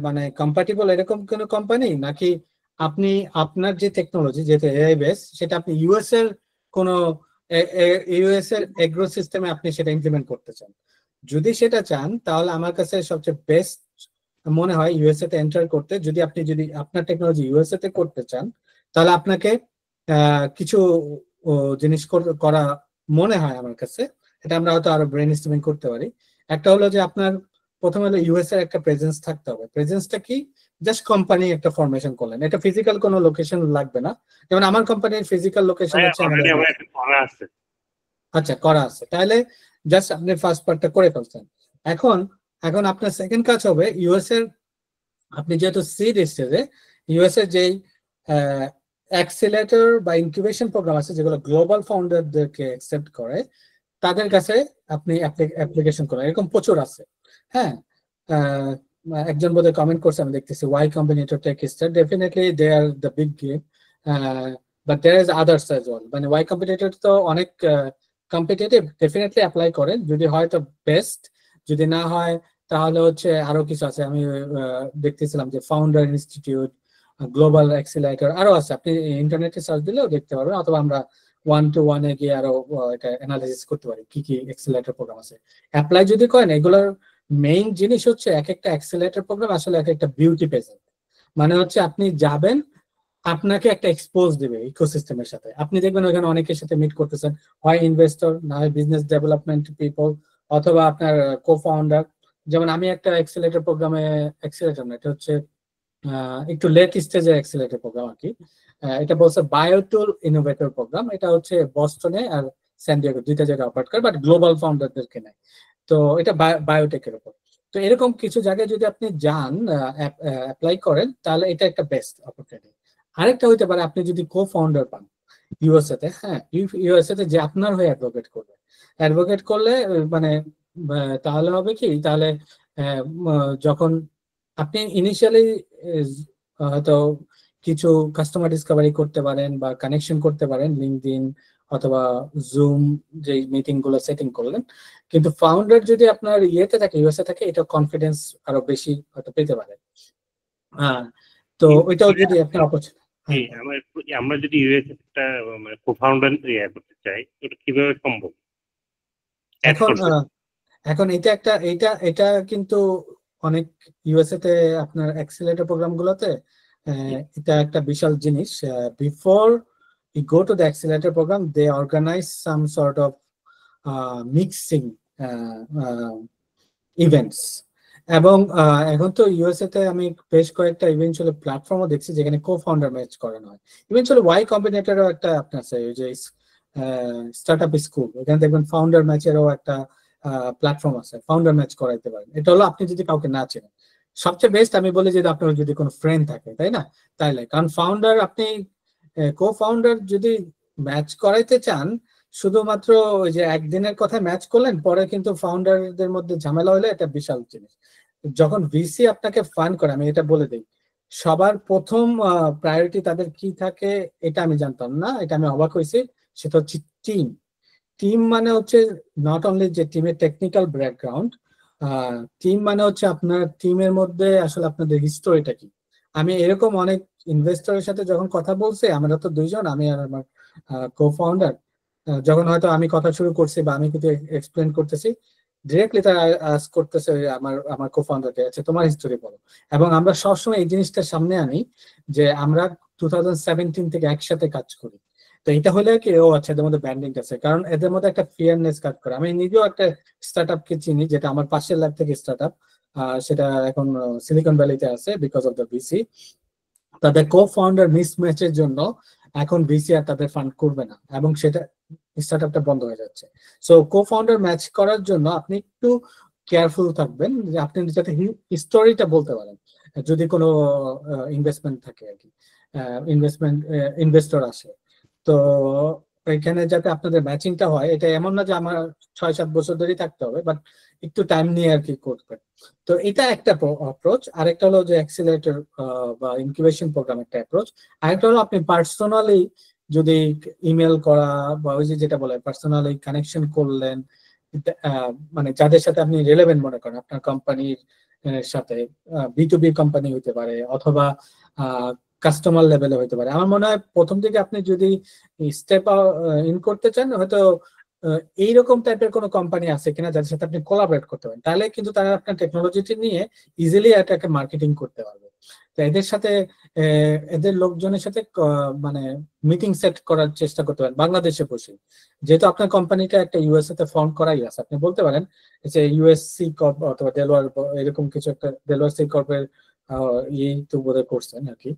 মানে কম্পাটিবল এরকম কোনো কোম্পানি, নাকি আপনি আপনার যে টেকনোলজি যেটা এআই বেস সেটা আপনি ইউএস এর কোনো ইউএস এর এগ্রো সিস্টেমে আপনি সেটা ইমপ্লিমেন্ট করতে চান। যদি সেটা চান তাহলে আমার কাছে সবচেয়ে বেস্ট মনে হয় ইউএসএ তে এন্টার করতে। যদি আপনার টেকনোলজি ইউএসএ তে করতে চান তাহলে আপনাকে কিছু জিনিস করা মনে হয় আমার কাছে। এটা আমরা হয়তো আরো ব্রেন স্টর্মিং করতে পারি। একটা হলো যে আপনার প্রথমে হলো ইউএস এর একটা প্রেজেন্স থাকতে হবে। প্রেজেন্সটা কি? জাস্ট কোম্পানি একটা ফরমেশন করলেন, এটা ফিজিক্যাল কোনো লোকেশন লাগবে না। যেমন আমার কোম্পানির ফিজিক্যাল লোকেশন হচ্ছে আচ্ছা করা আছে, তাহলে জাস্ট আপনি ফার্স্ট পার্টটা করে ফেলছেন। এখন আপনার সেকেন্ড কাজ হবে ইউএস এর, আপনি যেহেতু সিড স্টেজে, ইউএস এর যেই অ্যাক্সিলারেটর বা ইনকিউবেশন প্রোগ্রাম আছে যেগুলো গ্লোবাল ফাউন্ডারদেরকে অ্যাকসেপ্ট করে, তাদের কাছে আপনি অ্যাপ্লিকেশন করেন। এরকম প্রচুর আছে। হ্যাঁ, একজন বোধহয় কমেন্ট করছে, আমি দেখতেছি, Y Combinator Techstars, definitely they are the big game, but there is others as well. মানে ওয়াই কম্বিনেটর তো অনেক কম্পিটিটিভ, ডেফিনেটলি অ্যাপ্লাই করেন, যদি হয় তো বেস্ট, যদি না হয় তাহলে হচ্ছে আরো কিছু আছে। আমি দেখতেছিলাম যে ফাউন্ডার ইনস্টিটিউট, গ্লোবাল অ্যাক্সিলারেটর আরো আছে, আপনি ইন্টারনেটে সার্চ দিলেও দেখতে পারবেন, অথবা আমরা 1-to-1 গিয়ে আরো এটা অ্যানালাইসিস করতে পারি কি কি অ্যাক্সিলারেটর প্রোগ্রাম আছে। অ্যাপ্লাই যদি করেন, এগুলোর মেইন জিনিস হচ্ছে এক একটা অ্যাক্সিলারেটর প্রোগ্রাম আসলে এক একটা বিউটি পেজেন্ট। মানে হচ্ছে আপনি যাবেন, আপনাকে একটা এক্সপোজ দিবে ইকোসিস্টেমের সাথে, আপনি দেখবেন ওখানে অনেকের সাথে মিট করতেছেন, হয় ইনভেস্টর, না হয় বিজনেস ডেভেলপমেন্ট পিপল, অথবা আপনার কো ফাউন্ডার। যেমন আমি একটা অ্যাক্সিলারেটর প্রোগ্রামে, অ্যাক্সিলারেটর না, এটা হচ্ছে একটু লেট স্টেজের অ্যাক্সিলারেটর প্রোগ্রাম আর কি। এটা বলছে বায়োটুল ইনোভেটর প্রোগ্রাম। এটা হচ্ছে বস্টনে আর স্যান ডিয়েগো দুইটা জায়গায় অপারেট করে, বাট গ্লোবাল ফাউন্ডারদেরকে নেয়। তো এটা বায়োটেকের উপর। তো এরকম কিছু জায়গায় যদি আপনি যান, অ্যাপ্লাই করেন, তাহলে এটা একটা বেস্ট অপরচুনিটি। আরেকটা হইতে পারে আপনি যদি কো ফাউন্ডার পান ইউএসএ তে, হ্যাঁ, ইউএসএ তে যে আপনার হয়ে অ্যাডভোকেট করলে মানে তাহলে হবে কি, তাহলে যখন আপনি ইনিশিয়ালি হয়তো কিছু কাস্টমার ডিসকভারি করতে পারেন বা কানেকশন করতে পারেন লিঙ্কডইন অথবা জুম, যে মিটিং গুলো সেটিং করলেন, কিন্তু ফাউন্ডার যদি আপনার ইয়েতে থাকে, ইউএসএ থাকে, এটা কনফিডেন্স আরো বেশি হয়তো পেতে পারে। হ্যাঁ, তো ওইটাও যদি আপনার অপরচুনিটি। আমরা যদি ইউএস একটা মানে কো-ফাউন্ডার করতে চাই, এটা কিভাবে সম্ভব? এখন এটা কিন্তু অনেক ইউএসএ তে আপনার অ্যাক্সিলারেটর প্রোগ্রাম গুলোতে এটা একটা বিশাল জিনিস। Before you go to the accelerator program, they organize some sort of mixing events. এবং এখন তো ইউএসএ তে আমি বেশ কয়েকটা ইভেন্চুয়ালি প্ল্যাটফর্মও দেখছি যেখানে কো ফাউন্ডার ম্যাচ করানো হয়। ইভেন্চুয়ালি ওয়াই কম্বিনেটরও একটা আপনার আছে, যে স্টার্টআপ স্কুল, এখানে দেখবেন ফাউন্ডার ম্যাচেরও একটা প্ল্যাটফর্ম আছে, ফাউন্ডার ম্যাচ করাইতে পারেন। এটা হলো আপনি যদি কাউকে না চেনেন, সবচেয়ে বেস্ট আমি বলি যে আপনার যদি কোনো ফ্রেন্ড থাকে, তাই না, তাইলে, কারণ ফাউন্ডার আপনি কো ফাউন্ডার যদি ম্যাচ করাইতে চান, শুধুমাত্র ওই যে একদিনের কথা ম্যাচ করলেন, পরে কিন্তু ফাউন্ডারদের মধ্যে ঝামেলা হলে এটা বিশাল জিনিস। যখন ভিসি আপনাকে ফান্ড করে, আমি এটা বলে দিই, সবার প্রথম প্রায়োরিটি তাদের কি থাকে এটা আমি জানতাম না, এটা আমি অবাক হয়েছি। সেটা হচ্ছে টিম মানে হচ্ছে নট অনলি যে টিমের টেকনিক্যাল ব্যাকগ্রাউন্ড, টিম মানে হচ্ছে আপনার টিমের মধ্যে আসলে আপনাদের হিস্টোরিটা কি। আমি এরকম অনেক ইনভেস্টরের সাথে যখন কথা বলছি, আমরা তো দুইজন, আমি আর আমার কো ফাউন্ডার, যখন হয়তো আমি কথা শুরু করছি বা আমি কিছু এক্সপ্লেন করতেছি, ডিরেক্টলি তারা আস্ক করতেছে আমার কো ফাউন্ডারকে, আচ্ছা তোমার হিস্টোরি বলো। এবং আমরা সবসময় এই জিনিসটা সামনে আনি যে আমরা 2017 থেকে একসাথে কাজ করি। তো এটা হলে কি, ও আচ্ছা এদের মধ্যে ব্যান্ডিং আছে, কারণ এদের মধ্যে একটা ফিয়ারনেস কাজ করে। আমি নিজেও একটা স্টার্টআপ কে চিনি, যেটা আমার পাশের ল্যাব থেকে স্টার্টআপ, সেটা এখন সিলিকন ভ্যালিতে আছে বিকজ অফ দ্য ভিসি। তাদের কো ফাউন্ডার মিসম্যাচের জন্য এখন ভিসি আর তাদের ফান্ড করবে না, এবং সেটা স্টার্টআপটা বন্ধ হয়ে যাচ্ছে। সো কো ফাউন্ডার ম্যাচ করার জন্য আপনি একটু কেয়ারফুল থাকবেন যে আপনি যাতে হিস্টোরিটা বলতে পারেন, যদি কোনো ইনভেস্টমেন্ট থাকে আর কি, ইনভেস্টর আসে। তো এখানে যাতে আপনাদের ম্যাচিংটা হয়, এটা এমন না যে আমার 6-7 বছর ধরেই থাকতে হবে, বাট একটু টাইম নিয়ে আর কি করবেন। তো এটা একটা অ্যাপ্রোচ। আরেকটা হলো যে অ্যাক্সিলারেটর বা ইনকিউবেশন প্রোগ্রাম একটা অ্যাপ্রোচ। আরেকটা হলো আপনি পার্সোনালি যদি ইমেল করা বা ওই যে যেটা বলে পার্সোনালি কানেকশন করলেন, মানে যাদের সাথে আপনি রিলেভেন্ট মনে করেন আপনার কোম্পানির সাথে, B2B কোম্পানি হইতে পারে অথবা কাস্টমার লেভেলে হইতে পারে। আমার মনে হয় প্রথম দিকে আপনি যদি স্টেপ ইন করতে চান, হয়তো এইরকম টাইপের কোনো কোম্পানি আছে কিনা যাদের সাথে আপনি কোলাবরেট করতে পারেন, তাহলে কিন্তু তারা আপনার টেকনোলজিটি নিয়ে ইজিলি এটাকে মার্কেটিং করতে পারবে। তো এদের সাথে এদের লোকজনের সাথে মানে মিটিং সেট করার চেষ্টা করতে পারেন বাংলাদেশে বসে। যেহেতু আপনার কোম্পানিটা একটা ইউএসএ তে ফর্ম করাই আছে, আপনি বলতে পারেন যে ইউএসসি কর্প অথবা ডেলওয়ার এরকম কিছু একটা, ডেলওয়ার সি কর্পের এই তো বোধহয় করছেন আর কি।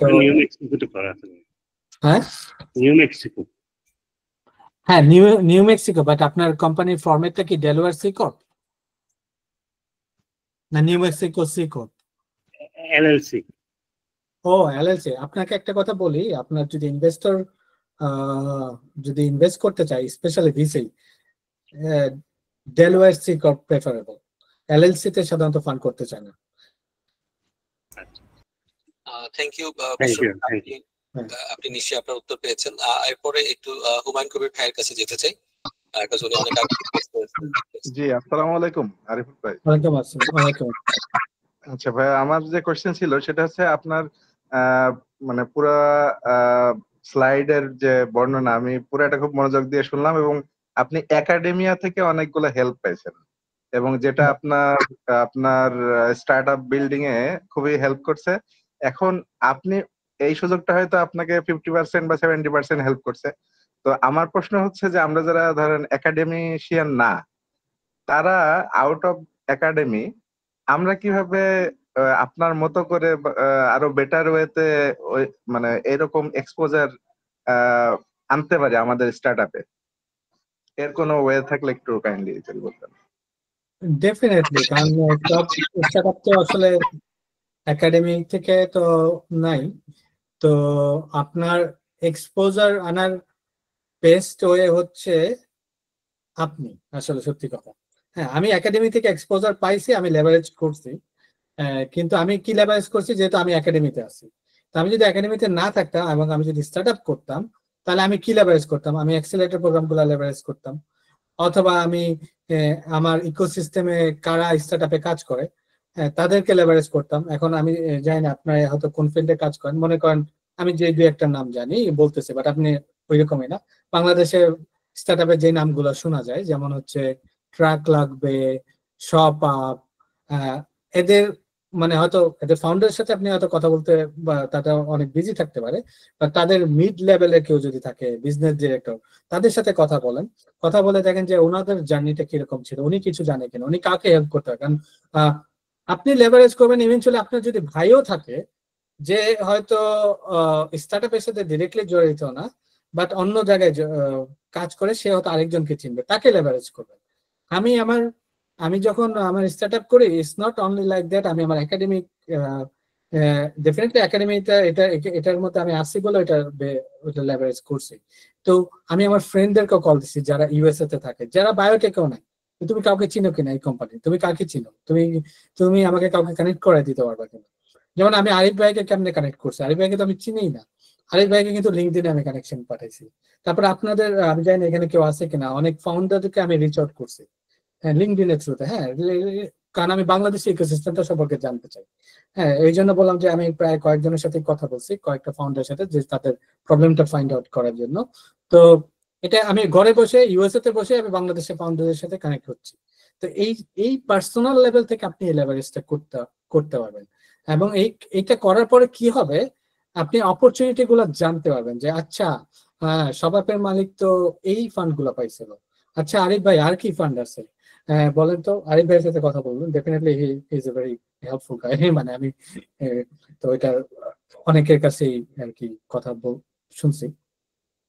তো নিউ মেক্সিকোতে করা আছে। হ্যাঁ নিউ মেক্সিকো। হ্যাঁ নিউ মেক্সিকো, বাট আপনার কোম্পানির ফরম্যাটটা কি ডেলওয়ার সি কর্প না New Mexico C Corp? LLC. ও এলএলসি। আপনাকে একটা কথা বলি, আপনার যদি ইনভেস্টর যদি ইনভেস্ট করতে চাই specially VC, Delaware C Corp preferable, LLC তে সাধারণত ফান্ড করতে চায় না। Thank you. Thank you. আপনি নিশ্চয়ই আপনার উত্তর পেয়েছেন। এরপরে একটু হুমায়ুন কবির ভাইয়ের কাছে যেতে চাই। উনি অনেক জি, আসসালামু আলাইকুম আরিফুল ভাই। ওয়ালাইকুম আসসালাম। ওয়ালাইকুম। আচ্ছা ভাই, আমার যে কোশ্চেন ছিল সেটা হচ্ছে আপনার মানে পুরা স্লাইডের যে বর্ণনা আমি পুরাটা খুব মনোযোগ দিয়ে শুনলাম, এবং আপনি একাডেমিয়া থেকে অনেকগুলো হেল্প পাইছেন, এবং যেটা আপনার স্টার্ট আপ বিল্ডিং এ খুবই হেল্প করছে। এখন আপনি এই সুযোগটা হয়তো আপনাকে 50% বা 70% হেল্প করছে। তো আমার প্রশ্ন হচ্ছে যে আমরা যারা ধরেন একাডেমিশিয়ান না, তারা আউট অফ একাডেমি আমরা কিভাবে আপনার মতো করে আরো বেটার ওয়েতে মানে এরকম এক্সপোজার আনতে পারি আমাদের স্টার্টআপে, এর কোনো ওয়ে থাকলে একটু কাইন্ডলি বলতেন। ডেফিনেটলি, কারণ সব স্টার্টআপ তো আসলে একাডেমি থেকে তো নাই। তো আপনার এক্সপোজার আনার বেস্ট ওয়ে হচ্ছে আপনি আসলে সত্যি কথা। হ্যাঁ, আমি একাডেমি থেকে এক্সপোজার পাইছি, আমি লেভারেজ করছি, কিন্তু আমি কি লেভারেজ করছি, যেহেতু আমি একাডেমিতে আছি। তো আমি যদি একাডেমিতে না থাকতাম এবং আমি যদি স্টার্ট আপ করতাম, তাহলে আমি কি লেভারেজ করতাম? আমি অ্যাক্সিলারেটর প্রোগ্রামগুলো লেভারেজ করতাম, অথবা আমি আমার ইকোসিস্টেমে কারা স্টার্ট আপে কাজ করে তাদেরকে লেভারেজ করতাম। এখন আমি জানি না আপনারা হয়তো কোন ফিল্ডে কাজ করেন, মনে করেন আমি যে দুই একটা নাম জানি বলতেছি, বাট আপনি ওই রকমই না। বাংলাদেশে স্টার্ট আপের যে নামগুলো শোনা যায়, যেমন হচ্ছে ট্রাক লাগবে, শপ আপ, এদের মানে হয়তো এদের ফাউন্ডারের সাথে আপনি হয়তো কথা বলতে বা তারা অনেক বিজি থাকতে পারে, বা তাদের মিড লেভেলের কেউ যদি থাকে, বিজনেস ডিরেক্টর, তাদের সাথে কথা বলেন। কথা বলে দেখেন যে ওনাদের জার্নিটা কিরকম ছিল, উনি কিছু জানে কিনা, উনি কাকে হেল্প করতে পারে। কারণ আপনি লেভারেজ করবেন ইভেনচুয়ালি আপনার যদি ভাইও থাকে যে হয়তো স্টার্ট আপের সাথে ডিরেক্টলি জড়িত না, বাট অন্য জায়গায় কাজ করে, সে হয়তো আরেকজনকে চিনবে, তাকে লেভারেজ করবেন। আমি যখন আমার স্টার্ট আপ করি, it's not only like that. আমি আমার একাডেমিক ডেফিনেটলি একাডেমিটা এটার মধ্যে আমি আসছি বলে ওটা লেভারেজ করছি। তো আমি আমার ফ্রেন্ডদেরকে কল দিচ্ছি যারা ইউএসএ তে থাকে, যারা বায়োটেকেও নাই। তুমি কাউকে চিনো কিনা এই কোম্পানি, তুমি কাকে চিনো, তুমি আমাকে কাউকে কানেক্ট করে দিতে পারবা কিনা? যেমন আমি আরিফ ভাইকে কেমনে কানেক্ট করছি, আরিফ ভাইকে তো আমি চিনিই না, আরিফ ভাইকে কিন্তু লিঙ্কডইনে আমি কানেকশন পাঠাইছি। তারপরে আপনাদের আমি জানি না এখানে কেউ আছে কিনা, অনেক ফাউন্ডারকে আমি রিচ আউট করছি হ্যাঁ লিঙ্কডইনের থ্রুতে। হ্যাঁ, কারণ আমি বাংলাদেশের ইকোসিস্টেমটা সম্পর্কে জানতে চাই। হ্যাঁ, এই জন্য বললাম যে আমি প্রায় কয়েকজনের সাথে কথা বলছি, কয়েকটা ফাউন্ডারের সাথে, যে তাদের প্রবলেমটা ফাইন্ড আউট করার জন্য। তো এটা আমি ঘরে বসে ইউএসএ তে বসে আমি বাংলাদেশের ফাউন্ডারের সাথে কানেক্ট হচ্ছি। তো এই পার্সোনাল লেভেল থেকে আপনি এই লেভারেজটা করতে পারবেন, এবং এইটা করার পরে কি হবে, আপনি অপরচুনিটি গুলো জানতে পারবেন যে আচ্ছা হ্যাঁ সবাপের মালিক তো এই ফান্ড গুলো পাইছিল, আচ্ছা আরিফ ভাই আর কি ফান্ড আছে বলেন তো। আরিফ ভাইয়ের সাথে কথা বলবেন, definitely he is a very helpful guy. মানে আমি তো এটা অনেকের কাছেই আর কি কথা শুনছি।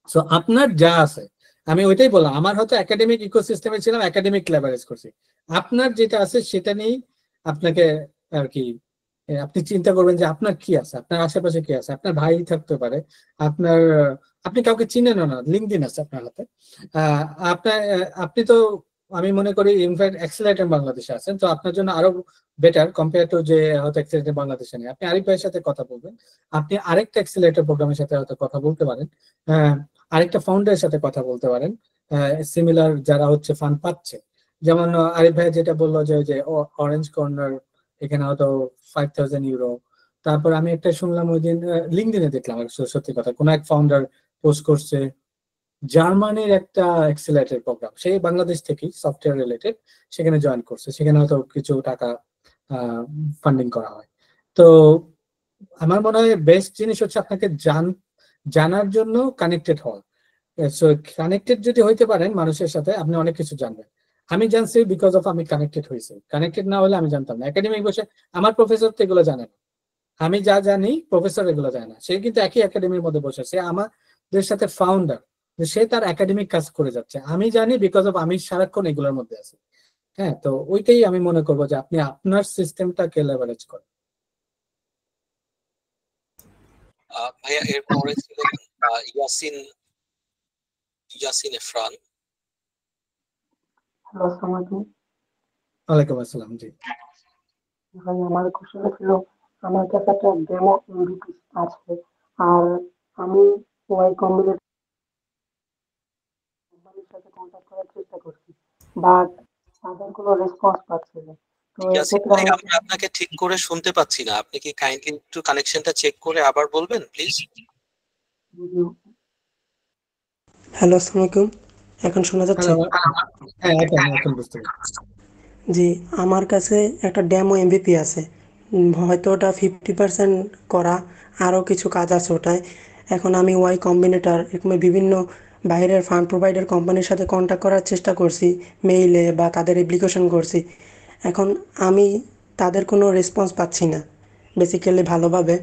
সো আপনার যা আছে, আমি ওইটাই বললাম, আমার হয়তো একাডেমিক ইকোসিস্টেমে ছিলাম, একাডেমিক লেভারেজ করছি। আপনার যেটা আছে সেটা নিয়েই আপনাকে আর কি আপনি চিন্তা করবেন যে আপনার কি আছে, আপনার আশেপাশে কি আছে। আপনার ভাই থাকতে পারে, আপনি কাউকে চিনেন না, লিঙ্কডইন আছে আপনার হাতে, আপনি তো আমি মনে করি ইনফ্যাক্ট অ্যাক্সেলারেটর বাংলাদেশে আছেন, তো আপনার জন্য আরো বেটার কম্পেয়ার টু যে হয়তো অ্যাক্সেলারেটর বাংলাদেশে নেই। আপনি আরিফ ভাইয়ের সাথে কথা বলবেন, আপনি আরেকটা অ্যাক্সেলারেটর প্রোগ্রামের সাথে হয়তো কথা বলতে পারেন, আরেকটা ফাউন্ডারের সাথে কথা বলতে পারেন সিমিলার যারা হচ্ছে ফান্ড পাচ্ছে। যেমন আরিফ ভাই যেটা বললো যে অরেঞ্জ কর্নার এখানে হয়তো 5000 ইউরো। তারপর আমি একটা শুনলাম ওই দিন লিঙ্কডইনে দেখলাম, সত্যি কথা, কোন এক ফাউন্ডার পোস্ট করছে জার্মানির একটা অ্যাক্সেলারেটর প্রোগ্রাম, সেই বাংলাদেশ থেকেই সফটওয়্যার রিলেটেড, সেখানে জয়েন করছে, সেখানে হয়তো কিছু টাকা ফান্ডিং করা হয়। তো আমার মনে হয় বেস্ট জিনিস হচ্ছে আপনাকে জানার জন্য কানেক্টেড হওয়া। সো কানেক্টেড যদি হইতে পারেন মানুষের সাথে, আপনি অনেক কিছু জানবেন। আমি জানছি বিকজ অফ আমি কানেক্টেড হয়েছি, কানেক্টেড না হলে আমি জানতাম না। একাডেমিক বসে আমার প্রফেসর তো এগুলো জানে না, আমি যা জানি প্রফেসর এগুলো জানে না। সে কিন্তু একই একাডেমির মধ্যে বসে, সে আমাদের সাথে ফাউন্ডার, সে তার একাডেমিক কাজ করে যাচ্ছে। আমি জানি বিকজ অফ আমি সারাক্ষণ এগুলোর মধ্যে আছি। হ্যাঁ, তো ওইটাই আমি মনে করবো যে আপনি আপনার সিস্টেমটাকে লেভারেজ করেন। ভাইয়া এরপরে ছিলেন ইয়াসিন এফরান। হ্যালো, আসসালামু আলাইকুম। ওয়ালাইকুম আসসালাম। জি ভাই, আমার কোশ্চেন ছিল, আমার কাছে একটা ডেমো এমভিপি আছে, আর আমি ওয়াই কম্বিনেটর কোম্পানির সাথে কন্ট্যাক্ট করার চেষ্টা করছি, বাট তাদের কোনো রেসপন্স পাচ্ছি না। তো ইয়াসিন এক্ষেত্রে ভাই, আমি আমরা আপনাকে ঠিক করে শুনতে পাচ্ছি না, আপনি কি কাইন্ডলি একটু কানেকশনটা চেক করে আবার বলবেন প্লিজ? হ্যালো, আসসালামু আলাইকুম। এখন শোনা যাচ্ছে? হ্যাঁ, এখন বুঝতে পারছি। জি, আমার কাছে একটা ডেমো এমভিপি আছে, হয়তো ওটা 50% করা, আরও কিছু কাজ আছে ওটায়। এখন আমি ওয়াই কম্বিনেটর এরকম বিভিন্ন বাইরের ফান্ড প্রোভাইডার কোম্পানির সাথে কন্ট্যাক্ট করার চেষ্টা করছি, মেইলে বা তাদের অ্যাপ্লিকেশন করছি। এখন আমি তাদের কোনো রেসপন্স পাচ্ছি না বেসিক্যালি ভালোভাবে।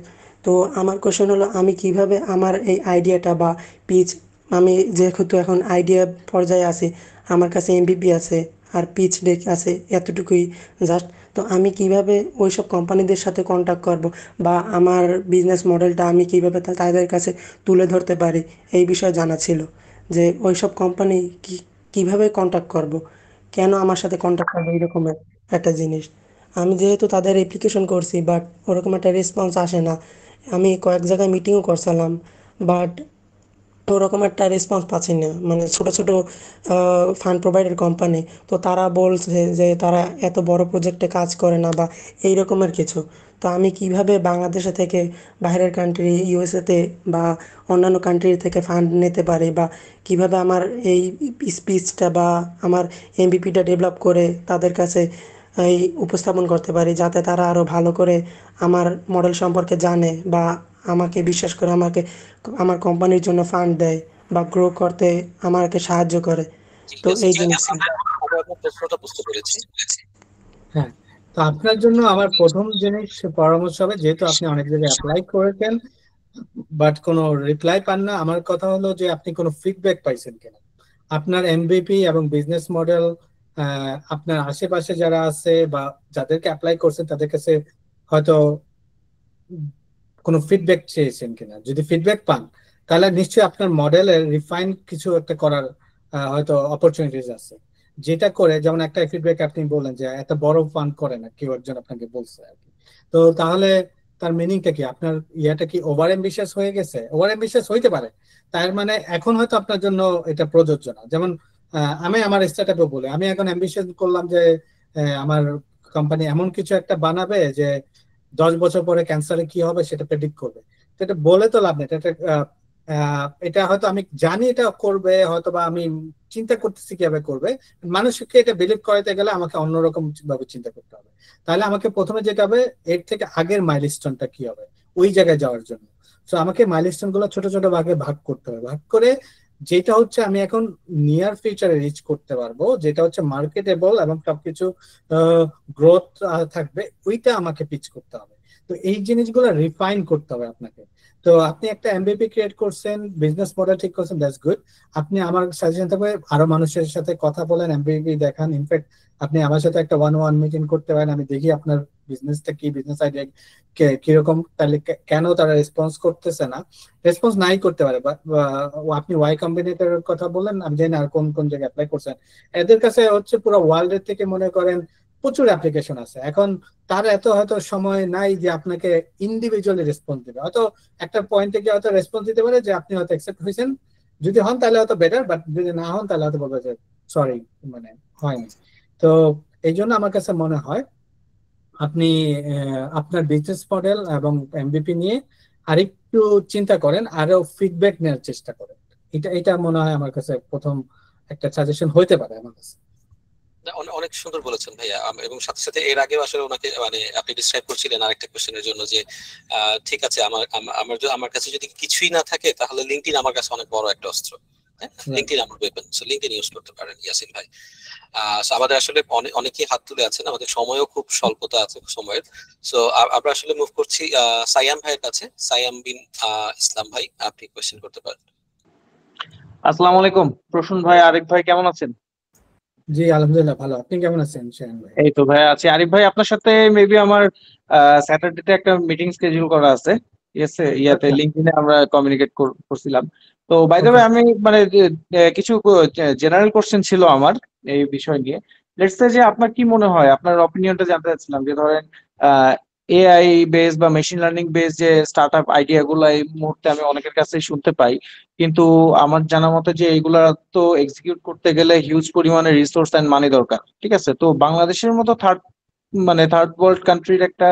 তো আমার কোশ্চেন হলো, আমি কিভাবে আমার এই আইডিয়াটা বা পিচ, আমি যেহেতু এখন আইডিয়া পর্যায়ে আছি, আমার কাছে এমভিপি আছে আর পিচ ডেক আছে, এতটুকুই জাস্ট। তো আমি কিভাবে ওইসব কোম্পানিদের সাথে কন্ট্যাক্ট করব, বা আমার বিজনেস মডেলটা আমি কিভাবে তাদের কাছে তুলে ধরতে পারি, এই বিষয়ে জানা ছিল যে ওইসব কোম্পানি কিভাবে কন্ট্যাক্ট করব, কেন আমার সাথে কন্ট্যাক্ট করবে, এইরকমের একটা জিনিস। আমি যেহেতু তাদের অ্যাপ্লিকেশন করছি, বাট ওরকম একটা রেসপন্স আসে না। আমি কয়েক জায়গায় মিটিংও করছিলাম, বাট ওরকম একটা রেসপন্স পাচ্ছি না। মানে ছোট ছোট ফান্ড প্রোভাইডার কোম্পানি, তো তারা বলছে যে তারা এত বড় প্রজেক্টে কাজ করে না বা এই রকমের কিছু। তো আমি কিভাবে বাংলাদেশে থেকে বাইরের কান্ট্রি ইউএসএতে বা অন্যান্য কান্ট্রি থেকে ফান্ড নিতে পারি, বা কিভাবে আমার এই স্পিচটা বা আমার এমভিপিটা ডেভেলপ করে তাদের কাছে এই উপস্থাপন করতে পারি, যাতে তারা আরও ভালো করে আমার মডেল সম্পর্কে জানে বা আমাকে বিশ্বাস করে আমাকে আমার কোম্পানির জন্য ফান্ড দেয় বা গ্রো করতে আমাকে সাহায্য করে। তো এই জিনিসটা। প্রশ্নটা বুঝতে পেরেছি। হ্যাঁ, তো আপনার জন্য আমার প্রথম জিনিস পরামর্শ হবে, যেহেতু আপনি অনেক জায়গায় অ্যাপ্লাই করেছেন বাট কোনো রিপ্লাই পান না, আমার কথা হলো যে আপনি কোনো ফিডব্যাক পাইছেন কিনা আপনার এমভিপি এবং বিজনেস মডেল, আপনার আশেপাশে যারা আছে বা যাদেরকে অ্যাপ্লাই করছেন তাদের কাছে হয়তো কোনো ফিডব্যাক চেয়েছেন কিনা। যদি ফিডব্যাক পান তাহলে নিশ্চয়ই আপনার মডেলের রিফাইন কিছু একটা করার হয়তো অপরচুনিটিস আছে, যেটা করে, যেমন একটা ফিডব্যাক আপনি বললেন যে এত বড় ফান্ড করে না, কেউ একজন আপনাকে বলছে আর কি। তো তাহলে তার মিনিংটা কি, আপনার ইয়াটা কি ওভার অ্যাম্বিশিয়াস হয়ে গেছে? ওভার অ্যাম্বিশিয়াস হইতে পারে, তার মানে এখন হয়তো আপনার জন্য এটা প্রযোজ্য না। যেমন আমি আমার স্টার্টআপে বলি, আমি এখন অ্যাম্বিশন করলাম যে আমার কোম্পানি এমন কিছু একটা বানাবে যে 10 বছর পরে ক্যান্সারে কি হবে সেটা প্রেডিক্ট করবে। তো এটা বলে তো লাভ নেই, এটা হয়তো আমি জানি এটা করবে, হয়তো বা আমি চিন্তা করতেছি কিভাবে করবে। মানুষকে এটা বিলিভ করাতে গেলে আমাকে অন্যরকম ভাবে চিন্তা করতে হবে। তাহলে আমাকে প্রথমে যেটা হবে, এর থেকে আগের মাইলস্টোনটা কি হবে ওই জায়গায় যাওয়ার জন্য। তো আমাকে মাইলস্টোন গুলো ছোট ছোট ভাগে ভাগ করতে হবে, ভাগ করে যেটা হচ্ছে আমি এখন নিয়ার ফিউচারে রিচ করতে পারবো, যেটা হচ্ছে মার্কেটেবল এবং সবকিছু গ্রোথ থাকবে, ওইটা আমাকে পিচ করতে হবে। তো এই জিনিসগুলো রিফাইন করতে হবে আপনাকে। তো আপনি একটা এমবিপি ক্রিয়েট করছেন, বিজনেস মডেল ঠিক করছেন, দ্যাটস গুড। আপনি আমার সাজেশন থাকবে আরো মানুষের সাথে কথা বলেন, এমবিপি দেখান। ইনফ্যাক্ট আপনি আমার সাথে একটা 1-on-1 মিটিং করতে পারেন, আমি দেখি আপনার বিজনেসটা কি, বিজনেস আইডিয়া কিরকম, তাহলে কেন তারা রেসপন্স করতেছে না, রেসপন্স নাই করতে পারে। আপনি ওয়াই কম্বিনেটর কথা বললেন, আমি জানি আর কোন কোন জায়গায় অ্যাপ্লাই করছেন। এদের কাছে হচ্ছে পুরো ওয়ার্ল্ডের থেকে মনে করেন প্রচুর অ্যাপ্লিকেশন আছে। এখন তার এত হয়তো সময় নাই যে আপনাকে ইন্ডিভিজুয়ালি রেসপন্স দিবে। হয়তো একটা পয়েন্টে গিয়ে হয়তো রেসপন্স দিতে পারে যে আপনি হয়তো অ্যাকসেপ্ট হয়েছেন, যদি হন তাহলে হয়তো বেটার, বাট যদি না হন তাহলে হয়তো বলবে যে সরি, মানে হয়নি। তো এই জন্য আমার কাছে মনে হয় আপনি আপনার বিজনেস মডেল এবং এমবিপি নিয়ে আরেকটু চিন্তা করেন, আরো ফিডব্যাক নেওয়ার চেষ্টা করেন। এটা মনে হয় আমার কাছে প্রথম একটা সাজেশন হইতে পারে আমার কাছে। অনেক সুন্দর বলেছেন ভাইয়া। এবং সাথে সাথে এর আগেও আসলে ওনাকে মানে আপনি ডিসক্রাইব করছিলেন আরেকটা কোশ্চেনের জন্য যে ঠিক আছে, আমার কাছে যদি কিছুই না থাকে তাহলে লিঙ্কডইন আমার কাছে অনেক বড় একটা অস্ত্র। হ্যাঁ, লিঙ্কডইন আমার ওয়েপন, সো লিঙ্কডইন ইউজ করতে পারেন ইয়াসিন ভাই। আমাদের আসলে অনেকেই হাত তুলে আছেন, আমাদের সময়ও খুব স্বল্পতা আছে সময়ের। সো আমরা আসলে মুভ করছি সায়াম ভাইয়ের কাছে। সায়াম বিন ইসলাম ভাই, আপনি কোশ্চেন করতে পারেন। আসসালামু আলাইকুম প্রসূন ভাই, আরিফ ভাই কেমন আছেন? জি আলহামদুলিল্লাহ ভালো, আপনি কেমন আছেন শাহিন ভাই? এই তো ভাই আছি। আরিফ ভাই আপনার সাথে মেবি আমার স্যাটারডেতে একটা মিটিং স্কেডিউল করা আছে, ঠিক আছে? লিঙ্কডইনে আমরা কমিউনিকেট করছিলাম। তো বাই দ্য ওয়ে আমি মানে কিছু জেনারেল কোশ্চেন ছিল আমার এই বিষয় নিয়ে। লেটস সে যে আপনার কি মনে হয়, আপনার অপিনিয়নটা জানতে চাচ্ছিলাম যে ধরেন এআই বেস বা মেশিন লার্নিং বেস যে স্টার্টআপ আইডিয়া গুলো এই মুহূর্তে আমি অনেকের কাছেই শুনতে পাই, কিন্তু আমার জানা মতে যে এগুলা তো এক্সিকিউট করতে গেলে হিউজ পরিমাণে রিসোর্স এন্ড মানি দরকার, ঠিক আছে? তো বাংলাদেশের মতো থার্ড ওয়ার্ল্ড কান্ট্রির একটা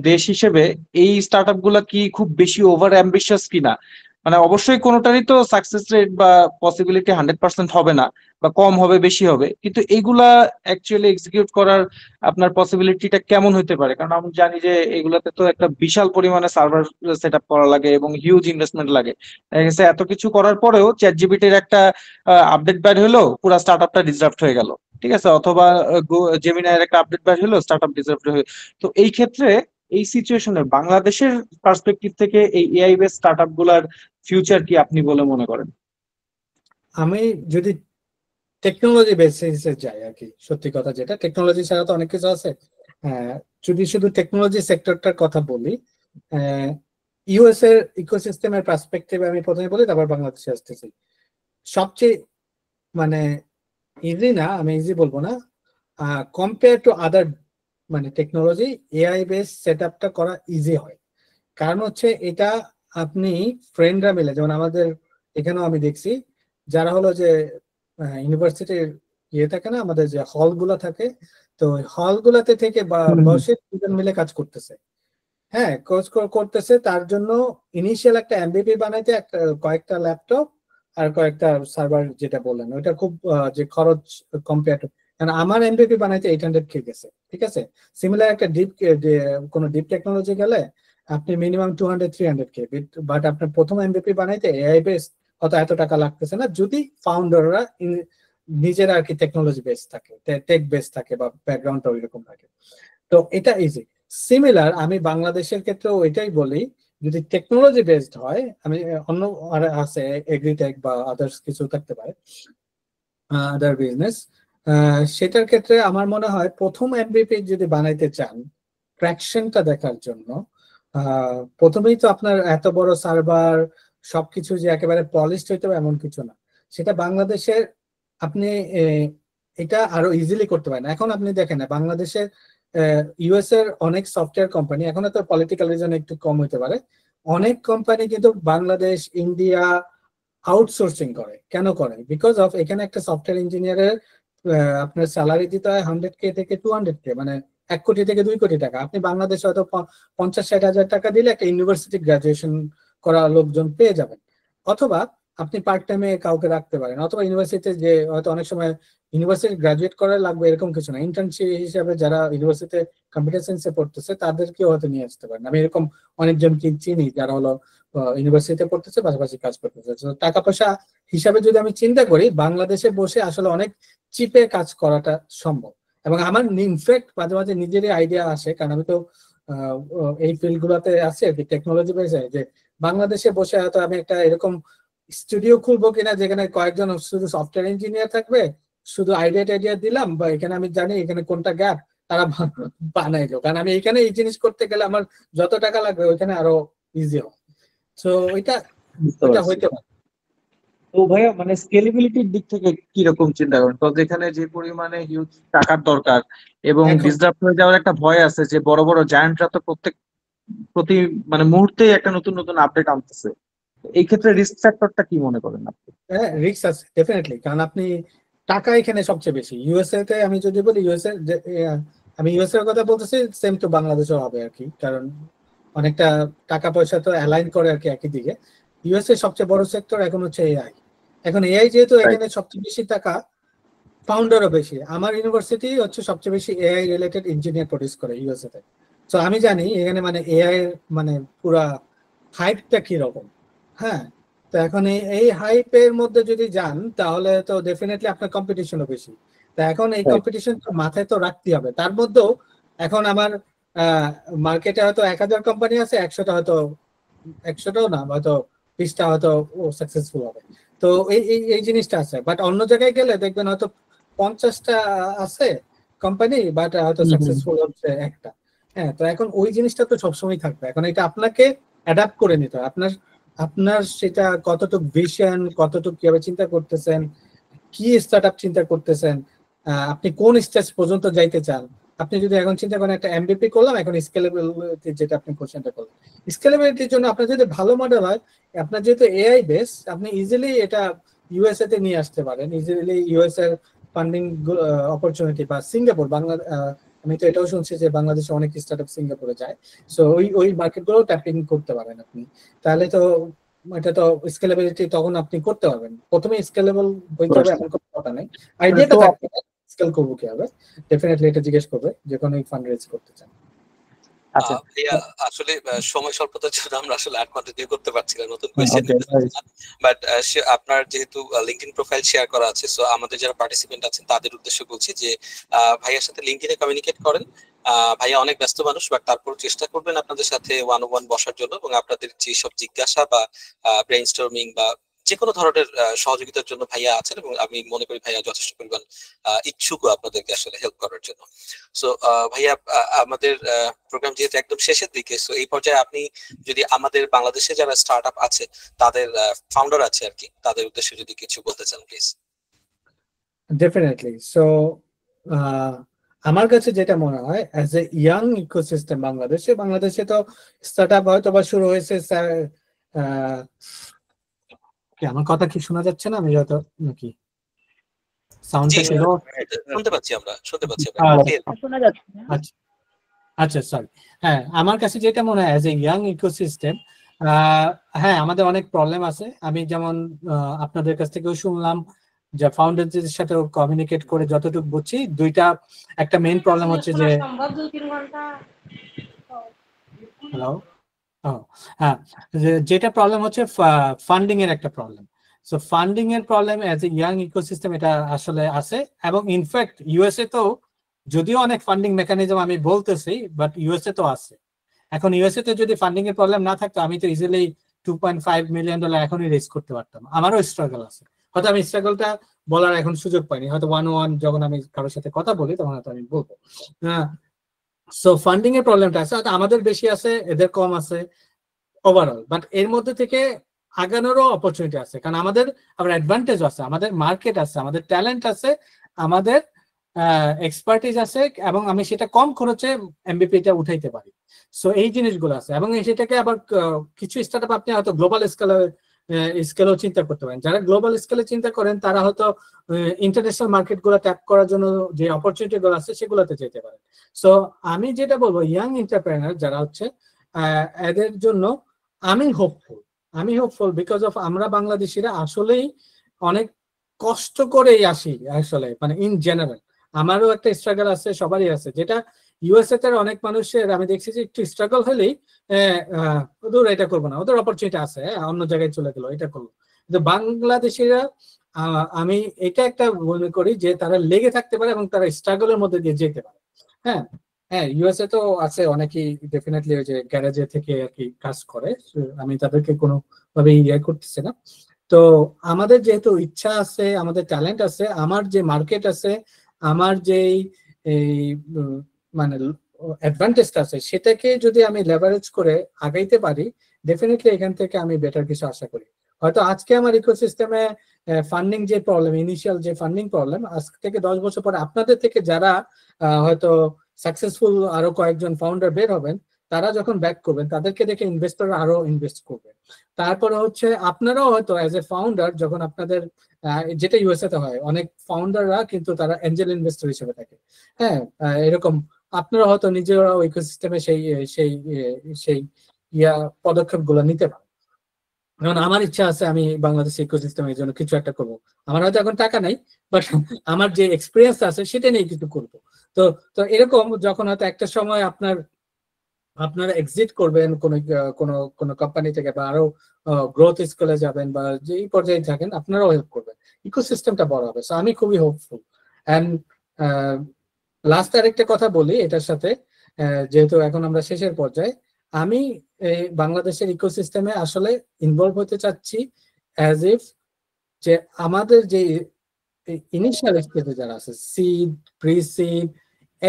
দেশ হিসেবে এই স্টার্টআপ গুলা কি খুব বেশি ওভার অ্যাম্বিশিয়াস কিনা? মানে অবশ্যই কোনোটারই তো সাকসেস রেট বা পসিবিলিটি 100% হবে না, বা কম হবে বেশি হবে, কিন্তু এইগুলা অ্যাকচুয়ালি এক্সিকিউট করার আপনার পসিবিলিটিটা কেমন হতে পারে? কারণ আমি জানি যে এগুলাতে তো একটা বিশাল পরিমাণে সার্ভার সেট আপ করা লাগে এবং হিউজ ইনভেস্টমেন্ট লাগে। এত কিছু করার পরেও চ্যাট জিপিটির একটা আপডেট বের হলো, পুরো স্টার্টআপটা ডিসরাপ্ট হয়ে গেল, ঠিক আছে? অথবা জেমিনাইয়ের একটা আপডেট বের হলো, স্টার্টআপ ডিসরাপ্ট হয়ে। তো এই ক্ষেত্রে এই সিচুয়েশনে বাংলাদেশের পার্সপেক্টিভ থেকে এই এআই বেস স্টার্টআপ গুলার ফিউচার কি আপনি বলে মনে করেন? আমি যদি টেকনোলজি বেসিসে যাই আর কি, সত্যি কথা যেটা, টেকনোলজি ছাড়া তো অনেক কিছু আছে। যদি শুধু টেকনোলজি সেক্টরটার কথা বলি, ইউএস এর ইকোসিস্টেমের পার্সপেক্টিভে আমি প্রথমে বলি, তারপর বাংলাদেশে আসতেছি। সবচেয়ে মানে ইজি না, আমি ইজি বলবো না, কম্পেয়ার টু আদার মানে টেকনোলজি, এআই বেস সেট আপটা করা ইজি হয়। কারণ হচ্ছে এটা আপনি ফ্রেন্ডরা মিলে, যেমন আমাদের এখানেও আমি দেখছি যারা হলো যে ইউনিভার্সিটির ইয়ে থাকে না, আমাদের যে হলগুলো থাকে, তো হলগুলোতে থেকে বা বসে দুজন মিলে কাজ করতেছে। হ্যাঁ, কোর্স করতেছে, তার জন্য ইনিশিয়াল একটা এমবিপি বানাইতে কয়েকটা ল্যাপটপ আর কয়েকটা সার্ভার, যেটা বললেন ওইটা খুব যে খরচ কম্পেয়ার টু, কারণ আমার এমবিপি বানাইতে 800K গেছে, ঠিক আছে? সিমিলার একটা কোনো ডিপ টেকনোলজি গেলে আপনি মিনিমাম 200-300K, বাট আপনার প্রথম এমবিপি বানাইতে এআই বেস অত এত টাকা লাগতেছে না, যদি ফাউন্ডাররা নিজেরা আর কি টেকনোলজি বেস থাকে, টেক বেস থাকে বা ব্যাকগ্রাউন্ডটা ওইরকম থাকে। তো এটা ইজি। সিমিলার আমি বাংলাদেশের ক্ষেত্রেও এটাই বলি, যদি টেকনোলজি বেসড হয়, আমি অন্য আছে এগ্রিটেক বা আদার্স কিছু থাকতে পারে, আদার বিজনেস, সেটার ক্ষেত্রে আমার মনে হয় প্রথম এমবিপি যদি বানাইতে চান ট্র্যাকশনটা দেখার জন্য, প্রথমেই তো আপনার এত বড় সার্ভার সবকিছু যে একেবারে পলিশড হইতে হবে এমন কিছু না। সেটা বাংলাদেশের আপনি এটা আরো ইজিলি করতে পারেন। এখন আপনি দেখেন না, বাংলাদেশের ইউএস এর অনেক সফটওয়্যার কোম্পানি, এখন তো পলিটিক্যাল রিজন একটু কম হতে পারে, অনেক কোম্পানি কিন্তু বাংলাদেশ ইন্ডিয়া আউটসোর্সিং করে। কেন করে? বিকজ অফ এখানে একটা সফটওয়্যার ইঞ্জিনিয়ারের আপনার স্যালারি দিতে হয় 100K থেকে 200K, মানে 1 কোটি থেকে 2 কোটি টাকা। আপনি বাংলাদেশে হয়তো 50-60 হাজার টাকা দিলে একটা ইউনিভার্সিটি গ্রাজুয়েশন করা লোকজন পেয়ে যাবেন। অথবা আপনি পার্ট টাইমে কাউকে রাখতে পারেন, অথবা ইউনিভার্সিটিতে যে হয়তো অনেক সময় ইউনিভার্সিটি গ্রাজুয়েট করা লাগবে এরকম কিছু না, ইন্টার্নশিপ হিসাবে যারা ইউনিভার্সিটিতে কম্পিউটার সায়েন্সে পড়তেছে তাদেরকেও হয়তো নিয়ে আসতে পারেন। আমি এরকম অনেকজন চিনি যারা হলো ইউনিভার্সিটিতে পড়তেছে, পাশাপাশি কাজ করতেছে। টাকা পয়সা হিসাবে যদি আমি চিন্তা করি, বাংলাদেশে বসে আসলে অনেক চিপে কাজ করাটা সম্ভব। এবং আমার ইনফ্যাক্ট মাঝে মাঝে নিজেরই আইডিয়া আসে, কারণ আমি তো এই ফিল্ড গুলাতে আছি আর কি, টেকনোলজি বেসে, যে বাংলাদেশে বসে হয়তো আমি একটা এরকম স্টুডিও খুলবো কিনা যেখানে কয়েকজন শুধু সফটওয়্যার ইঞ্জিনিয়ার থাকবে, শুধু আইডিয়া দিলাম, বা এখানে আমি জানি এখানে কোনটা গ্যাপ তারা বানাইলো, কারণ আমি এখানে এই জিনিস করতে গেলে আমার যত টাকা লাগবে ওইখানে আরো ইজি হবে। তো ওইটা হইতে পারে। তো ভাইয়া মানে স্কেলেবিলিটির দিক থেকে কি রকম চিন্তা করেন? তো যেখানে যে পরিমাণে হিউজ টাকার দরকার এবং ডিসরাপ্ট হয়ে যাওয়ার একটা ভয় আছে, যে বড় বড় জায়ান্টরা তো প্রতি মানে মুহূর্তেই একটা নতুন নতুন আপডেট আনতেছে, এই ক্ষেত্রে রিস্ক ফ্যাক্টরটা কি মনে করেন আপনি? হ্যাঁ, রিস্ক আছে ডেফিনেটলি, কারণ আপনি টাকা এখানে সবচেয়ে বেশি। ইউএসএ তে আমি যদি বলি আমি ইউএসএ এর কথা বলতেছি, সেম তো বাংলাদেশেও হবে আর কি, কারণ অনেকটা টাকা পয়সা তো অ্যালাইন করে আর কি একই দিকে। ইউএসএ সবচেয়ে বড় সেক্টর এখন হচ্ছে এআই। এখন এআই যেহেতু এখানে সবচেয়ে বেশি টাকা, ফাউন্ডারও বেশি। আমার ইউনিভার্সিটি হচ্ছে সবচেয়ে বেশি এআই রিলেটেড ইঞ্জিনিয়ার প্রডিউস করে ইউএসএ তে। তো আমি জানি এখানে মানে এআই মানে পুরা হাইপটা কিরকম। হ্যাঁ, তো এখন এই হাইপের মধ্যে যদি যান তাহলে তো ডেফিনেটলি আপনার কম্পিটিশনও বেশি। তো এখন এই কম্পিটিশন মাথায় তো রাখতে হবে। তার মধ্যেও এখন আমার মার্কেটে হয়তো 1000 কোম্পানি আছে, 100টা হয়তো 100টাও না, হয়তো 20টা হয়তো সাকসেসফুল হবে। তো এই জিনিসটা আছে। বাট অন্য জায়গায় গেলে দেখবেন হয়তো 50টা আছে কোম্পানি, বাট হয়তো সাকসেসফুল হচ্ছে একটা। হ্যাঁ, তো এখন ওই জিনিসটা তো সবসময় থাকবে। এখন এটা আপনাকে অ্যাডাপ্ট করে নিতে হবে। আপনার সেটা কতটুকু ভিশন, কতটুকু কিভাবে চিন্তা করতেছেন, কি স্টার্টআপ চিন্তা করতেছেন, আপনি কোন স্টেজ পর্যন্ত যাইতে চান। আপনি যদি এখন চিন্তা করেন একটা এমবিপি করলাম, এখন স্কেলেবিলিটি যেটা আপনি কোশ্চেনটা করলেন, স্কেলেবিলিটির জন্য আপনার যদি ভালো মডেল হয়, আপনার যেহেতু এআই বেস, আপনি ইজিলি এটা ইউএসএ তে নিয়ে আসতে পারেন। ইজিলি ইউএস এর ফান্ডিং অপরচুনিটি বা সিঙ্গাপুর, আমি তো এটাও শুনছি যে বাংলাদেশে অনেক স্টার্টআপ সিঙ্গাপুরে যায়। সো ওই মার্কেটগুলো ট্যাপিং করতে পারেন আপনি। তাহলে তো এটা তো স্কেলেবিলিটি তখন আপনি করতে পারবেন। প্রথমে স্কেলেবল হইতে হবে এমন কোনো কথা নেই, আইডিয়াটা থাকবে, স্কেল করবো কি হবে ডেফিনেটলি এটা জিজ্ঞেস করবে যখন এই ফান্ড রেজ করতে চান। ভাইয়া আসলে সময় স্বল্পতার জন্য আমরা আসলে আর কন্টিনিউ করতে পারছি না নতুন কোয়েশ্চেন, বাট আপনার যেহেতু লিংকডইন প্রোফাইল শেয়ার করা আছে, সো আমাদের যারা পার্টিসিপেন্ট আছেন তাদের উদ্দেশ্যে বলছি যে ভাইয়ার সাথে লিংকডইনে কমিউনিকেট করেন। ভাইয়া অনেক ব্যস্ত মানুষ, বাট তারপর চেষ্টা করবেন আপনাদের সাথে ওয়ান অন ওয়ান বসার জন্য, এবং আপনাদের যে সব জিজ্ঞাসা বা ব্রেইনস্টর্মিং বা যে কোনো ধরনের সহযোগিতার জন্য ভাইয়া আছেন, এবং আমি মনে করি ভাইয়া যথেষ্ট পরিমাণ ইচ্ছুক আপনাদেরকে আসলে হেল্প করার জন্য। সো ভাইয়া, আমাদের প্রোগ্রাম যেহেতু একদম শেষের দিকে, সো এই পর্যায়ে আপনি যদি আমাদের বাংলাদেশে যারা স্টার্টআপ আছে, তাদের ফাউন্ডার আছে আর কি, তাদের উদ্দেশ্যে যদি কিছু বলতে চান প্লিজ। ডেফিনেটলি। সো আমার কাছে যেটা মনে হয় অ্যাজ এ ইয়াং ইকোসিস্টেম বাংলাদেশে তো স্টার্টআপ হয়তো বা শুরু হয়েছে, আমার কথা কি শোনা যাচ্ছে না? আমি যত নাকি সাউন্ডটা কি শুনতে পাচ্ছি, আমরা শুনতে পাচ্ছি। আচ্ছা, সরি। হ্যাঁ, আমার কাছে যেটা মনে হয় অ্যাজ এ ইয়াং ইকোসিস্টেম, হ্যাঁ আমাদের অনেক প্রবলেম আছে। আমি যেমন আপনাদের কাছ থেকেও শুনলাম যে ফাউন্ডারদের সাথে কমিউনিকেট করে যতটুকু বুঝছি, একটা মেইন প্রবলেম হচ্ছে যে হ্যালো, হ্যাঁ, যেটা প্রবলেম হচ্ছে ফান্ডিং এর একটা প্রবলেম। সো ফান্ডিং এর problem as a young ecosystem এটা আসলে আছে, এবং ইনফ্যাক্ট ইউএসএ তো যদিও অনেক ফান্ডিং মেকানিজম আমি বলতেছি, বাট ইউএসএ তো আছে। এখন ইউএসএ তে যদি ফান্ডিং এর প্রবলেম না থাকতো, আমি তো ইজিলি $2.5 মিলিয়ন এখনই রেজ করতে পারতাম। আমারও স্ট্রাগল আছে, হয়তো আমি স্ট্রাগলটা বলার এখন সুযোগ পাইনি, হয়তো ওয়ান যখন আমি কারোর সাথে কথা বলি তখন হয়তো আমি বলবো। সো ফান্ডিং এর প্রবলেমটা আছে, আমাদের বেশি আছে, এদের কম আছে ওভারঅল। বাট এর মধ্যে থেকে আগানোরও অপরচুনিটি আছে, কারণ আমাদের আবার অ্যাডভান্টেজ আছে, আমাদের মার্কেট আছে, আমাদের ট্যালেন্ট আছে, আমাদের এক্সপার্টিজ আছে, এবং আমি সেটা কম খরচে এমবিপিটা উঠাইতে পারি। সো এই জিনিসগুলো আছে, এবং সেটাকে আবার কিছু স্টার্টআপ আপনি হয়তো গ্লোবাল স্কেলেও চিন্তা করতে পারেন। যারা গ্লোবাল স্কেলে চিন্তা করেন তারা হয়তো ইন্টারন্যাশনাল মার্কেট গুলো ট্যাপ করার জন্য যে অপরচুনিটি গুলো আছে সেগুলোতে যেতে পারেন। সো আমি যেটা বলবো, ইয়াং এন্টারপ্রেনার যারা হচ্ছে এদের জন্য আমি হোপফুল বিকজ অফ আমরা বাংলাদেশিরা আসলেই অনেক কষ্ট করেই আসি আসলে, মানে ইন জেনারেল আমারও একটা স্ট্রাগল আছে, সবারই আছে, যেটা ইউএসএ তে অনেক মানুষের আমি দেখছি যে একটু স্ট্রাগল হলেই ওদের এটা করবো না, ওদের অপরচুনিটি আছে, অন্য জায়গায় চলে গেল, এটা করলো। কিন্তু বাংলাদেশিরা আমি এটা একটা মনে করি যে তারা লেগে থাকতে পারে এবং তারা স্ট্রাগলের মধ্যে দিয়ে যেতে পারে। হ্যাঁ, হ্যাঁ, ইউএসএ তো আছে অনেকেই, ডেফিনেটলি ওই যে গ্যারেজে থেকে আর কি কাজ করে। আমি তাদেরকে কোনোভাবে ইয়ে করতেছি না। তো আমাদের যেহেতু ইচ্ছা আছে, আমাদের ট্যালেন্ট আছে, আমার যে মার্কেট আছে, আমার যেই এই মানে অ্যাডভান্টেজটা আছে, সেটাকে যদি আমি লেভারেজ করে আগাইতে পারি, ডেফিনেটলি এখান থেকে আমি বেটার কিছু আশা করি। হয়তো আজকে আমার ইকোসিস্টেমে ফান্ডিং যে প্রবলেম, ইনিশিয়াল যে ফান্ডিং প্রবলেম, আজ থেকে 10 বছর পরে আপনাদের থেকে যারা হয়তো সাকসেসফুল আরো কয়েকজন ফাউন্ডার বের হবেন, তারা যখন ব্যাক করবেন, তাদেরকে দেখে ইনভেস্টর আরো ইনভেস্ট করবে। তারপরে হচ্ছে আপনারাও হয়তো অ্যাজ এ ফাউন্ডার, যখন আপনাদের যেটা ইউএসএ তে হয়, অনেক ফাউন্ডাররা কিন্তু তারা এঞ্জেল ইনভেস্টর হিসেবে থাকে। হ্যাঁ, এরকম আপনারা হয়তো নিজেরাও ইকোসিস্টেমে সেই সেই সেই পদক্ষেপ গুলো নিতে পারেন। যেমন আমার ইচ্ছা আছে আমি বাংলাদেশ ইকোসিস্টেমের জন্য কিছু একটা করবো। আমার হয়তো এখন টাকা নাই, বাট আমার যে এক্সপিরিয়েন্স আছে সেটা নিয়ে কিছু করবো। তো তো এরকম যখন হয়তো একটা সময় আপনারা এক্সিট করবেন কোনো কোম্পানি থেকে, বা আরো গ্রোথ স্কুলে যাবেন, বা যেই পর্যায়ে থাকেন, আপনারাও হেল্প করবেন, ইকোসিস্টেমটা বড় হবে। সো আমি খুবই হোপফুল। অ্যান্ড লাস্ট আরেকটা কথা বলি এটার সাথে, যেহেতু এখন আমরা শেষের পর্যায়ে, আমি বাংলাদেশের ইকোসিস্টেমে আসলে ইনভলভ হতে চাচ্ছি অ্যাজ ইফ যে আমাদের যে ইনিশিয়াল স্টেজে যারা আছে, সিড, প্রি সিড,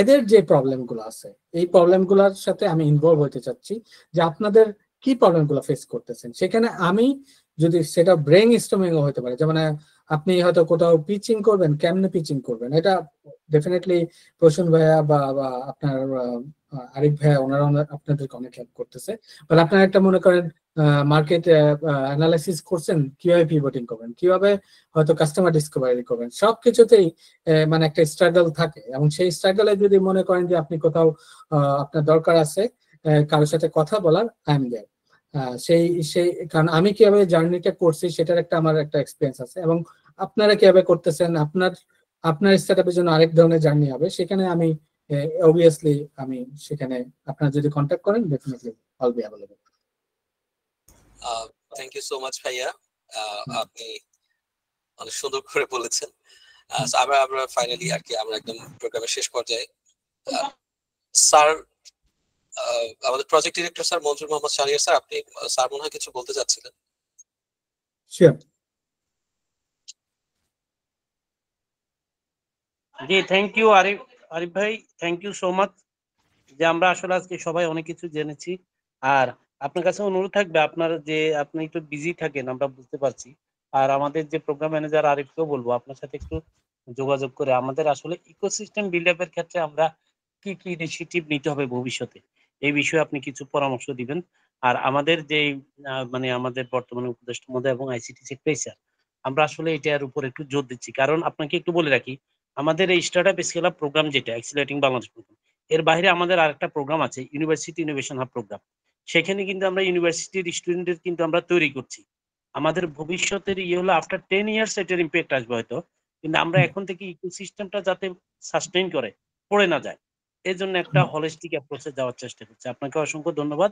এদের যে প্রবলেম গুলো আছে, এই প্রবলেম গুলোর সাথে আমি ইনভলভ হতে চাচ্ছি, যে আপনাদের কি প্রবলেম গুলো ফেস করতেছেন। সেখানে আমি যদি সেটা ব্রেইন স্টর্মিংও হতে পারে, যেমন আপনি হয়তো কোথাও পিচিং করবেন, কেমনে পিচিং করবেন, এটা ডেফিনেটলি প্রসূন ভাইয়া বা আপনার আরিফ ভাইয়া, ওনারা আপনাদেরকে অনেক হেল্প করতেছে। মানে আপনারা একটা মনে করেন মার্কেট অ্যানালাইসিস করছেন, কিভাবে পিভটিং করবেন, কিভাবে হয়তো কাস্টমার ডিসকভারি করবেন, সবকিছুতেই মানে একটা স্ট্রাগল থাকে। এবং সেই স্ট্রাগলে যদি মনে করেন যে আপনি কোথাও আপনার দরকার আছে কারোর সাথে কথা বলার, আই এম দেয়ার। সেই সেই কারণ আমি কিভাবে জার্নিটা করছি সেটার আমার একটা এক্সপিরিয়েন্স আছে, এবং আপনারা কিভাবে করতেছেন, আপনার স্টার্টআপের জন্য আরেক ধরনের জার্নি হবে, সেখানে আমি অবভিয়াসলি আমি সেখানে আপনারা যদি কন্ট্যাক্ট করেন, definitely I'll be available. Thank you so much ভাইয়া, আপনি অনেক সুন্দর করে বলেছেন। আমরা ফাইনালি আর কি আমরা একদম প্রোগ্রামের শেষ পর্যায়ে। স্যার, আমাদের project director sir Manzur Mohammad Shahriar sir, আপনি স্যার মনে হয় কিছু বলতে চাচ্ছিলেন। শিওর। জি, থ্যাংক ইউ আরিফ ভাই, থ্যাংক ইউ সো মাচ। যে আমরা আসলে আজকে সবাই অনেক কিছু জেনেছি। আর আপনার কাছে অনুরোধ থাকবে, আপনার যে আপনি একটু বিজি থাকেন আমরা বুঝতে পারছি, আর আমাদের যে প্রোগ্রাম ম্যানেজার আরিফকেও বলবো আপনার সাথে একটু যোগাযোগ করে আমাদের আসলে ইকোসিস্টেম বিল্ড আপের ক্ষেত্রে আমরা কি কি ইনিশিয়েটিভ নিতে হবে ভবিষ্যতে, এই বিষয়ে আপনি কিছু পরামর্শ দিবেন। আর আমাদের যে মানে আমাদের বর্তমানে উপদেষ্টা মহোদয় এবং আইসিটি সেক্রেটারি, আমরা আসলে এটার উপর একটু জোর দিচ্ছি। কারণ আপনাকে একটু বলে রাখি, আমাদের এই স্টার্টআপ স্কেল আপ প্রোগ্রাম যেটা অ্যাক্সিলারেটিং বাংলাদেশ প্রোগ্রাম, এর বাইরে আমাদের আরেকটা প্রোগ্রাম আছে, ইউনিভার্সিটি ইনোভেশন হাব প্রোগ্রাম। সেখানে কিন্তু আমরা ইউনিভার্সিটির স্টুডেন্টদের কিন্তু আমরা তৈরি করছি। আমাদের ভবিষ্যতের হলো আফটার 10 ইয়ার্স এটার ইম্প্যাক্ট আসবে হয়তো, কিন্তু আমরা এখন থেকে ইকোসিস্টেমটা যাতে সাস্টেইন করে, পড়ে না যায়, এর জন্য একটা হলিস্টিক অ্যাপ্রোচে যাওয়ার চেষ্টা করছি। আপনাকে অসংখ্য ধন্যবাদ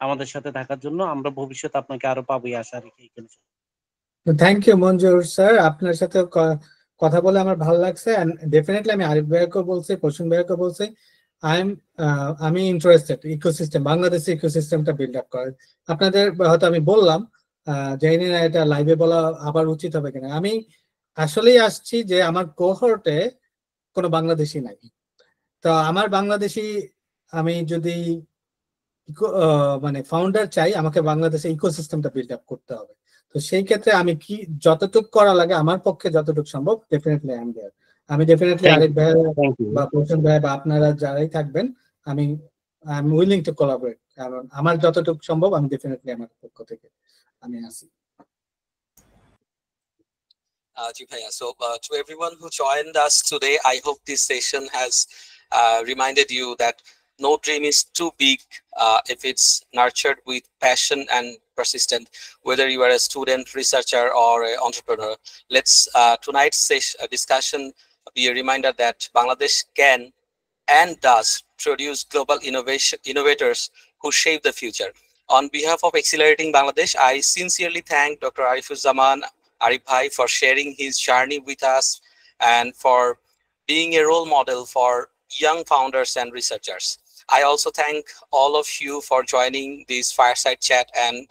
আমাদের সাথে থাকার জন্য। আমরা ভবিষ্যতে আপনাকে আরো পাবো এই আশা রেখে এখানে। থ্যাংক ইউ মঞ্জুর স্যার, আপনার সাথে কথা বলে আমার ভালো লাগছে। এন্ড ডেফিনেটলি আমি আরিফ ভাইয়াকে বলছি, প্রসূন ভাইয়াকে বলছি, আমি ইন্টারেস্টেড ইকোসিস্টেম, বাংলাদেশের ইকোসিস্টেমটা বিল্ড আপ করার। আপনাদের হয়তো আমি বললাম, জানি না এটা লাইভে বলা আবার উচিত হবে কিনা, আমি আসলেই আসছি যে আমার কোহর্টে কোনো বাংলাদেশি নাই। তো আমার বাংলাদেশি, আমি যদি মানে ফাউন্ডার চাই, আমাকে বাংলাদেশের ইকোসিস্টেমটা বিল্ড আপ করতে হবে। তো সেই ক্ষেত্রে আমি কি যতটুকু করা লাগে আমার পক্ষে যতটুকু সম্ভব, ডেফিনেটলি আমি ডেফিনেটলি আরিফ ভাই বা প্রসূন ভাই বা আপনারা যারাই থাকবেন, আমি উইলিং টু কোলাবরেট। কারণ আমার যতটুকু সম্ভব আমি ডেফিনেটলি আমার পক্ষ থেকে আমি আছি। So to everyone who joined us today, I hope this session has reminded you that no dream is too big if it's nurtured with passion and persistent, whether you are a student, researcher, or an entrepreneur. Let's tonight's discussion be a reminder that Bangladesh can and does produce global innovators who shape the future. On behalf of Accelerating Bangladesh, I sincerely thank Dr. Arifuzzaman Arif Bhai for sharing his journey with us and for being a role model for young founders and researchers. I also thank all of you for joining this fireside chat and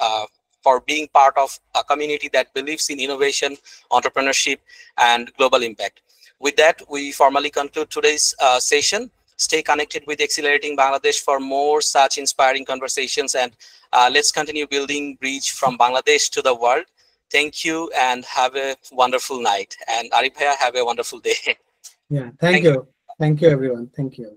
for being part of a community that believes in innovation, entrepreneurship, and global impact. With that, we formally conclude today's session. Stay connected with Accelerating Bangladesh for more such inspiring conversations, and let's continue building bridge from Bangladesh to the world. Thank you and have a wonderful night. And Arif Bhaiya, have a wonderful day. Yeah, thank you. Thank you, everyone. Thank you.